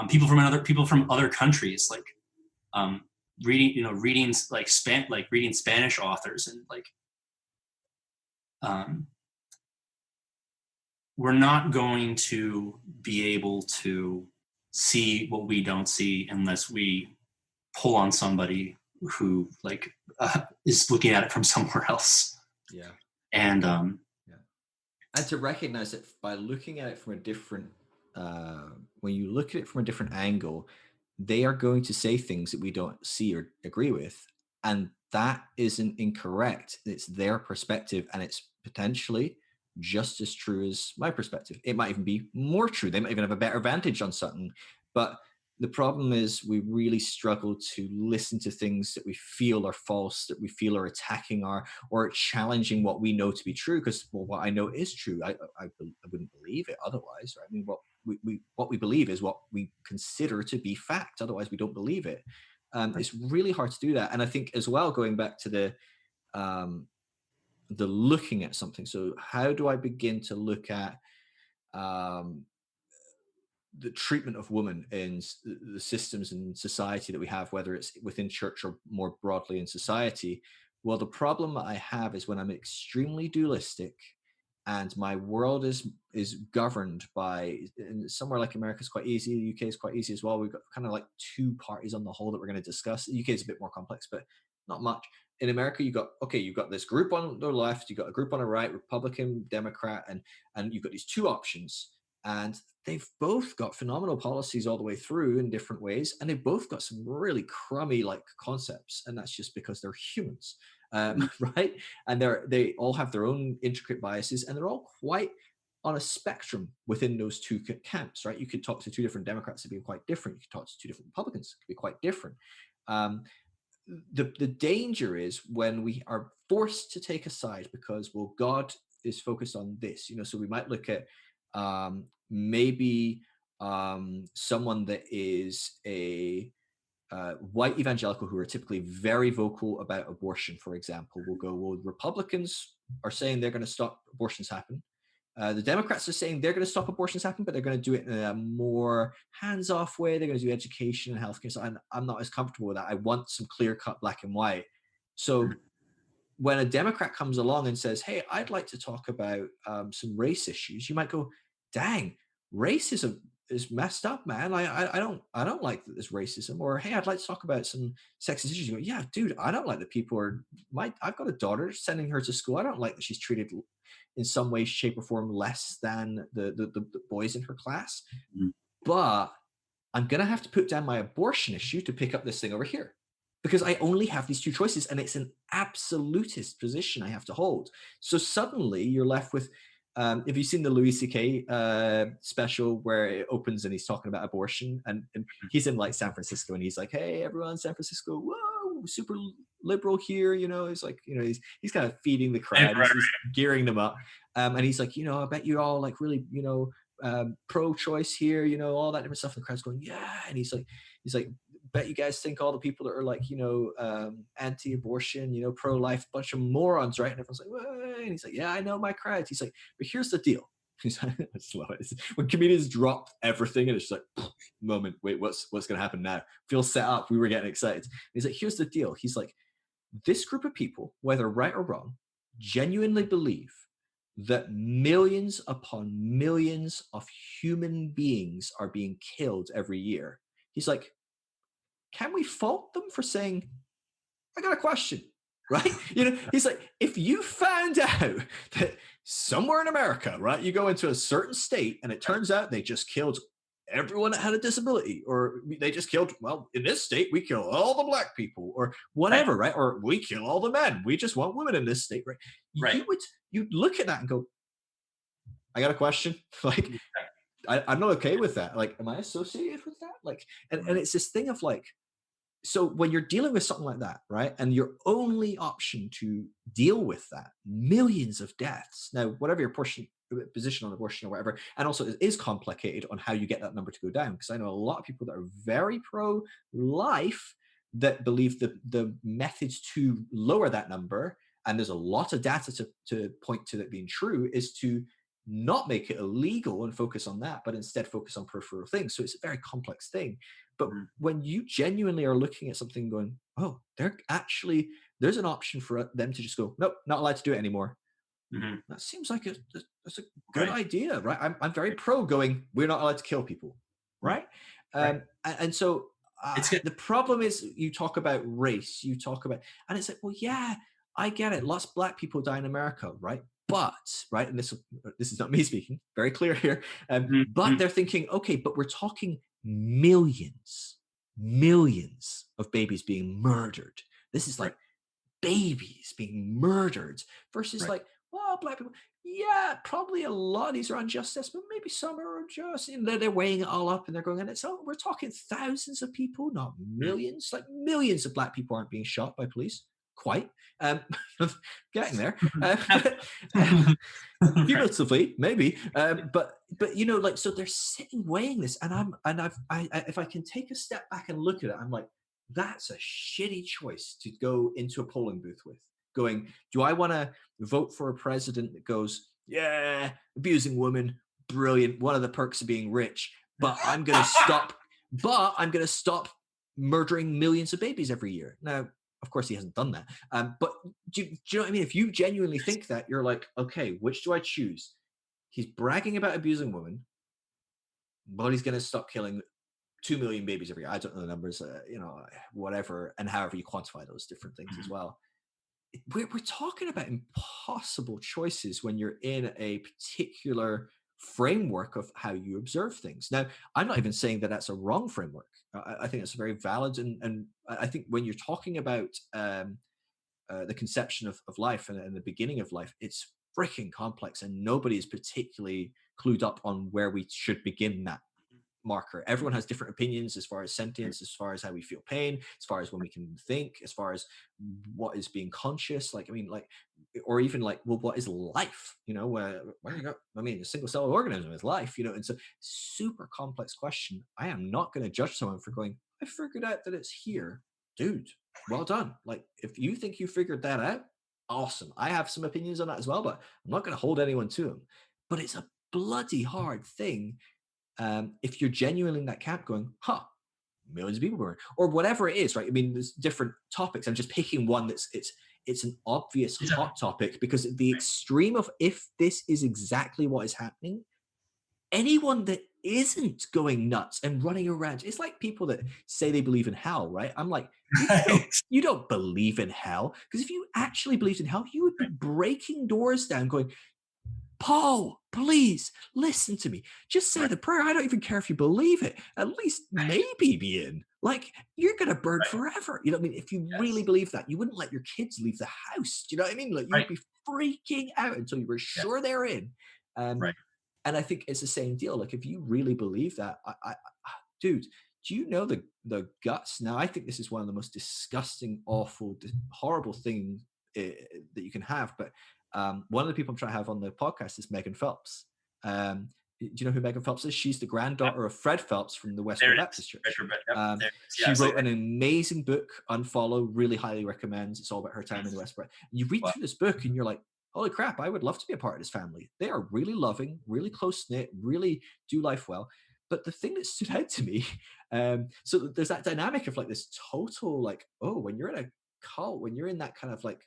people from other countries, reading Spanish authors, and we're not going to be able to see what we don't see unless we pull on somebody who is looking at it from somewhere else. Yeah. And Yeah. And to recognize it by looking at it from a different, when you look at it from a different angle, they are going to say things that we don't see or agree with. And that isn't incorrect. It's their perspective, and it's potentially just as true as my perspective. It might even be more true. They might even have a better vantage on something. But the problem is we really struggle to listen to things that we feel are false, that we feel are attacking our or challenging what we know to be true. Because well, what I know is true. I wouldn't believe it otherwise. Right? I mean, what we believe is what we consider to be fact. Otherwise, we don't believe it. It's really hard to do that. And I think as well, going back to um, the looking at something. So how do I begin to look at um, the treatment of women in the systems and society that we have, whether it's within church or more broadly in society? Well, the problem that I have is when I'm extremely dualistic and my world is governed by, and somewhere like America is quite easy, the UK is quite easy as well. We've got kind of like two parties on the whole that we're going to discuss. The UK is a bit more complex, but not much. In America, you've got this group on the left, you've got a group on the right, Republican, Democrat, and you've got these two options, and they've both got phenomenal policies all the way through in different ways, and they've both got some really crummy like concepts, and that's just because they're humans, right? And they all have their own intricate biases, and they're all quite on a spectrum within those two camps, right? You could talk to two different Democrats that be quite different. You could talk to two different Republicans, it could be quite different. The danger is when we are forced to take a side because, well, God is focused on this, so we might look at maybe someone that is a white evangelical who are typically very vocal about abortion, for example, will go, well, Republicans are saying they're going to stop abortions happen. The Democrats are saying they're going to stop abortions happen, but they're going to do it in a more hands-off way. They're going to do education and healthcare. So I'm not as comfortable with that. I want some clear-cut black and white. So when a Democrat comes along and says, "Hey, I'd like to talk about some race issues," you might go, "Dang, racism is messed up, man. I don't like that there's racism." Or, "Hey, I'd like to talk about some sexist issues." You go, "Yeah, dude, I don't like that people are. I've got a daughter, sending her to school. I don't like that she's treated in some way, shape, or form less than the boys in her class. But I'm gonna have to put down my abortion issue to pick up this thing over here." Because I only have these two choices, and it's an absolutist position I have to hold. So suddenly you're left with, have you seen the Louis C.K. Special where it opens and he's talking about abortion, and he's in like San Francisco, and he's like, "Hey, everyone, San Francisco, whoa, super liberal here," he's like, he's kind of feeding the crowd, he's gearing them up, and he's like, "I bet you all like really, pro-choice here, all that different stuff." And the crowd's going, "Yeah," and he's like, "Bet you guys think all the people that are like, anti-abortion, pro-life, bunch of morons, right?" And everyone's like, "Whoa," and he's like, "Yeah, I know my crowd." He's like, "But here's the deal." He's like, I just love it. When comedians drop everything and it's just like, moment, wait, what's going to happen now? Feel set up. We were getting excited. And he's like, "Here's the deal." He's like, "This group of people, whether right or wrong, genuinely believe that millions upon millions of human beings are being killed every year." He's like, "Can we fault them for saying, I got a question?" Right? He's like, if you found out that somewhere in America, right, you go into a certain state and it turns out they just killed everyone that had a disability, or they just killed, well, in this state, we kill all the black people, or whatever, right? Or we kill all the men. We just want women in this state, right? You'd look at that and go, I got a question. Like, I'm not okay with that. Like, am I associated with that? Like, and it's this thing of like, so when you're dealing with something like that, right, and your only option to deal with that, millions of deaths. Now, whatever your position on abortion or whatever, and also it is complicated on how you get that number to go down, because I know a lot of people that are very pro-life that believe the methods to lower that number, and there's a lot of data to point to that being true, is to not make it illegal and focus on that, but instead focus on peripheral things. So it's a very complex thing. But when you genuinely are looking at something going, oh, there's an option for them to just go, nope, not allowed to do it anymore. That seems like that's a good idea, right? I'm very pro going, we're not allowed to kill people, right? And so the problem is, you talk about race, and it's like, well, yeah, I get it. Lots of black people die in America, right? But, right, and this is not me speaking, very clear here. But Mhm. they're thinking, okay, but we're talking millions, millions of babies being murdered. This is Right. like babies being murdered versus Right. like, well, black people, yeah, probably a lot of these are unjust, but maybe some are unjust. And they're weighing it all up and they're going, and it's all, we're talking thousands of people, not Mm. millions. Like millions of black people aren't being shot by police. Quite. Um, getting there. But, Right. cumulatively, maybe. But you know, like, so they're sitting weighing this, and if I can take a step back and look at it, I'm like, that's a shitty choice to go into a polling booth with. Going, do I want to vote for a president that goes, yeah, abusing women, brilliant, one of the perks of being rich, but I'm going to stop, murdering millions of babies every year. Now, of course, he hasn't done that. But do you know what I mean? If you genuinely think that, you're like, okay, which do I choose? He's bragging about abusing women, but he's going to stop killing 2 million babies every year. I don't know the numbers, you know, whatever, and however you quantify those different things as well. We're talking about impossible choices when you're in a particular framework of how you observe things. Now, I'm not even saying that that's a wrong framework. I think it's very valid, and I think when you're talking about the conception of life and the beginning of life, it's freaking complex, and nobody is particularly clued up on where we should begin that marker. Everyone has different opinions as far as sentience, as far as how we feel pain, as far as when we can think, as far as what is being conscious. Like, I mean, like, or even like, well, what is life? You know, where you go, I mean, a single cell organism is life, you know, and so super complex question. I am not going to judge someone for going, I figured out that it's here. Dude, well done. Like, if you think you figured that out, awesome. I have some opinions on that as well, but I'm not going to hold anyone to them. But it's a bloody hard thing if you're genuinely in that camp going, millions of people burn, or whatever it is, right? I mean, there's different topics. I'm just picking one that's it's an obvious Yeah. hot topic because the extreme of if this is exactly what is happening, anyone that isn't going nuts and running around, it's like people that say they believe in hell, right? I'm like, Right. you don't believe in hell, because if you actually believed in hell, you would be breaking doors down, going, Paul, please listen to me. Just say Right. the prayer. I don't even care if you believe it. At least maybe be in. Like, you're going to burn Right. forever. You know what I mean? If you really Yes. believe that, you wouldn't let your kids leave the house. Do you know what I mean? Like, you would Right. be freaking out until you were Yes. sure they're in. Um, Right. and I think it's the same deal. Like, if you really believe that, dude, do you know the guts? Now, I think this is one of the most disgusting, awful, horrible things that you can have. But one of the people I'm trying to have on the podcast is Megan Phelps. Do you know who Megan Phelps is? She's the granddaughter of Fred Phelps from the There Westboro it Baptist is. Church. Yep. There it is. She Yeah. So, wrote an amazing book, Unfollow, really highly recommends. It's all about her time in the Westboro. You read well, through this book and you're like, holy crap, I would love to be a part of this family. They are really loving, really close knit, really do life well. But the thing that stood out to me, so there's that dynamic of like this total, like, oh, when you're in a cult, when you're in that kind of like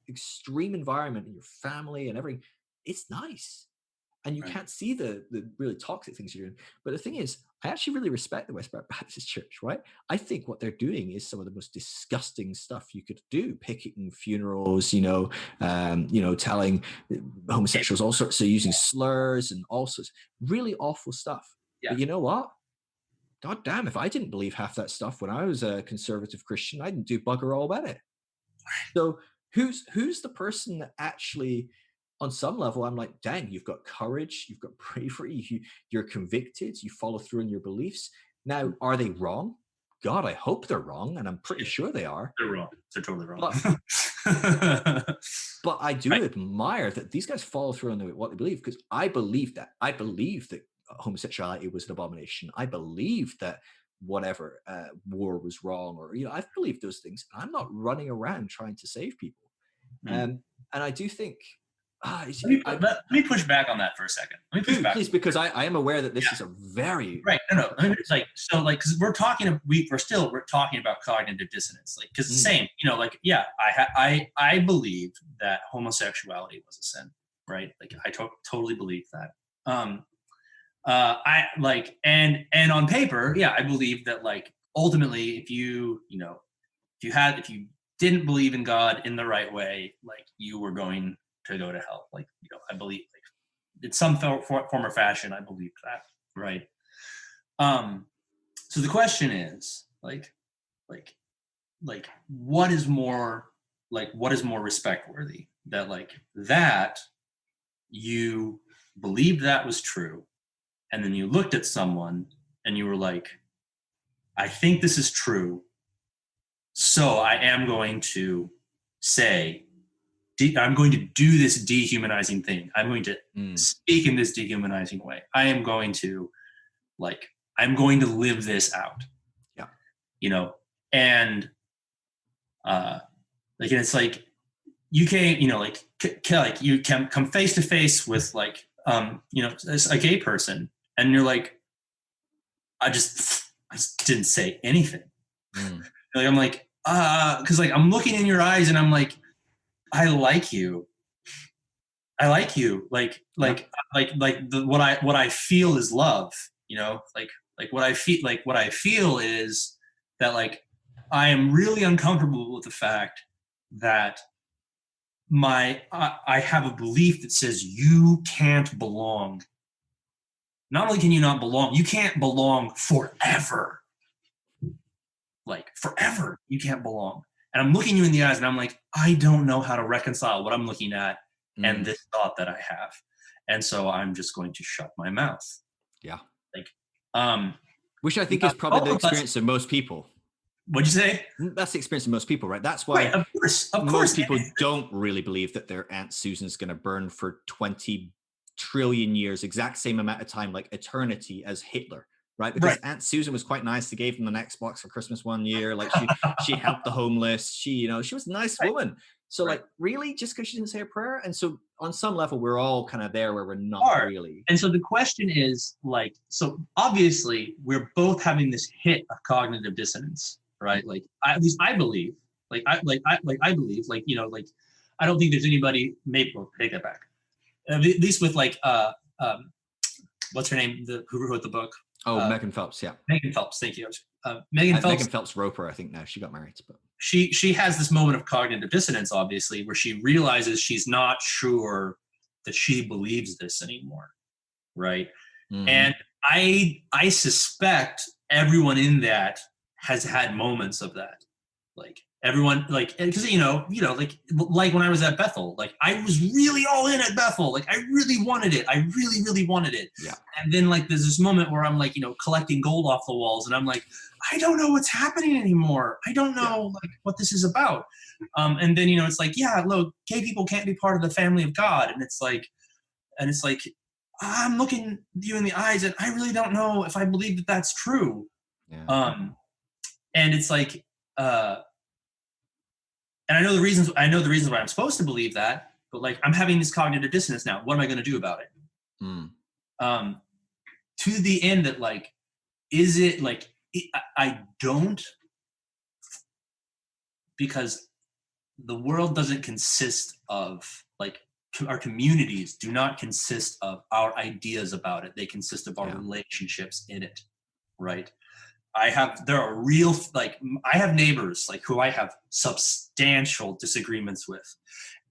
extreme environment in your family and everything, it's nice. And you right. can't see the really toxic things you're doing. But the thing is, I actually really respect the Westboro Baptist Church, right? I think what they're doing is some of the most disgusting stuff you could do, picketing funerals, telling homosexuals all sorts of using slurs and all sorts, really awful stuff. Yeah. But you know what? God damn, if I didn't believe half that stuff when I was a conservative Christian, I didn't do bugger all about it. So who's the person that actually, on some level, I'm like, dang, you've got courage, you've got bravery, you're convicted, you follow through on your beliefs. Now, are they wrong? God, I hope they're wrong, and I'm pretty sure they are. They're wrong. They're totally wrong. But I do Right. admire that these guys follow through on what they believe, because I believe that. I believe that homosexuality was an abomination. I believe that whatever war was wrong, or I believe those things. I'm not running around trying to save people. And I do think, Let me push back on that for a second. Let me push back. please, because I am aware that this is a very right. No. Because we're talking about cognitive dissonance, like, because the same, I believed that homosexuality was a sin, right? Like, I totally believe that. I like, and on paper, yeah, I believe that, like, ultimately, if you didn't believe in God in the right way, like you were going to go to hell. Like, I believe, like, in some form or fashion, I believed that, right? So the question is, like, what is more respect worthy? That, like, that you believed that was true, and then you looked at someone and you were like, I think this is true, so I am going to say, I'm going to do this dehumanizing thing. I'm going to speak in this dehumanizing way. I'm going to live this out. Yeah. And like, and it's like, you can't, like you can come face to face with, like, a gay person, and you're like, I just didn't say anything. Like, I'm like, because, like, I'm looking in your eyes and I'm like, I like you. Like what I feel is love, like what I feel is that, like, I am really uncomfortable with the fact that I have a belief that says you can't belong. Not only can you not belong, you can't belong forever. Like, forever, you can't belong. And I'm looking you in the eyes and I'm like, I don't know how to reconcile what I'm looking at and this thought that I have. And so I'm just going to shut my mouth. Yeah. Like, which I think is probably the experience of most people. What'd you say? That's the experience of most people, right? That's why, right, of course, most people don't really believe that their Aunt Susan's going to burn for 20 trillion years, exact same amount of time, like eternity, as Hitler, right? Because Aunt Susan was quite nice. They gave them an Xbox for Christmas one year. Like, she helped the homeless. She was a nice woman. So, like, really, just because she didn't say a prayer? And so on some level, we're all kind of there where we're not really. And so the question is, like, so obviously we're both having this hit of cognitive dissonance, right? Like, at least I believe, I believe, like, I don't think there's anybody, maybe, well, take that back. At least with, like, what's her name? Who wrote the book? Megan Phelps, yeah. Megan Phelps, thank you. Megan Phelps Roper, I think now. She got married. But she has this moment of cognitive dissonance, obviously, where she realizes she's not sure that she believes this anymore, right? And I suspect everyone in that has had moments of that. Like, everyone, like, because like when I was at Bethel, like, I was really all in at Bethel. Like, I really wanted it. I really, really wanted it. Yeah. And then, like, there's this moment where I'm, like, collecting gold off the walls, and I'm like, I don't know what's happening anymore. I don't know like what this is about. And then, it's like, yeah, look, gay people can't be part of the family of God. And it's like, I'm looking you in the eyes and I really don't know if I believe that that's true. Yeah. And it's like, and I know the reasons why I'm supposed to believe that, but, like, I'm having this cognitive dissonance now. What am I going to do about it? To the end that, like, is it like, I don't, because the world doesn't consist of, like, our communities do not consist of our ideas about it. They consist of our relationships in it, right? I have neighbors, like, who I have substantial disagreements with,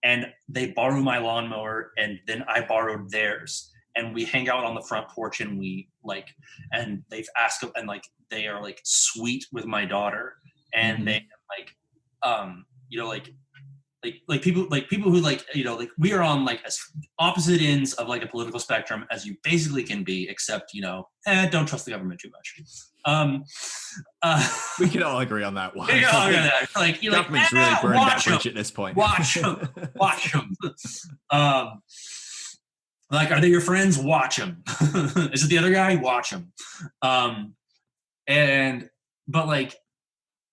and they borrow my lawnmower and then I borrowed theirs, and we hang out on the front porch and we, like, and they've asked, and, like, they are, like, sweet with my daughter, and they, like, like people who, like, like, we are on, like, as opposite ends of, like, a political spectrum as you basically can be, except, don't trust the government too much. We can all agree on that one. We can all agree on that. Like, government's really burned that bridge at this point. Watch them. Like, are they your friends? Watch them. Is it the other guy? Watch them. But, like,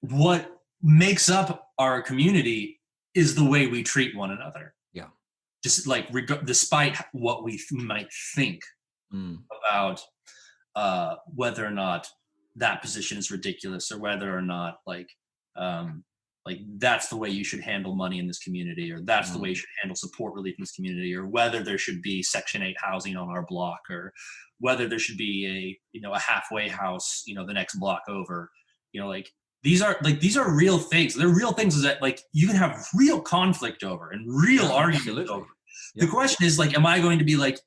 what makes up our community is the way we treat one another. Yeah. Just, like, despite what we might think about whether or not that position is ridiculous, or whether or not, like that's the way you should handle money in this community, or that's the way you should handle support relief in this community, or whether there should be Section 8 housing on our block, or whether there should be a halfway house, the next block over. Like, these are real things. They're real things that like you can have real conflict over and real arguments over. The question is like, am I going to be like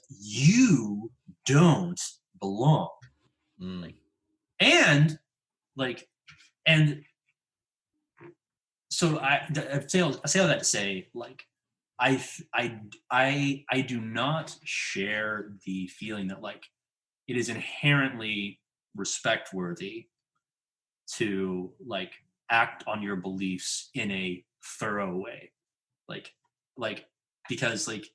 you don't belong? Like, and like, and so I say all that to say, like, I do not share the feeling that like it is inherently respect worthy to like act on your beliefs in a thorough way, like because like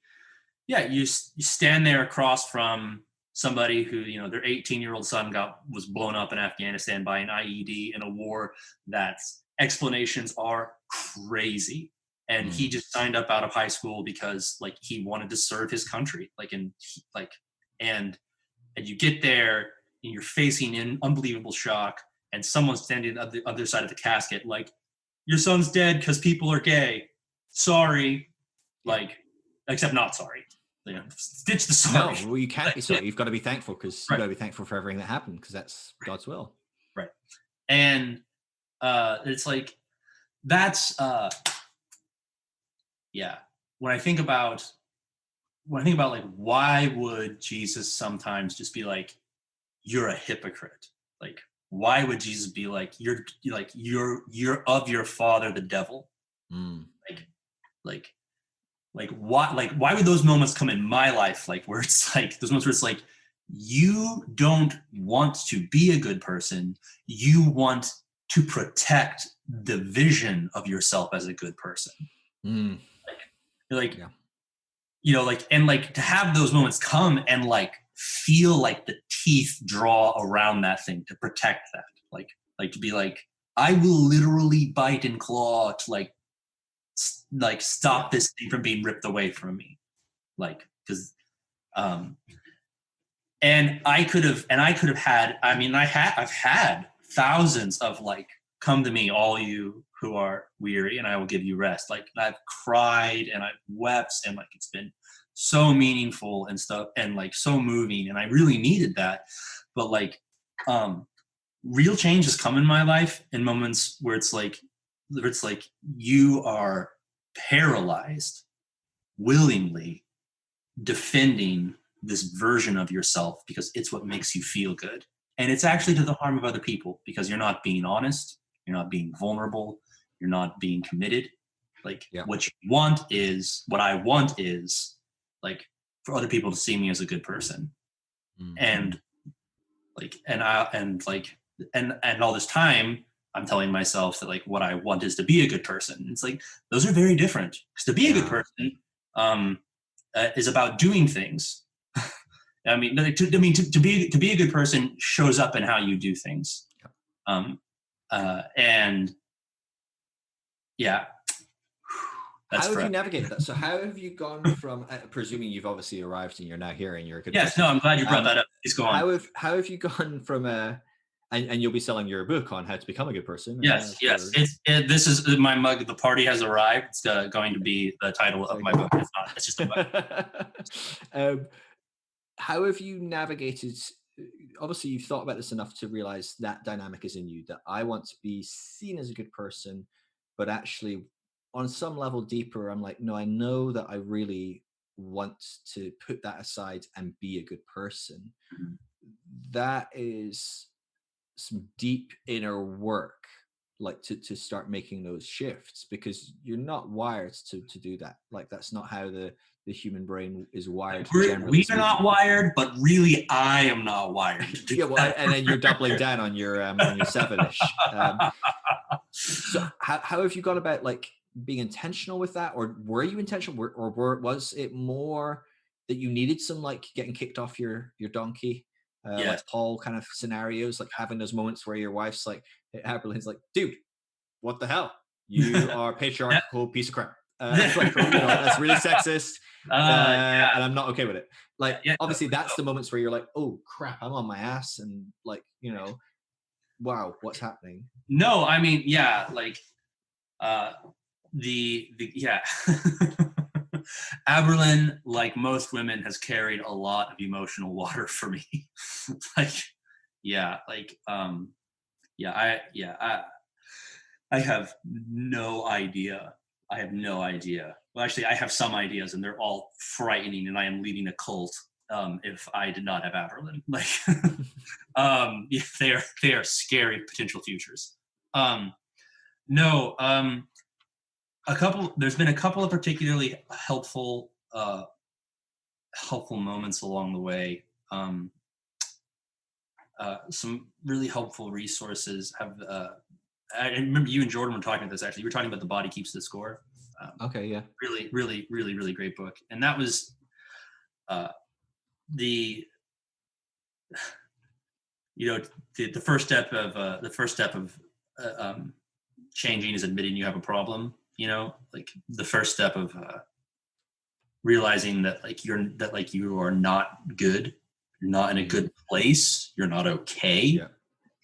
you stand there across from somebody who, you know, their 18-year-old son was blown up in Afghanistan by an IED in a war that's explanations are crazy, and he just signed up out of high school because like he wanted to serve his country, and you get there and you're facing an unbelievable shock, and someone's standing at the other side of the casket like, your son's dead because people are gay, sorry, like, except not sorry. You know, ditch the sorry. No, well, you can't be sorry. You've got to be thankful, because you've got to be thankful for everything that happened, because that's God's will. Right. And it's like, that's when I think about like, why would Jesus sometimes just be like, you're a hypocrite? Like, why would Jesus be like, you're of your father the devil? Why would those moments come in my life, like where it's like those moments where it's like, you don't want to be a good person, you want to protect the vision of yourself as a good person. You know, like, and like to have those moments come and like feel like the teeth draw around that thing to protect that, like to be like, I will literally bite and claw to like stop this thing from being ripped away from me, like, because and I could have had, I mean, I've had thousands of like, come to me, all you who are weary, and I will give you rest. Like, I've cried and I've wept, and like it's been so meaningful and stuff, and like so moving, and I really needed that. But like, real change has come in my life in moments where it's like you are paralyzed, willingly defending this version of yourself because it's what makes you feel good, and it's actually to the harm of other people, because you're not being honest, you're not being vulnerable, you're not being committed. Like, what I want is like for other people to see me as a good person. And like, and all this time I'm telling myself that like what I want is to be a good person. It's like, those are very different, because to be a good person is about doing things. I mean, to be a good person shows up in how you do things. And yeah. How have you navigated that? So how have you gone from, presuming you've obviously arrived and you're now here and you're a good person. No, I'm glad you brought that up. Please go on. How have you gone from and you'll be selling your book on how to become a good person. Yes. This is my mug. The party has arrived. It's going to be the title of my book. It's not. It's just a mug. How have you navigated? Obviously, you've thought about this enough to realize that dynamic is in you, that I want to be seen as a good person, but actually on some level deeper, I'm like, no, I know that I really want to put that aside and be a good person. That is some deep inner work, like to start making those shifts, because you're not wired to do that. Like, that's not how the human brain is wired. We are not wired, but really I am not wired. And then you're doubling down on your 7-ish. So how have you gone about like being intentional with that, or were you intentional, or was it more that you needed some like getting kicked off your donkey, like Paul kind of scenarios, like having those moments where your wife's like, Aberline's like, dude, what the hell? You are a patriarchal piece of crap. Like, that's really sexist, and I'm not okay with it. Like, obviously, that's the moments where you're like, oh crap, I'm on my ass, and like, wow, what's happening? No, I mean, like, Aberlin, like most women, has carried a lot of emotional water for me. I have no idea. I have no idea. Well, actually, I have some ideas, and they're all frightening. And I am leading a cult. If I did not have Aberlin, like, yeah, they are scary potential futures. No, There's been a couple of particularly helpful moments along the way. Some really helpful resources have. I remember you and Jordan were talking about this. Actually, you were talking about The Body Keeps the Score. Okay, yeah. Really great book, and that was the the first step of changing is admitting you have a problem. Like the first step of realizing that you are not good, you're not in a good place, you're not okay, Yeah.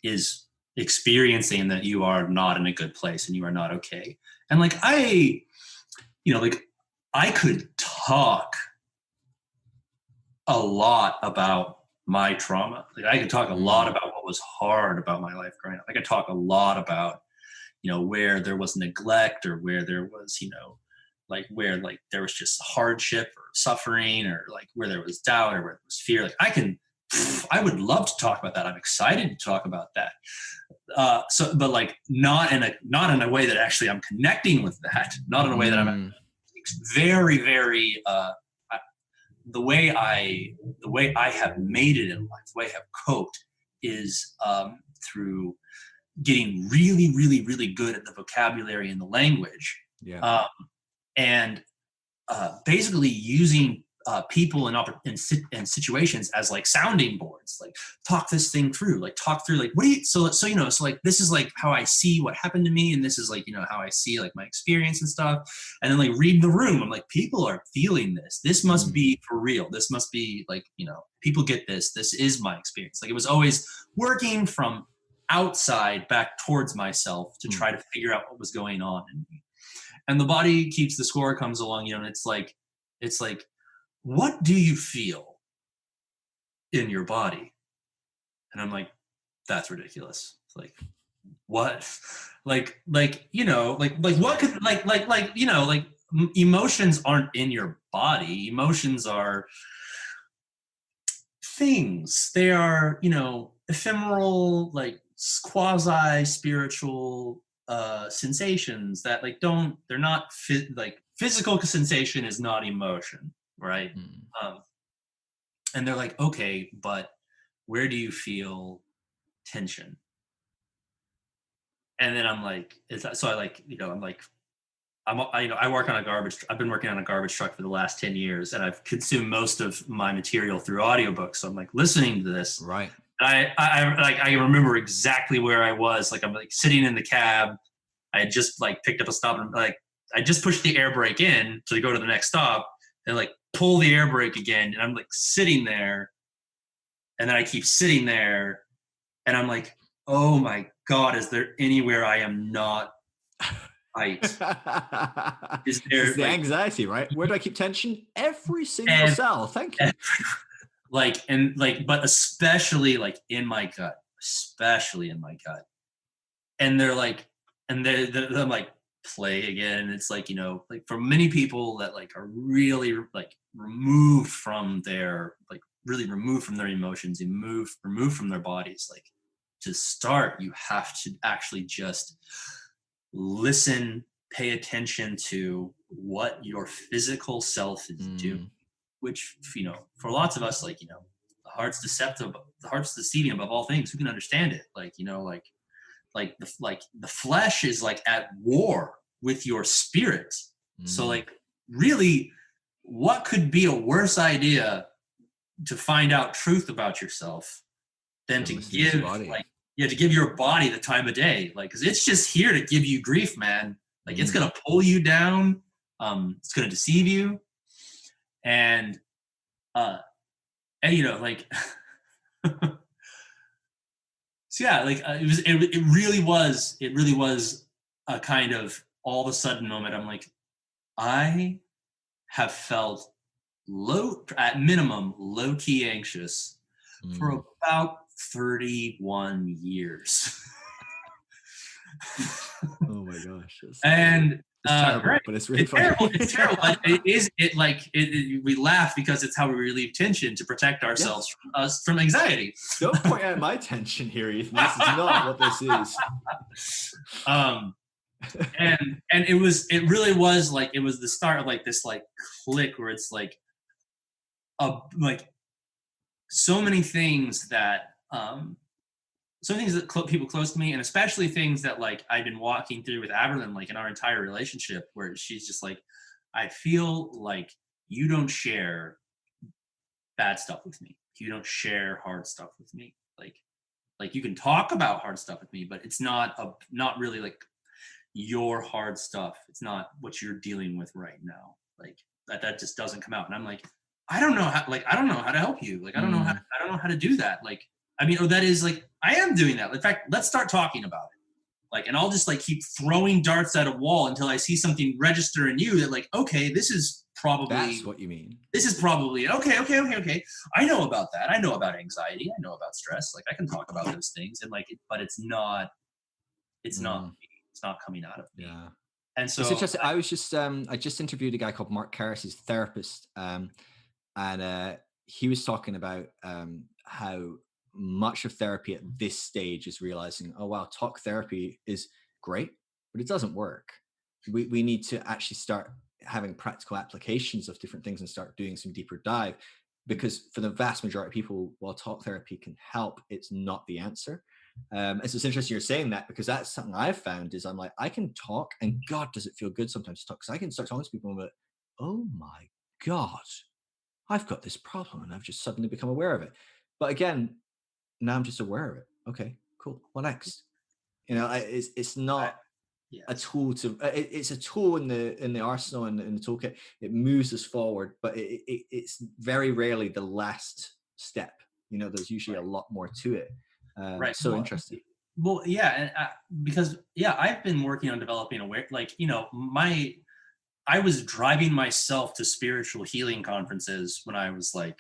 is experiencing that you are not in a good place and you are not okay. And like I could talk a lot about my trauma. Like I could talk a lot about what was hard about my life growing up. I could talk a lot about, where there was neglect, or where there was, where there was just hardship or suffering, or like where there was doubt, or where there was fear. Like I would love to talk about that. I'm excited to talk about that. But like not in a way that actually I'm connecting with that. Not in a way that I'm very, very. The way I have made it in life, the way I have coped, is through getting really, really, really good at the vocabulary and the language, and basically using people and situations as like sounding boards. Like talk this thing through. Like talk through. Like what do you? So like this is like how I see what happened to me, and this is like how I see like my experience and stuff. And then like read the room. I'm like, people are feeling this. This must be for real. This must be like people get this. This is my experience. Like it was always working from outside back towards myself to try to figure out what was going on in me. And The Body Keeps the Score comes along, and it's like, what do you feel in your body? And I'm like, that's ridiculous. It's like, what? Like what could, like emotions aren't in your body. Emotions are things. They are, ephemeral, like quasi-spiritual sensations that like they're not like physical sensation is not emotion, right? And they're like, okay, but where do you feel tension? And then I'm like, I work on I've been working on a garbage truck for the last 10 years, and I've consumed most of my material through audiobooks. So I'm like listening to this. Right. I remember exactly where I was. Like I'm like sitting in the cab. I had just like picked up a stop, and like I just pushed the air brake in to go to the next stop, and like pull the air brake again. And I'm like sitting there, and then I keep sitting there, and I'm like, oh my God, is there anywhere I am not right? Is there the anxiety, right? Where do I keep tension? Every single cell. Thank you. But especially like in my gut, and they're like, and they're like, play again. And it's like, like for many people that like are really like removed from their emotions, removed from their bodies, like to start, you have to actually just listen, pay attention to what your physical self is doing, which, for lots of us, like, the heart's deceiving above all things. Who can understand it? Like, the flesh is like at war with your spirit. So like, really, what could be a worse idea to find out truth about yourself than to give your body the time of day? Like, cause it's just here to give you grief, man. Like it's going to pull you down. It's going to deceive you. And like, so yeah, like it really was a kind of all of a sudden moment. I'm like, I have felt at minimum low key anxious for about 31 years. gosh. And it's terrible, right. but it's really funny. It's terrible. We laugh because it's how we relieve tension to protect ourselves from anxiety. Don't point out my tension here, Ethan. This is not what this is. And it really was like, it was the start of like this like click where it's like so many things that people close to me, and especially things that like I've been walking through with Aberlin, like in our entire relationship, where she's just like, I feel like you don't share bad stuff with me. You don't share hard stuff with me. Like you can talk about hard stuff with me, but it's not really like your hard stuff. It's not what you're dealing with right now. Like that just doesn't come out. And I'm like, I don't know how to help you. Like I don't know how to do that. Like, I mean, that is like, I am doing that. In fact, let's start talking about it. Like, and I'll just like keep throwing darts at a wall until I see something register in you that like, okay, that's what you mean. This is probably okay. I know about that. I know about anxiety. I know about stress. Like I can talk about those things, and like, but it's not coming out of me. Yeah. And so it's interesting. I just interviewed a guy called Mark Karras. He's a therapist. And he was talking about how much of therapy at this stage is realizing, oh wow, talk therapy is great, but it doesn't work. We need to actually start having practical applications of different things and start doing some deeper dive, because for the vast majority of people, while talk therapy can help, it's not the answer. And so it's interesting you're saying that, because that's something I've found is I'm like, I can talk, and God, does it feel good sometimes to talk, because I can start talking to people and I'm like, oh my God, I've got this problem, and I've just suddenly become aware of it. But again, now I'm just aware of it. Okay, cool. What next? It's not a tool to. It's a tool in the arsenal and in the toolkit. It moves us forward, but it's very rarely the last step. There's usually a lot more to it. Right. So interesting. Well, yeah, and because I've been working on developing I was driving myself to spiritual healing conferences when I was like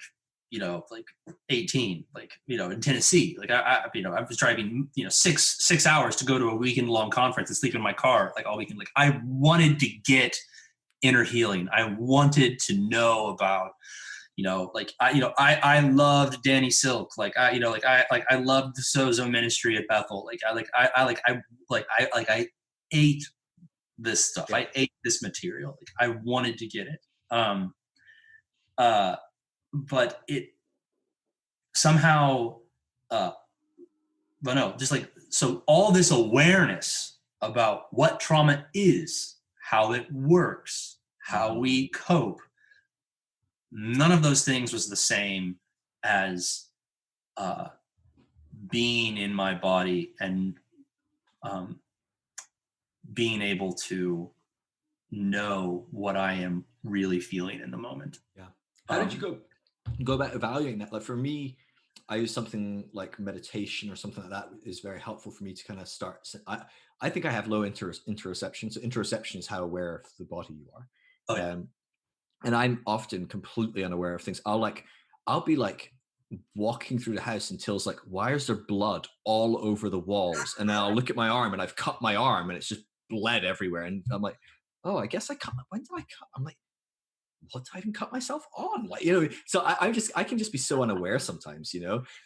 18, in Tennessee. Like I was driving, 6 hours to go to a weekend long conference and sleep in my car like all weekend. Like I wanted to get inner healing. I wanted to know about, I loved Danny Silk. I loved the Sozo ministry at Bethel. I ate this stuff. I ate this material. Like I wanted to get it. But it somehow, so all this awareness about what trauma is, how it works, how we cope, none of those things was the same as being in my body and being able to know what I am really feeling in the moment. Yeah. How did you go about evaluating that? Like for me, I use something like meditation or something like that is very helpful for me to kind of start. I think I have low interoception. So interoception is how aware of the body you are. Oh, yeah. And I'm often completely unaware of things. I'll be like walking through the house until it's like, why is there blood all over the walls? And then I'll look at my arm and I've cut my arm and it's just bled everywhere. And I'm like, oh, I guess I cut. When did I cut? I'm like, what did I even cut myself on? So I can just be so unaware sometimes,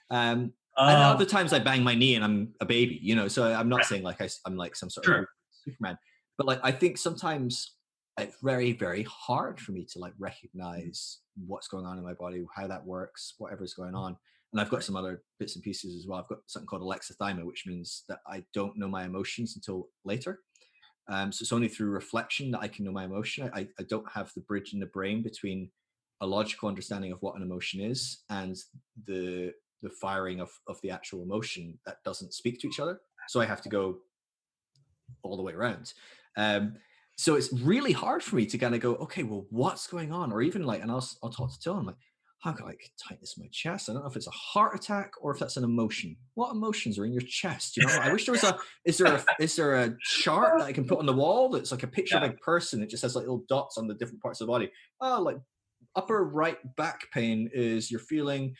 and other times I bang my knee and I'm a baby, so I'm not saying like I'm like some sort of Superman, but like, I think sometimes it's very, very hard for me to like recognize what's going on in my body, how that works, whatever's going on. And I've got some other bits and pieces as well. I've got something called alexithymia, which means that I don't know my emotions until later. So it's only through reflection that I can know my emotion. I don't have the bridge in the brain between a logical understanding of what an emotion is and the firing of the actual emotion that doesn't speak to each other. So I have to go all the way around. So it's really hard for me to kind of go, okay, well, what's going on? Or even like, and I'll talk to Till, I'm like, I've got like tightness in my chest. I don't know if it's a heart attack or if that's an emotion. What emotions are in your chest? I wish there was is there a chart that I can put on the wall that's like a picture of a person? It just has like little dots on the different parts of the body. Oh, like upper right back pain is you're feeling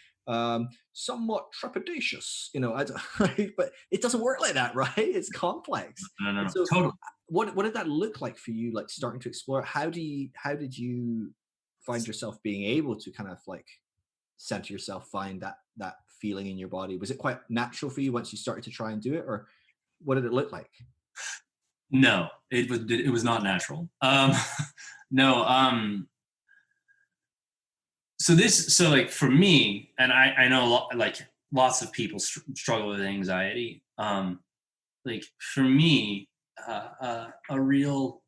somewhat trepidatious, but it doesn't work like that, right? It's complex. No, so totally. what did that look like for you, like starting to explore? How did you find yourself being able to kind of like center yourself, find that feeling in your body? Was it quite natural for you once you started to try and do it, or what did it look like? No, it was not natural. No. So like for me, and I know like lots of people struggle with anxiety. Like for me, a real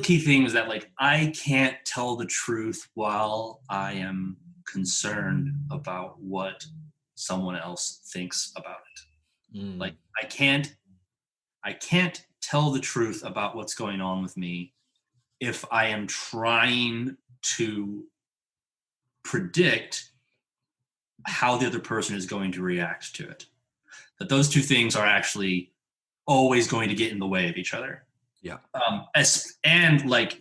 key thing is that like I can't tell the truth while I am concerned about what someone else thinks about it. Like Mm, I can't tell the truth about what's going on with me if I am trying to predict how the other person is going to react to it. That those two things are actually always going to get in the way of each other. yeah. And like,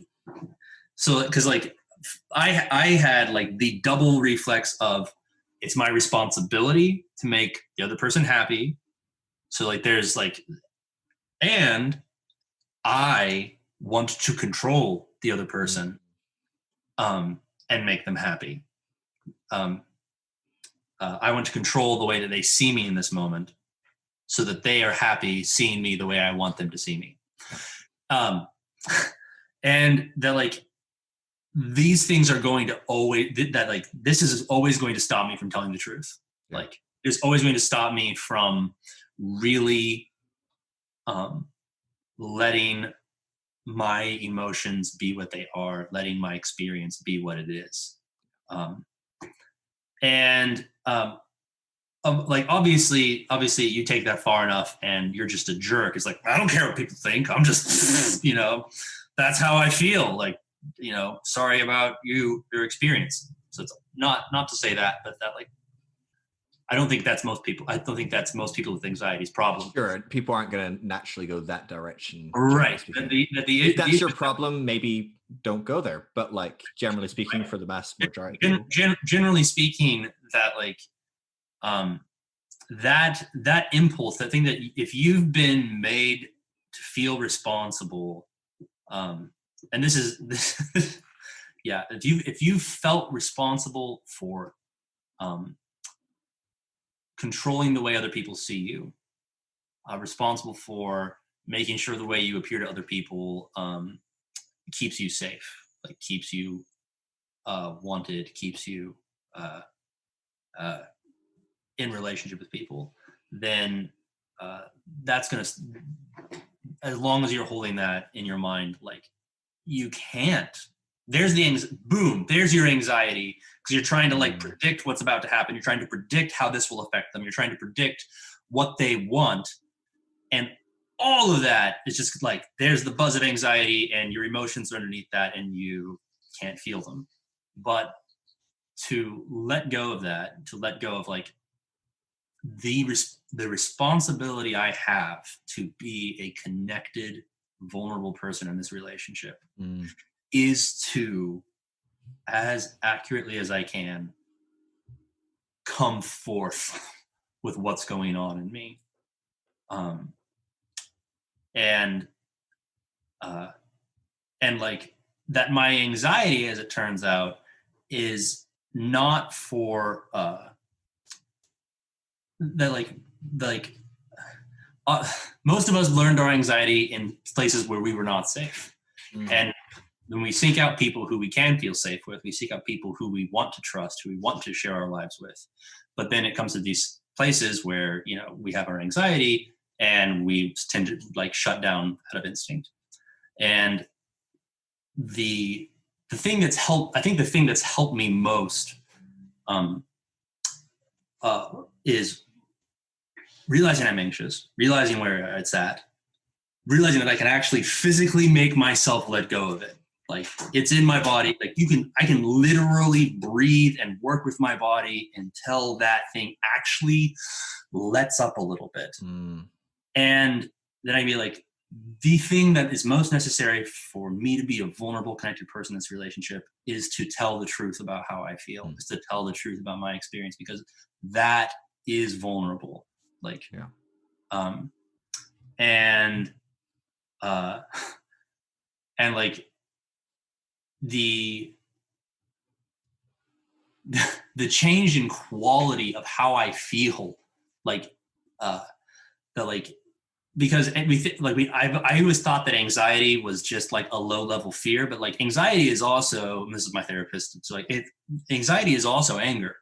so because like I had like the double reflex of it's my responsibility to make the other person happy. So like there's like, and I want to control the other Mm, person and make them happy. Um, I want to control the way that they see me in this moment so that they are happy seeing me the way I want them to see me. yeah. Um, and that like these things are going to always that like this is always going to stop me from telling the truth. Yeah. Like it's always going to stop me from really um, letting my emotions be what they are, letting my experience be what it is. Um, and like obviously you take that far enough and you're just a jerk. It's like I don't care what people think. I'm just that's how I feel. Like sorry about your experience. So it's not to say that, but that like I don't think that's most people. I don't think that's most people with anxiety's problem. Sure, people aren't going to naturally go that direction, generally Right. speaking. The If that's your issue problem, maybe don't go there. But like generally speaking, for the mass majority of people, generally speaking, that like um, that impulse, that thing that if you've been made to feel responsible, and this yeah, if you felt responsible for um, controlling the way other people see you, responsible for making sure the way you appear to other people keeps you safe, like keeps you wanted, keeps you uh, uh, in relationship with people, then uh, that's gonna, as long as you're holding that in your mind, like you can't. There's boom. There's your anxiety because you're trying to like mm, predict what's about to happen. You're trying to predict how this will affect them. You're trying to predict what they want, and all of that is just like there's the buzz of anxiety, and your emotions are underneath that, and you can't feel them. But to let go of that, to let go of like the responsibility I have to be a connected, vulnerable person in this relationship mm, is to, as accurately as I can, come forth with what's going on in me. Um, and uh, and like that my anxiety, as it turns out, is not for that like uh, most of us learned our anxiety in places where we were not safe. mm. And when we seek out people who we can feel safe with, we seek out people who we want to trust, who we want to share our lives with. But then it comes to these places where, we have our anxiety and we tend to like shut down out of instinct. And the I think the thing that's helped me most um, is realizing I'm anxious, realizing where it's at, realizing that I can actually physically make myself let go of it. Like it's in my body. Like I can literally breathe and work with my body until that thing actually lets up a little bit. Mm, And then I'd be like, the thing that is most necessary for me to be a vulnerable, connected person in this relationship is to tell the truth about how I feel, mm, is to tell the truth about my experience, because that is vulnerable. Like, yeah. um, and uh and like the the change in quality of how I feel, like uh the like because I always thought that anxiety was just like a low level fear, but like anxiety is also, and this is my therapist, so like anxiety is also anger,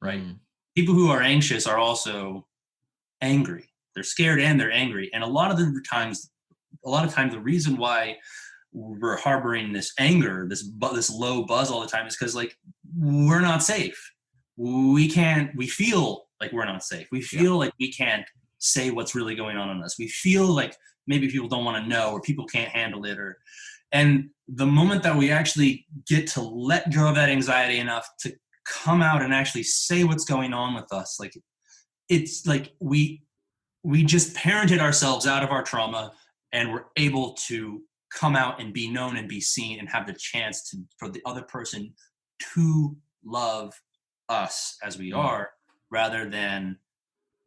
right? Mm. People who are anxious are also angry. They're scared and they're angry, and a lot of times the reason why we're harboring this anger, this low buzz all the time, is because like we're not safe. We feel like we're not safe. We feel like we can't say what's really going on in us. We feel like maybe people don't want to know, or people can't handle it, and the moment that we actually get to let go of that anxiety enough to come out and actually say what's going on with us, like it's like we just parented ourselves out of our trauma, and we're able to come out and be known and be seen and have the chance for the other person to love us as we are, rather than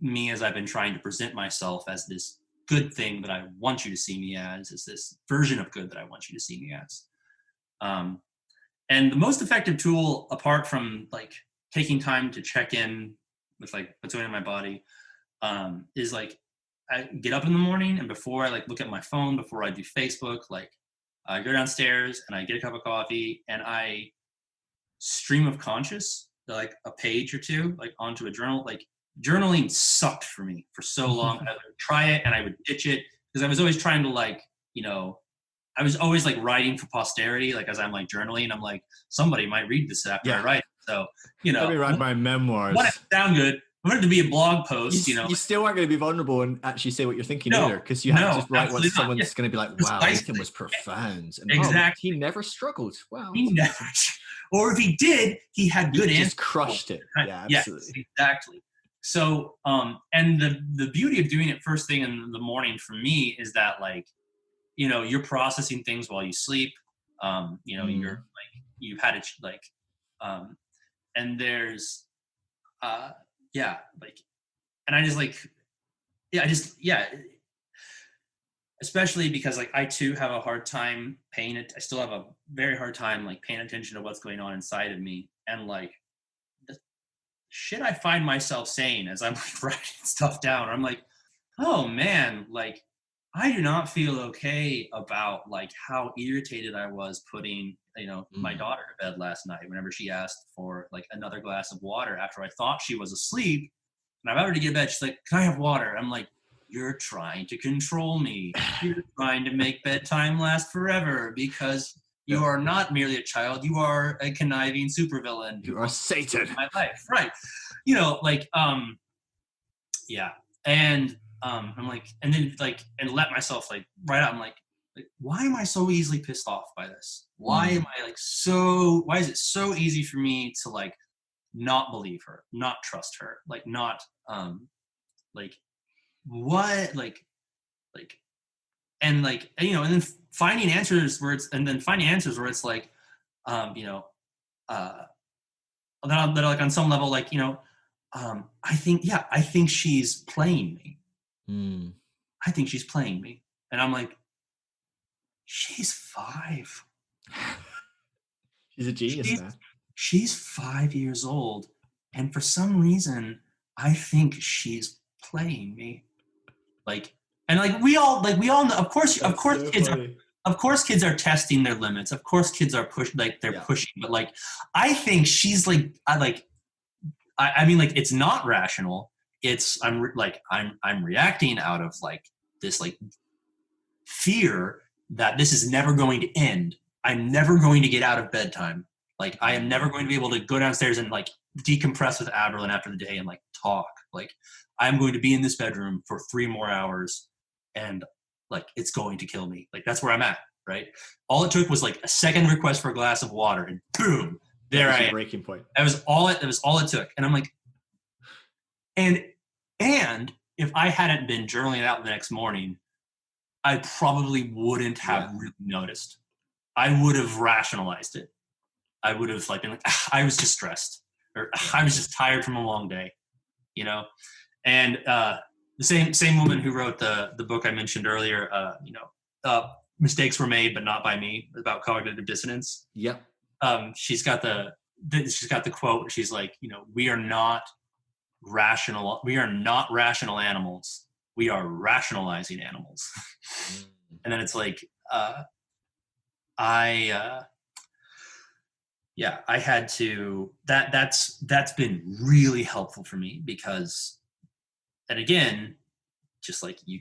me as I've been trying to present myself as this good thing that I want you to see me as this version of good that I want you to see me as. And the most effective tool, apart from like taking time to check in with like what's going on in my body, is like I get up in the morning, and before I like look at my phone, before I do Facebook, like I go downstairs and I get a cup of coffee and I stream of conscious, like a page or two, like onto a journal. Like journaling sucked for me for so long. I would try it and I would ditch it because I was always trying to like, I was always like writing for posterity, like as I'm like journaling, I'm like, somebody might read this after I write it. So, Let me write my memoirs. I want it to sound good. I want it to be a blog post, You still aren't going to be vulnerable and actually say what you're thinking either, because you have to just write what someone's going to be like, wow, Ethan was profound. And exactly. He never struggled. Wow. He never, or if he did, he had good answers. Just crushed it. Yeah, absolutely. Yes, exactly. So, and the beauty of doing it first thing in the morning for me is that like, you're processing things while you sleep. You're like, you've had it like, and there's, like, and I just like, especially because like I too have a hard time paying it. I still have a very hard time like paying attention to what's going on inside of me, and like the shit I find myself saying as I'm like writing stuff down. I'm like, oh man, like I do not feel okay about like how irritated I was putting, my daughter to bed last night whenever she asked for like another glass of water after I thought she was asleep. And I'm about her to get to bed. She's like, can I have water? I'm like, you're trying to control me. You're trying to make bedtime last forever because you are not merely a child. You are a conniving supervillain. You are Satan. My life. Right. And I'm like, and then like, and let myself like right out. I'm like, why am I so easily pissed off by this? Why am I like why is it so easy for me to like not believe her, not trust her, like not, like what, and like, and then finding answers where it's like, that are like on some level, like, I think she's playing me. I think she's playing me. And I'm like, she's 5. She's a genius, man. She's 5 years old. And for some reason, I think she's playing me. Like, and like, we all know, of course, kids are testing their limits. Of course, kids are pushing, but like, I think she's like, I mean, like, it's not rational. I'm reacting out of like this like fear that this is never going to end. I'm never going to get out of bedtime. Like, I am never going to be able to go downstairs and like decompress with Aberlin after the day and like talk. Like, I'm going to be in this bedroom for 3 more hours and like it's going to kill me. Like, that's where I'm at, right? All it took was like a second request for a glass of water and boom, there I am. Breaking point. That was all it took. And I'm like, and if I hadn't been journaling it out the next morning, I probably wouldn't have really noticed. I would have rationalized it. I would have like been like, I was just stressed, or I was just tired from a long day, And the same woman who wrote the book I mentioned earlier, Mistakes were made, but not by me, about cognitive dissonance. Yep. She's got the quote. She's like, we are not rational animals. We are rationalizing animals. And then it's like, I had to, that's been really helpful for me, because, and again, just like you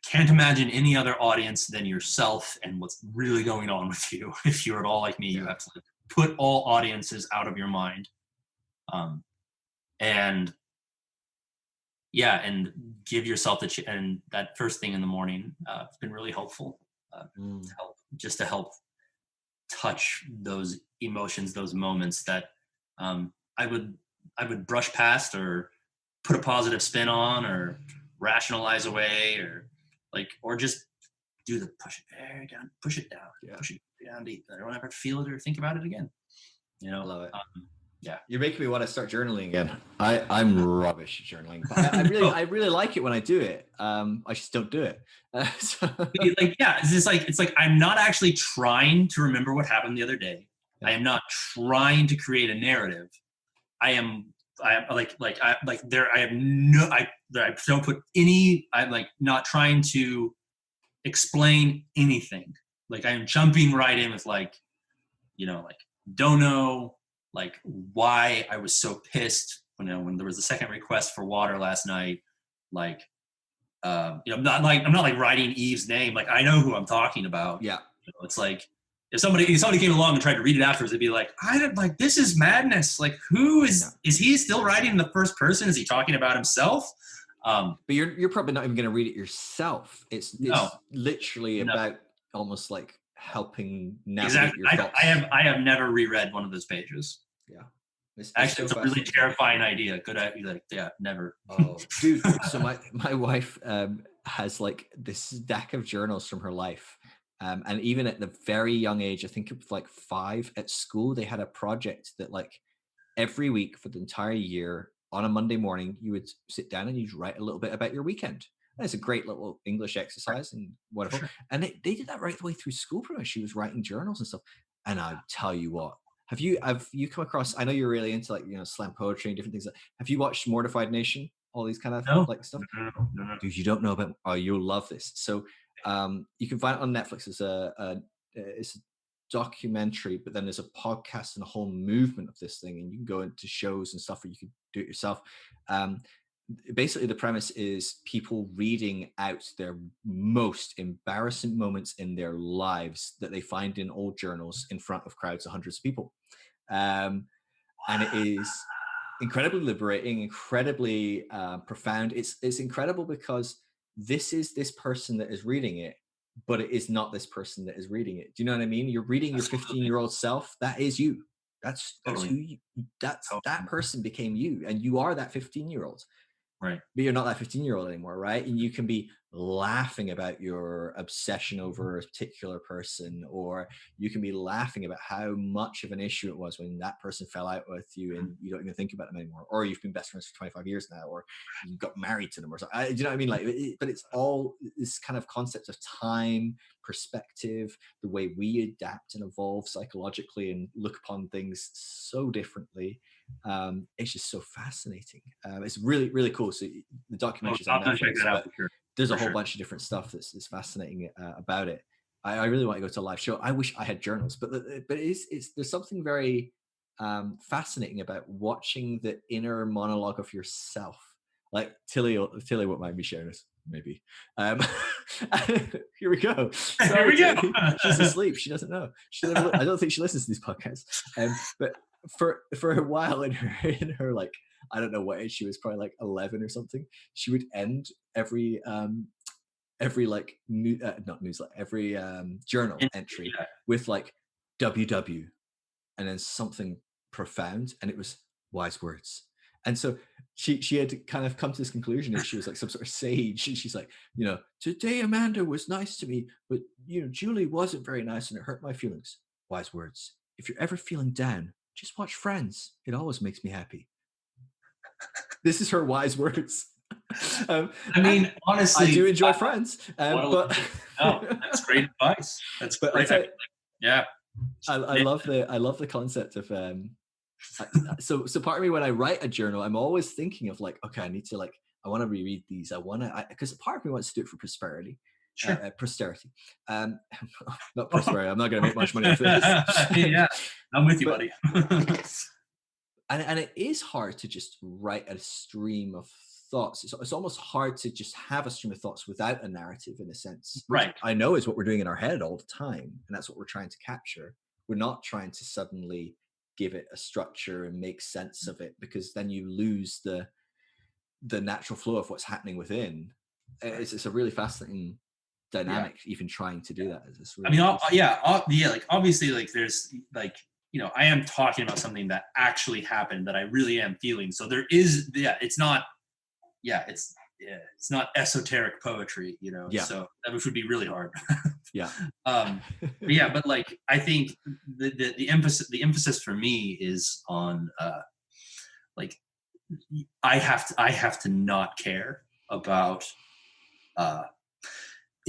can't imagine any other audience than yourself and what's really going on with you. If you're at all like me, you have to put all audiences out of your mind. And give yourself and that first thing in the morning, it's been really helpful, to help touch those emotions, those moments that I would brush past, or put a positive spin on, or rationalize away, or just do the push it down, push it down deep. I don't ever feel it or think about it again. I love it. You're making me want to start journaling again. I'm rubbish at journaling, but I really like it when I do it. I just don't do it. It's like I'm not actually trying to remember what happened the other day. I am not trying to create a narrative. I don't put any. I'm like not trying to explain anything. Like I'm jumping right in with don't know why I was so pissed when there was the second request for water last night. I'm not writing Eve's name. Like I know who I'm talking about. Yeah. It's like if somebody came along and tried to read it afterwards, they'd be like, this is madness. Like who is he still writing in the first person? Is he talking about himself? But you're probably not even going to read it yourself. It's literally about almost like helping navigate your thoughts. I have never reread one of those pages. Yeah. It's a really terrifying idea. Good idea. Never. Oh, dude. So my wife has like this stack of journals from her life. And even at the very young age, I think it was like 5 at school, they had a project that like every week for the entire year on a Monday morning, you would sit down and you'd write a little bit about your weekend. And it's a great little English exercise and whatever. Sure. And they did that right the way through school pretty much. She was writing journals and stuff. And I tell you what, have you come across, I know you're really into slam poetry and different things. Have you watched Mortified Nation? All these kind of stuff? No. Dude, you don't know about, you'll love this. So you can find it on Netflix. It's a documentary, but then there's a podcast and a whole movement of this thing, and you can go into shows and stuff, or you can do it yourself. Basically, the premise is people reading out their most embarrassing moments in their lives that they find in old journals in front of crowds of hundreds of people. And it is incredibly liberating, incredibly profound. It's incredible because this is this person that is reading it, but it is not this person that is reading it. Do you know what I mean? You're reading your 15-year-old self. That is you. That's who you, that person became you, and you are that 15-year-old. Right. But you're not that 15-year-old anymore, right? And you can be laughing about your obsession over a particular person, or you can be laughing about how much of an issue it was when that person fell out with you and you don't even think about them anymore, or you've been best friends for 25 years now, or you got married to them or something. Do you know what I mean? But it's all this kind of concept of time, perspective, the way we adapt and evolve psychologically and look upon things so differently. It's just so fascinating. It's really, really cool. So the documentary's on Netflix, but there's a whole bunch of different stuff that's fascinating about it. I really want to go to a live show. I wish I had journals, but it's there's something very fascinating about watching the inner monologue of yourself. Like Tilly won't mind me sharing this, maybe. Here we go. Sorry, here we go. She's asleep. She doesn't know. I don't think she listens to these podcasts. But for a while in her like, I don't know what age she was, probably like 11 or something, she would end every like not newsletter, every journal entry with like WW and then something profound, and it was wise words. And so she had to kind of come to this conclusion, and she was like some sort of sage, and she's like, today Amanda was nice to me, but Julie wasn't very nice and it hurt my feelings. Wise words. If you're ever feeling down, just watch Friends. It always makes me happy. This is her wise words. I mean, honestly, I do enjoy Friends, but no, that's great advice. That's but great. Yeah. I love the concept of so part of me, when I write a journal, I'm always thinking of like, okay, I need to like, I want to reread these. Because part of me wants to do it for posterity. Sure. Posterity. Not prosperity. I'm not going to make much money off this. Yeah, I'm with you, buddy. and it is hard to just write a stream of thoughts. It's almost hard to just have a stream of thoughts without a narrative, in a sense. Right. I know is what we're doing in our head all the time, and that's what we're trying to capture. We're not trying to suddenly give it a structure and make sense of it, because then you lose the natural flow of what's happening within. It's a really fascinating dynamic, even trying to do that. It's really like obviously, like there's like, you know, I am talking about something that actually happened that I really am feeling. So there is, it's not esoteric poetry, you know. Yeah. So that would be really hard. Yeah. But like I think the emphasis for me is on like I have to not care about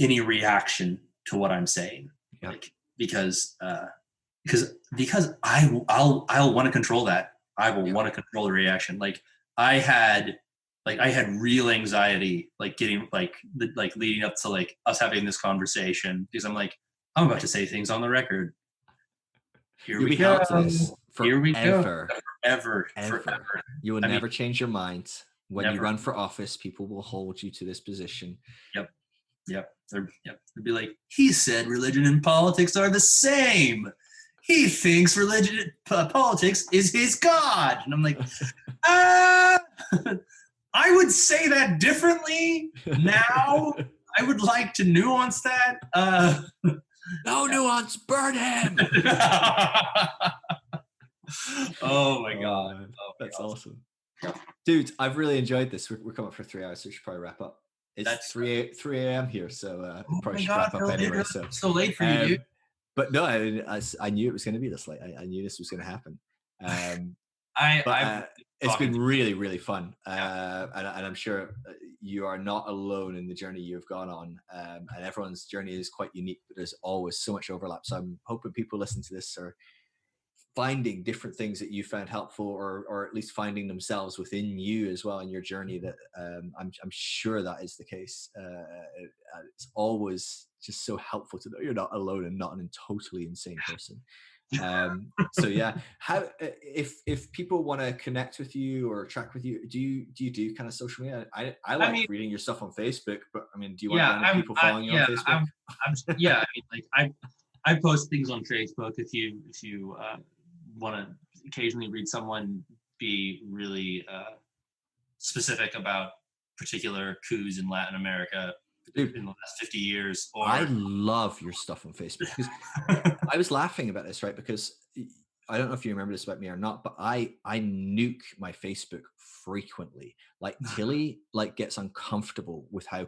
any reaction to what I'm saying, like because I'll want to control that. I will want to control the reaction. Like I had real anxiety, like getting like leading up to like us having this conversation, because I'm like, I'm about to say things on the record. Here we go. Here we go. Forever. You will never change your mind. When you run for office, people will hold you to this position. Yep. They'd be like, he said religion and politics are the same. He thinks politics is his God. And I'm like, I would say that differently now. I would like to nuance that. No nuance, burn him. Oh my God. That's awesome. Dude, I've really enjoyed this. We're coming up for 3 hours, so we should probably wrap up. It's 3 a.m. here, so probably should wrap up anyway. So late for you, dude. But no, I knew it was going to be this late. I knew this was going to happen. It's been really, really fun. And I'm sure you are not alone in the journey you've gone on. And everyone's journey is quite unique, but there's always so much overlap. So I'm hoping people listening to this are finding different things that you found helpful, or at least finding themselves within you as well in your journey. That I'm sure that is the case. It's always just so helpful to know you're not alone and not an totally insane person. So yeah, how if people want to connect with you or track with you, do you do kind of social media? I like reading your stuff on Facebook, but I mean, do you want people following you on Facebook? I post things on Facebook. If you want to occasionally read someone be really specific about particular coups in Latin America in the last 50 years. I love your stuff on Facebook. Because I was laughing about this, right? Because I don't know if you remember this about me or not, but I nuke my Facebook frequently. Like Tilly gets uncomfortable with how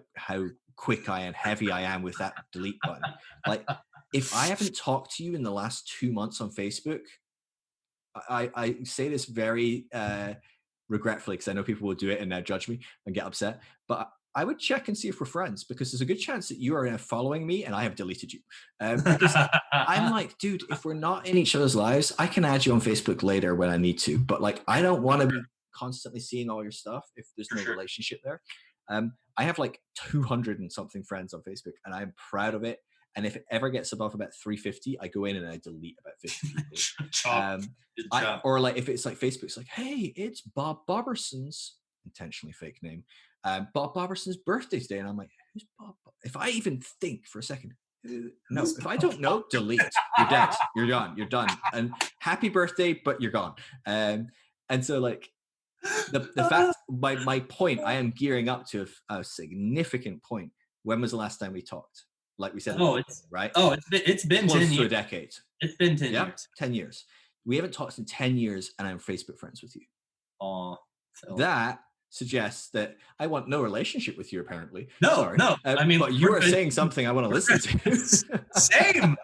quick I am, heavy I am with that delete button. Like if I haven't talked to you in the last 2 months on Facebook, I say this very regretfully, because I know people will do it and now judge me and get upset, but I would check and see if we're friends, because there's a good chance that you are now following me and I have deleted you. Because I'm like, dude, if we're not in each other's lives, I can add you on Facebook later when I need to, but like, I don't want to be constantly seeing all your stuff if there's no relationship there. I have like 200 and something friends on Facebook, and I'm proud of it. And if it ever gets above about 350, I go in and I delete about 50 people. Or like if it's like Facebook's like, hey, it's Bob Boberson's, intentionally fake name, Bob Boberson's birthday today, and I'm like, who's Bob? If I even think for a second, no, if I don't know, delete. You're dead. You're gone. You're done. And happy birthday, but you're gone. And so like the fact, my point, I am gearing up to a significant point. When was the last time we talked? Like we said, right? It's been close 10 years. To a decade. It's been 10 years. 10 years. We haven't talked in 10 years, and I'm Facebook friends with you. That suggests that I want no relationship with you, apparently. No. I mean, but you are saying something I want to listen to. Same.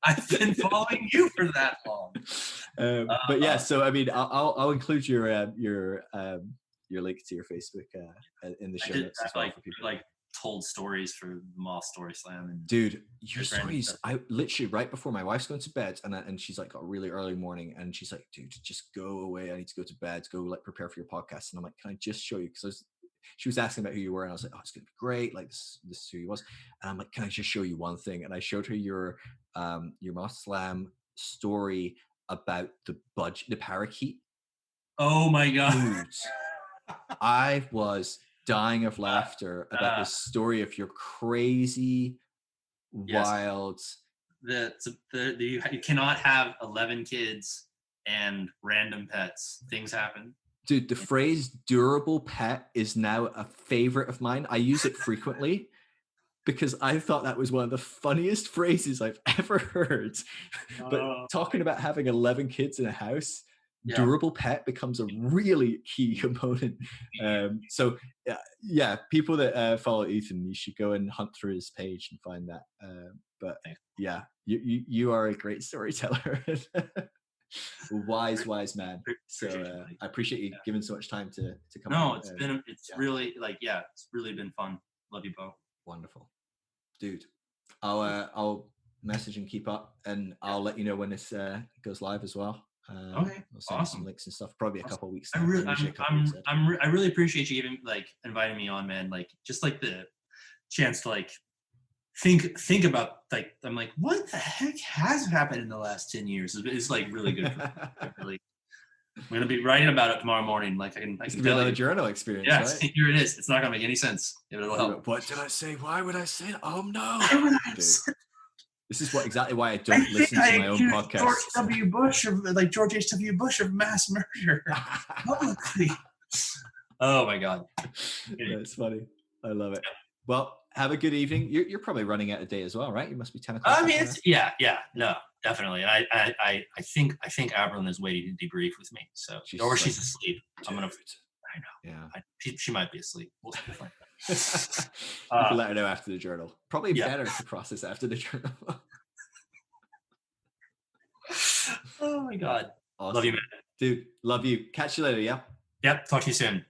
I've been following you for that long. But yeah, so I mean, I'll include your your link to your Facebook in the show I did notes as that, well like for people. like told stories for the Moth Story Slam and Dude, your just random stories, stuff. I literally right before my wife's going to bed and she's like got a really early morning and she's like, dude, just go away. I need to go to bed, go like prepare for your podcast. And I'm like, can I just show you? Because she was asking about who you were and I was like, oh, it's gonna be great. Like this is who he was. And I'm like, can I just show you one thing? And I showed her your Moth Slam story about the budget, the parakeet. Oh my god. Dude, I was dying of laughter about this story of your crazy, Yes. wild. You cannot have 11 kids and random pets. Things happen. Dude, the phrase durable pet is now a favorite of mine. I use it frequently because I thought that was one of the funniest phrases I've ever heard. But talking about having 11 kids in a house, durable pet becomes a really key component. So yeah, people that follow Ethan, you should go and hunt through his page and find that. But yeah, you are a great storyteller. wise man. So I appreciate you giving so much time to come. No, it's really it's really been fun. Love you both. Wonderful, dude. I'll message and keep up, and I'll let you know when this goes live as well. Okay, I'll send you some links and stuff. Probably a couple of weeks. I really appreciate you even inviting me on, man. Like just like the chance to like think about I'm like, what the heck has happened in the last 10 years? It's like really good. I'm gonna be writing about it tomorrow morning. Like I can tell you a journal experience. Yeah, right? Here it is. It's not gonna make any sense. It'll help. What did I say? Why would I say that? Oh no! This is exactly why I don't listen to my own podcast. George H.W. Bush of mass murder publicly. Oh my god, that's funny. I love it. Well, have a good evening. You're probably running out of day as well, right? You must be 10 o'clock. I mean, no, definitely. And I think Aberlin is waiting to debrief with me. So, or she's asleep. Dude. I know. Yeah. She might be asleep. We'll find out. You can let her know after the journal. Probably better to process after the journal. Oh my god. Awesome. Love you, man. Dude, love you. Catch you later, yeah? Yep. Talk to you soon.